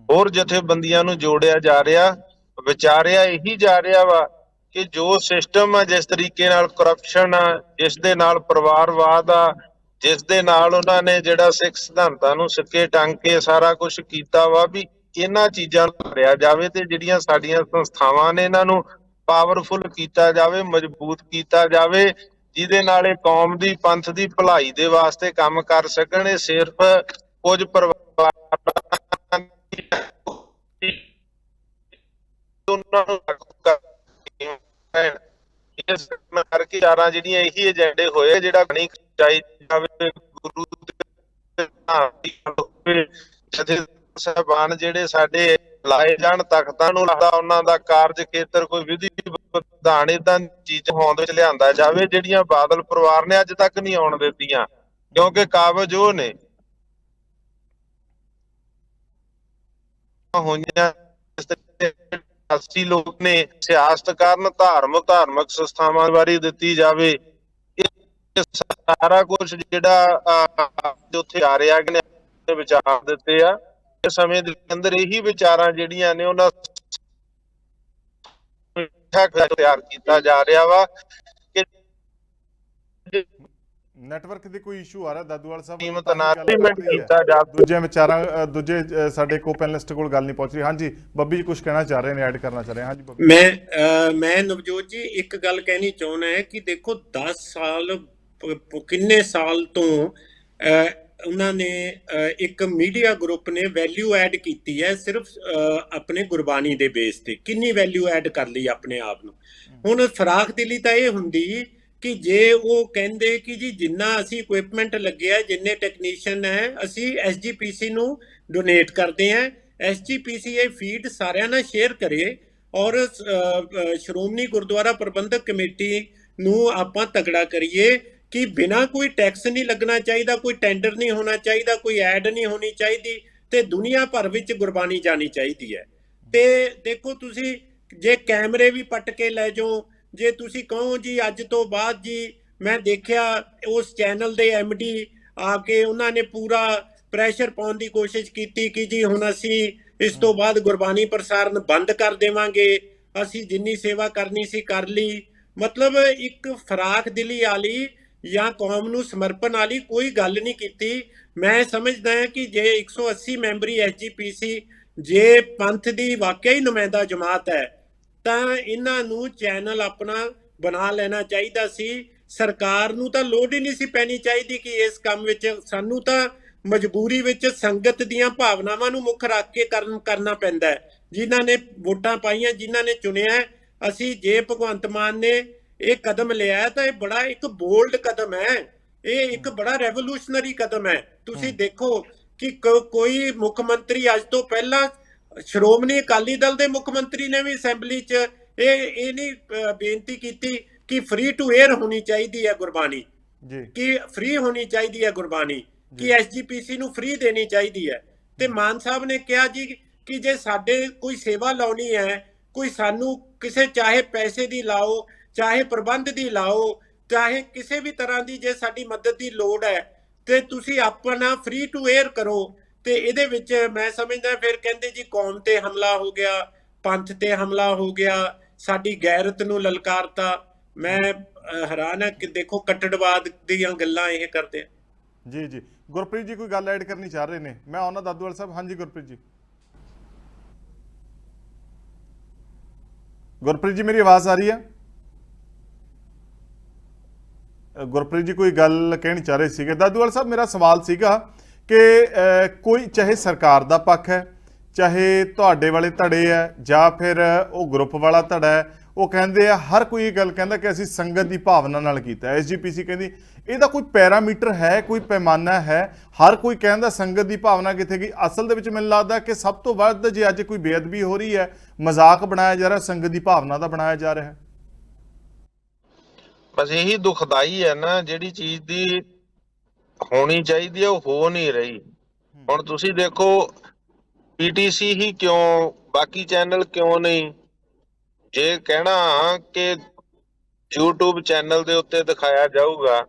ਹੋਰ ਜਥੇਬੰਦੀਆਂ ਨੂੰ ਜੋੜਿਆ ਜਾ ਰਿਹਾ, ਵਿਚਾਰਿਆ ਇਹੀ ਜਾ ਰਿਹਾ ਵਾ ਕਿ ਜੋ ਸਿਸਟਮ ਆ, ਜਿਸ ਤਰੀਕੇ ਨਾਲ ਕਰਪਸ਼ਨ ਆ, ਜਿਸ ਦੇ ਨਾਲ ਪਰਿਵਾਰਵਾਦ ਆ, ਜਿਸ ਦੇ ਨਾਲ ਉਹਨਾਂ ਨੇ ਜਿਹੜਾ ਸਿੱਖ ਸਿਧਾਂਤਾਂ ਨੂੰ ਸਿੱਕੇ ਟੰਗ ਕੇ ਸਾਰਾ ਕੁਝ ਕੀਤਾ ਵਾ, ਵੀ ਇਹਨਾਂ ਚੀਜ਼ਾਂ ਨੂੰ ਕਰਿਆ ਜਾਵੇ ਤੇ ਜਿਹੜੀਆਂ ਸਾਡੀਆਂ ਸੰਸਥਾਵਾਂ ਨੇ ਇਹਨਾਂ ਨੂੰ ਪਾਵਰਫੁਲ ਕੀਤਾ ਜਾਵੇ, ਮਜ਼ਬੂਤ ਕੀਤਾ ਜਾਵੇ, ਜਿਹਦੇ ਨਾਲ ਇਹ ਕੌਮ ਦੀ, ਪੰਥ ਦੀ ਭਲਾਈ ਦੇ ਵਾਸਤੇ ਕੰਮ ਕਰ ਸਕਣ। ਇਹ ਸਿਰਫ ਕੁਝ ਪਰਿਵਾਰਾਂ ਉਹਨਾਂ ਨੂੰ ਇਸ ਕਰਕੇ ਚਾਰਾਂ ਜਿਹੜੀਆਂ ਇਹੀ ਏਜੰਡੇ ਹੋਏ, ਜਿਹੜਾ ਨਹੀਂ ਚਾਹੀਦਾ ਗੁਰੂ ਸਾਹਿਬਾਨ ਜਿਹੜੇ ਸਾਡੇ ਲਾਏ ਜਾਣ ਤਖਤਾਂ ਨੂੰ, ਲੱਗਦਾ ਉਹਨਾਂ ਦਾ ਕਾਰਜ ਖੇਤਰ ਕੋਈ ਵਿਧੀ ਵਿਧਾਨ ਏਦਾਂ ਚੀਜ਼ ਹੋਂਦ ਵਿੱਚ ਲਿਆਂਦਾ ਜਾਵੇ ਜਿਹੜੀਆਂ ਬਾਦਲ ਪਰਿਵਾਰ ਨੇ ਅੱਜ ਤੱਕ ਨਹੀਂ ਆਉਣ ਦਿੱਤੀਆਂ, ਕਿਉਂਕਿ ਕਾਬਜ ਉਹ ਨੇ ਹੋਈਆਂ। 80 ਲੋਕ ਨੇ ਸਿਆਸਤ ਕਾਰਨ ਧਾਰਮਿਕ ਸੰਸਥਾਵਾਂ ਬਾਰੇ ਦਿੱਤੀ ਜਾਵੇ। ਇਹ ਸਾਰਾ ਕੁਝ ਜਿਹੜਾ ਉੱਥੇ ਆ ਰਿਹਾ ਨੇ ਵਿਚਾਰ ਦਿੱਤੇ ਆ, ਇਸ ਸਮੇਂ ਦੇ ਅੰਦਰ ਇਹੀ ਵਿਚਾਰਾਂ ਜਿਹੜੀਆਂ ਨੇ ਉਹਨਾਂ ਤਿਆਰ ਕੀਤਾ ਜਾ ਰਿਹਾ ਵਾ ਕਿ ਨੈਟਵਰਕ ਦੀ ਕੋਈ ਇਸ਼ੂ ਆ ਰਿਹਾ ਦਾਦੂਵਾਲ ਸਾਹਿਬ? ਕੀਮਤ ਨਾਲ ਕੀਤਾ ਜਾ ਦੂਜੇ ਵਿਚਾਰਾਂ ਦੂਜੇ ਸਾਡੇ ਕੋ-ਪੈਨਲਿਸਟ ਕੋਲ ਗੱਲ ਨਹੀਂ ਪਹੁੰਚ ਰਹੀ। ਹਾਂਜੀ ਬੱਬੀ ਜੀ ਕੁਝ ਕਹਿਣਾ ਚਾਹ ਰਹੇ ਨੇ, ਐਡ ਕਰਨਾ ਚਾਹ ਰਹੇ। ਹਾਂਜੀ ਬੱਬੀ। ਮੈਂ ਨਵਜੋਤ ਜੀ ਇੱਕ ਗੱਲ ਕਹਿਣੀ ਚਾਹੁੰਦਾ ਹੈ ਕਿ ਦੇਖੋ 10 ਸਾਲ ਕਿੰਨੇ ਸਾਲ ਤੋਂ ਉਹਨਾਂ ਨੇ ਇੱਕ ਮੀਡੀਆ ਗਰੁੱਪ ਨੇ ਵੈਲਿਊ ਐਡ ਕੀਤੀ ਹੈ ਸਿਰਫ ਆਪਣੇ ਗੁਰਬਾਣੀ ਦੇ ਬੇਸ ਤੇ। ਕਿੰਨੀ ਵੈਲਿਊ ਐਡ ਕਰ ਲਈ ਆਪਣੇ ਆਪ ਨੂੰ। ਹੁਣ ਫਰਾਖ ਦਿਲੀ ਤਾਂ ਇਹ ਹੁੰਦੀ ਕਿ ਜੇ ਉਹ ਕਹਿੰਦੇ ਕਿ ਜੀ ਜਿੰਨਾ ਅਸੀਂ ਇਕਵਿਪਮੈਂਟ ਲੱਗਿਆ, ਜਿੰਨੇ ਟੈਕਨੀਸ਼ੀਅਨ ਹੈ, ਅਸੀਂ SGPC ਨੂੰ ਡੋਨੇਟ ਕਰਦੇ ਹਾਂ। SGPC ਇਹ ਫੀਡ ਸਾਰਿਆਂ ਨਾਲ ਸ਼ੇਅਰ ਕਰੇ ਔਰ ਸ਼੍ਰੋਮਣੀ ਗੁਰਦੁਆਰਾ ਪ੍ਰਬੰਧਕ ਕਮੇਟੀ ਨੂੰ ਆਪਾਂ ਤਗੜਾ ਕਰੀਏ ਕਿ ਬਿਨਾਂ ਕੋਈ ਟੈਕਸ ਨਹੀਂ ਲੱਗਣਾ ਚਾਹੀਦਾ, ਕੋਈ ਟੈਂਡਰ ਨਹੀਂ ਹੋਣਾ ਚਾਹੀਦਾ, ਕੋਈ ਐਡ ਨਹੀਂ ਹੋਣੀ ਚਾਹੀਦੀ ਤੇ ਦੁਨੀਆ ਭਰ ਵਿੱਚ ਗੁਰਬਾਣੀ ਜਾਣੀ ਚਾਹੀਦੀ ਹੈ। ਤੇ ਦੇਖੋ ਤੁਸੀਂ ਜੇ ਕੈਮਰੇ ਵੀ ਪੱਟ ਕੇ ਲੈ ਜਾਓ, ਜੇ ਤੁਸੀਂ ਕਹੋ ਜੀ ਅੱਜ ਤੋਂ ਬਾਅਦ ਜੀ, ਮੈਂ ਦੇਖਿਆ ਉਸ ਚੈਨਲ ਦੇ MD ਆ ਕੇ ਉਹਨਾਂ ਨੇ ਪੂਰਾ ਪ੍ਰੈਸ਼ਰ ਪਾਉਣ ਦੀ ਕੋਸ਼ਿਸ਼ ਕੀਤੀ ਕਿ ਜੀ ਹੁਣ ਅਸੀਂ ਇਸ ਤੋਂ ਬਾਅਦ ਗੁਰਬਾਣੀ ਪ੍ਰਸਾਰਣ ਬੰਦ ਕਰ ਦੇਵਾਂਗੇ, ਅਸੀਂ ਜਿੰਨੀ ਸੇਵਾ ਕਰਨੀ ਸੀ ਕਰ ਲਈ। ਮਤਲਬ ਇੱਕ ਫਰਾਖ ਦਿਲੀ ਵਾਲੀ ਜਾਂ ਕੌਮ ਨੂੰ ਸਮਰਪਣ ਵਾਲੀ ਕੋਈ ਗੱਲ ਨਹੀਂ ਕੀਤੀ। ਮੈਂ ਸਮਝਦਾ ਹਾਂ ਕਿ ਜੇ 180 ਮੈਂਬਰੀ SGPC ਜੇ ਪੰਥ ਦੀ ਵਾਕਿਆ ਹੀ ਨੁਮਾਇੰਦਾ ਜਮਾਤ ਹੈ ਤਾਂ ਇਹਨਾਂ ਨੂੰ ਚੈਨਲ ਆਪਣਾ ਬਣਾ ਲੈਣਾ ਚਾਹੀਦਾ ਸੀ। ਸਰਕਾਰ ਨੂੰ ਤਾਂ ਲੋੜ ਹੀ ਨਹੀਂ ਸੀ ਪੈਣੀ ਚਾਹੀਦੀ ਕਿ ਇਸ ਕੰਮ ਵਿੱਚ। ਸਾਨੂੰ ਤਾਂ ਮਜਬੂਰੀ ਵਿੱਚ ਸੰਗਤ ਦੀਆਂ ਭਾਵਨਾਵਾਂ ਨੂੰ ਮੁੱਖ ਰੱਖ ਕੇ ਕਰਨਾ ਪੈਂਦਾ ਹੈ। ਜਿਨ੍ਹਾਂ ਨੇ ਵੋਟਾਂ ਪਾਈਆਂ, ਜਿਨ੍ਹਾਂ ਨੇ ਚੁਣਿਆ, ਅਸੀਂ ਜੇ ਭਗਵੰਤ ਮਾਨ ਨੇ ਇਹ ਕਦਮ ਲਿਆ ਤਾਂ ਇਹ ਬੜਾ ਇੱਕ ਬੋਲਡ ਕਦਮ ਹੈ, ਇਹ ਇੱਕ ਬੜਾ ਰੈਵੋਲੂਸ਼ਨਰੀ ਕਦਮ ਹੈ। ਤੁਸੀਂ ਦੇਖੋ ਕਿ ਕੋਈ ਮੁੱਖ ਮੰਤਰੀ ਅੱਜ ਤੋਂ ਪਹਿਲਾਂ ਸ਼੍ਰੋਮਣੀ ਅਕਾਲੀ ਦਲ ਦੇ ਮੁੱਖ ਮੰਤਰੀ ਨੇ ਵੀ ਅਸੈਂਬਲੀ 'ਚ ਇਹ ਨਹੀਂ ਬੇਨਤੀ ਕੀਤੀ ਕਿ ਫ੍ਰੀ ਟੂ 에ਅਰ ਹੋਣੀ ਚਾਹੀਦੀ ਹੈ ਗੁਰਬਾਣੀ, ਕਿ ਫ੍ਰੀ ਹੋਣੀ ਚਾਹੀਦੀ ਹੈ ਗੁਰਬਾਣੀ, ਕਿ SGPC ਨੂੰ ਫ੍ਰੀ ਦੇਣੀ ਚਾਹੀਦੀ ਹੈ। ਤੇ ਮਾਨ ਸਾਹਿਬ ਨੇ ਕਿਹਾ ਜੀ ਕਿ ਜੇ ਸਾਡੇ ਕੋਈ ਸੇਵਾ ਲਾਉਣੀ ਹੈ, ਕੋਈ ਸਾਨੂੰ ਕਿਸੇ ਚਾਹੇ ਪੈਸੇ ਦੀ ਲਾਓ, ਚਾਹੇ ਪ੍ਰਬੰਧ ਦੀ ਲਾਓ, ਚਾਹੇ ਕਿਸੇ ਵੀ ਤਰ੍ਹਾਂ ਦੀ ਜੇ ਸਾਡੀ ਮਦਦ ਦੀ ਲੋੜ ਹੈ ਤੇ ਤੁਸੀਂ ਆਪਣਾ ਫ੍ਰੀ ਟੂ 에ਅਰ ਕਰੋ। ਤੇ ਇਹਦੇ ਵਿੱਚ ਮੈਂ ਸਮਝਦਾ ਫਿਰ ਕਹਿੰਦੇ ਜੀ ਕੌਮ ਤੇ ਹਮਲਾ ਹੋ ਗਿਆ, ਪੰਥ ਤੇ ਹਮਲਾ ਹੋ ਗਿਆ, ਸਾਡੀ ਗੈਰਤ ਨੂੰ ਲਲਕਾਰਤਾ। ਮੈਂ ਹੈਰਾਨ ਹੈ ਕਿ ਦੇਖੋ ਕੱਟੜਵਾਦ ਦੀਆਂ ਗੱਲਾਂ ਇਹ ਕਰਦੇ ਆ। ਜੀ ਜੀ ਗੁਰਪ੍ਰੀਤ ਜੀ ਕੋਈ ਗੱਲ ਐਡ ਕਰਨੀ ਚਾਹ ਰਹੇ ਨੇ? ਮੈਂ ਆਉਣਾ ਦਾਦੂਵਾਲ ਸਾਹਿਬ। ਹਾਂਜੀ ਗੁਰਪ੍ਰੀਤ ਜੀ। ਗੁਰਪ੍ਰੀਤ ਜੀ ਮੇਰੀ ਆਵਾਜ਼ ਆ ਰਹੀ ਹੈ? ਗੁਰਪ੍ਰੀਤ ਜੀ ਕੋਈ ਗੱਲ ਕਹਿਣੀ ਚਾਹ ਰਹੇ ਸੀਗੇ। ਦਾਦੂਵਾਲ ਸਾਹਿਬ ਮੇਰਾ ਸਵਾਲ ਸੀਗਾ ਕਿ ਕੋਈ ਚਾਹੇ ਸਰਕਾਰ ਦਾ ਪੱਖ ਹੈ, ਚਾਹੇ ਤੁਹਾਡੇ ਵਾਲੇ ਧੜੇ ਹੈ, ਜਾਂ ਫਿਰ ਉਹ ਗਰੁੱਪ ਵਾਲਾ ਧੜਾ ਹੈ, ਉਹ ਕਹਿੰਦੇ ਆ ਹਰ ਕੋਈ ਇਹ ਗੱਲ ਕਹਿੰਦਾ ਕਿ ਅਸੀਂ ਸੰਗਤ ਦੀ ਭਾਵਨਾ ਨਾਲ ਕੀਤਾ। SGPC ਕਹਿੰਦੀ ਇਹਦਾ ਕੋਈ ਪੈਰਾਮੀਟਰ ਹੈ, ਕੋਈ ਪੈਮਾਨਾ ਹੈ? ਹਰ ਕੋਈ ਕਹਿੰਦਾ ਸੰਗਤ ਦੀ ਭਾਵਨਾ ਕਿੱਥੇ ਗਈ? ਅਸਲ ਦੇ ਵਿੱਚ ਮੈਨੂੰ ਲੱਗਦਾ ਕਿ ਸਭ ਤੋਂ ਵੱਧ ਜੇ ਅੱਜ ਕੋਈ ਬੇਅਦਬੀ ਹੋ ਰਹੀ ਹੈ, ਮਜ਼ਾਕ ਬਣਾਇਆ ਜਾ ਰਿਹਾ, ਸੰਗਤ ਦੀ ਭਾਵਨਾ ਦਾ ਬਣਾਇਆ ਜਾ ਰਿਹਾ ਹੈ। ਬਸ ਇਹੀ ਦੁਖਦਾਈ ਹੈ ਨਾ, ਜਿਹੜੀ ਚੀਜ਼ ਦੀ ਹੋਣੀ ਚਾਹੀਦੀ ਹੈ ਉਹ ਹੋ ਨਹੀਂ ਰਹੀ। ਹੁਣ ਤੁਸੀਂ ਦੇਖੋ PTC ਹੀ ਕਿਉਂ, ਬਾਕੀ ਚੈਨਲ ਕਿਉਂ ਨਹੀਂ? ਜੇ ਕਹਿਣਾ ਕਿ YouTube ਚੈਨਲ ਦੇ ਉੱਤੇ ਦਿਖਾਇਆ ਜਾਊਗਾ,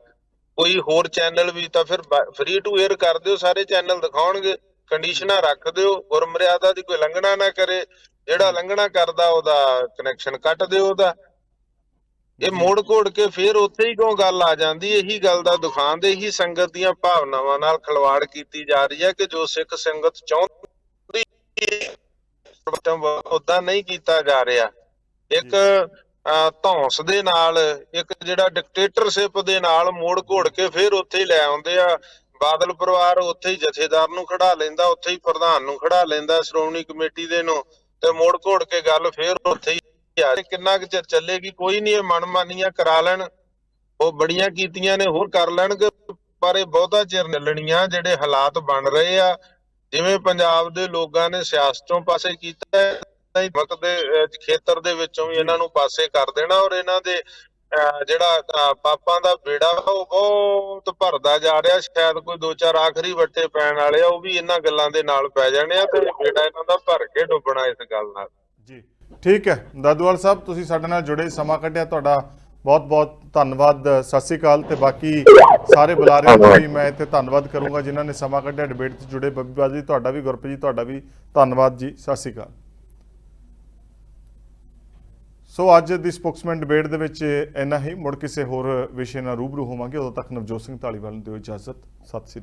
ਕੋਈ ਹੋਰ ਚੈਨਲ ਵੀ ਤਾਂ ਫਿਰ ਫ੍ਰੀ ਟੂ 에ਅਰ ਕਰ ਦਿਓ, ਸਾਰੇ ਚੈਨਲ ਦਿਖਾਉਣਗੇ। ਕੰਡੀਸ਼ਨਾਂ ਰੱਖ ਦਿਓ, ਗੁਰਮਰਿਆਦਾ ਦੀ ਕੋਈ ਉਲੰਘਣਾ ਨਾ ਕਰੇ, ਜਿਹੜਾ ਉਲੰਘਣਾ ਕਰਦਾ ਉਹਦਾ ਕਨੈਕਸ਼ਨ ਕੱਟ ਦਿਓ ਉਹਦਾ। ਇਹ ਮੋੜ ਘੋੜ ਕੇ ਫੇਰ ਉੱਥੇ ਹੀ ਕਿਉਂ ਗੱਲ ਆ ਜਾਂਦੀ? ਇਹੀ ਗੱਲ ਦਾ ਦੁਖਾਂਦੇ ਹੀ ਸੰਗਤ ਦੀਆਂ ਭਾਵਨਾਵਾਂ ਨਾਲ ਖਿਲਵਾੜ ਕੀਤੀ ਜਾ ਰਹੀ ਹੈ ਕਿ ਜੋ ਸਿੱਖ ਸੰਗਤ ਚਾਹੁੰਦੀ ਉਦਾਂ ਨਹੀਂ ਕੀਤਾ ਜਾ ਰਿਹਾ। ਇੱਕ ਧੌਂਸ ਦੇ ਨਾਲ, ਇੱਕ ਜਿਹੜਾ ਡਿਕਟੇਟਰਸ਼ਿਪ ਦੇ ਨਾਲ ਮੋੜ ਘੋੜ ਕੇ ਫੇਰ ਉੱਥੇ ਹੀ ਲੈ ਆਉਂਦੇ ਆ। ਬਾਦਲ ਪਰਿਵਾਰ ਉੱਥੇ ਹੀ ਜਥੇਦਾਰ ਨੂੰ ਖੜਾ ਲੈਂਦਾ, ਉੱਥੇ ਹੀ ਪ੍ਰਧਾਨ ਨੂੰ ਖੜਾ ਲੈਂਦਾ ਸ਼੍ਰੋਮਣੀ ਕਮੇਟੀ ਦੇ ਨੂੰ, ਤੇ ਮੋੜ ਘੋੜ ਕੇ ਗੱਲ ਫੇਰ ਉੱਥੇ ਹੀ ਆ। ਕਿੰਨਾ ਕੁ ਚਿਰ ਚੱਲੇਗੀ? ਕੋਈ ਨਹੀਂ, ਇਹ ਮਨਮਾਨੀਆਂ ਕਰਾ ਲੈਣ, ਉਹ ਬੜੀਆਂ ਕੀਤੀਆਂ ਨੇ, ਹੋਰ ਕਰ ਲੈਣਗੇ, ਪਰ ਇਹ ਬਹੁਤਾ ਚਿਰ ਨਿਲਣੀਆਂ। ਜਿਹੜੇ ਹਾਲਾਤ ਬਣ ਰਹੇ ਆ, ਜਿਵੇਂ ਪੰਜਾਬ ਦੇ ਲੋਕਾਂ ਨੇ ਸਿਆਸਤੋਂ ਪਾਸੇ ਕੀਤਾ, ਮਤ ਦੇ ਖੇਤਰ ਦੇ ਵਿੱਚੋਂ ਵੀ ਇਹਨਾਂ ਨੂੰ ਪਾਸੇ ਕਰ ਦੇਣਾ, ਔਰ ਇਹਨਾਂ ਦੇ ਜਿਹੜਾ ਪਾਪਾਂ ਦਾ ਬੇੜਾ ਉਹ ਬਹੁਤ ਭਰਦਾ ਜਾ ਰਿਹਾ। ਸ਼ਾਇਦ ਕੋਈ 2-4 ਆਖਰੀ ਵੱਟੇ ਪੈਣ ਵਾਲੇ ਆ, ਉਹ ਵੀ ਇਹਨਾਂ ਗੱਲਾਂ ਦੇ ਨਾਲ ਪੈ ਜਾਣੇ ਆ, ਤੇ ਬੇੜਾ ਇਹਨਾਂ ਦਾ ਭਰ ਕੇ ਡੁੱਬਣਾ ਇਸ ਗੱਲ ਨਾਲ। ਜੀ ਠੀਕ ਹੈ ਦਾਦੂਵਾਲ ਸਾਹਿਬ, ਤੁਸੀਂ ਸਾਡੇ ਨਾਲ ਜੁੜੇ, ਸਮਾਂ ਕੱਢਿਆ, ਤੁਹਾਡਾ ਬਹੁਤ ਬਹੁਤ ਧੰਨਵਾਦ। ਸਤਿ ਸ੍ਰੀ ਅਕਾਲ। ਤੇ ਬਾਕੀ ਸਾਰੇ ਬੁਲਾਰਿਆਂ ਦਾ ਵੀ ਮੈਂ ਇੱਥੇ ਧੰਨਵਾਦ ਕਰੂੰਗਾ ਜਿਨ੍ਹਾਂ ਨੇ ਸਮਾਂ ਕੱਢਿਆ ਡਿਬੇਟ 'ਚ ਜੁੜੇ। ਬੱਬੀ ਬਾਜੀ ਤੁਹਾਡਾ ਵੀ, ਗੁਰਪ੍ਰੀਤ ਜੀ ਤੁਹਾਡਾ ਵੀ ਧੰਨਵਾਦ ਜੀ। ਸਤਿ ਸ੍ਰੀ ਅਕਾਲ। ਸੋ ਅੱਜ ਦੀ ਸਪੋਕਸਮੈਨ ਡਿਬੇਟ ਦੇ ਵਿੱਚ ਇੰਨਾ ਹੀ। ਮੁੜ ਕਿਸੇ ਹੋਰ ਵਿਸ਼ੇ ਨਾਲ ਰੂਬਰੂ ਹੋਵਾਂਗੇ, ਉਦੋਂ ਤੱਕ ਨਵਜੋਤ ਸਿੰਘ ਧਾਲੀਵਾਲ ਨੂੰ ਦਿਓ ਇਜਾਜ਼ਤ। ਸਤਿ ਸ੍ਰੀ ਅਕਾਲ।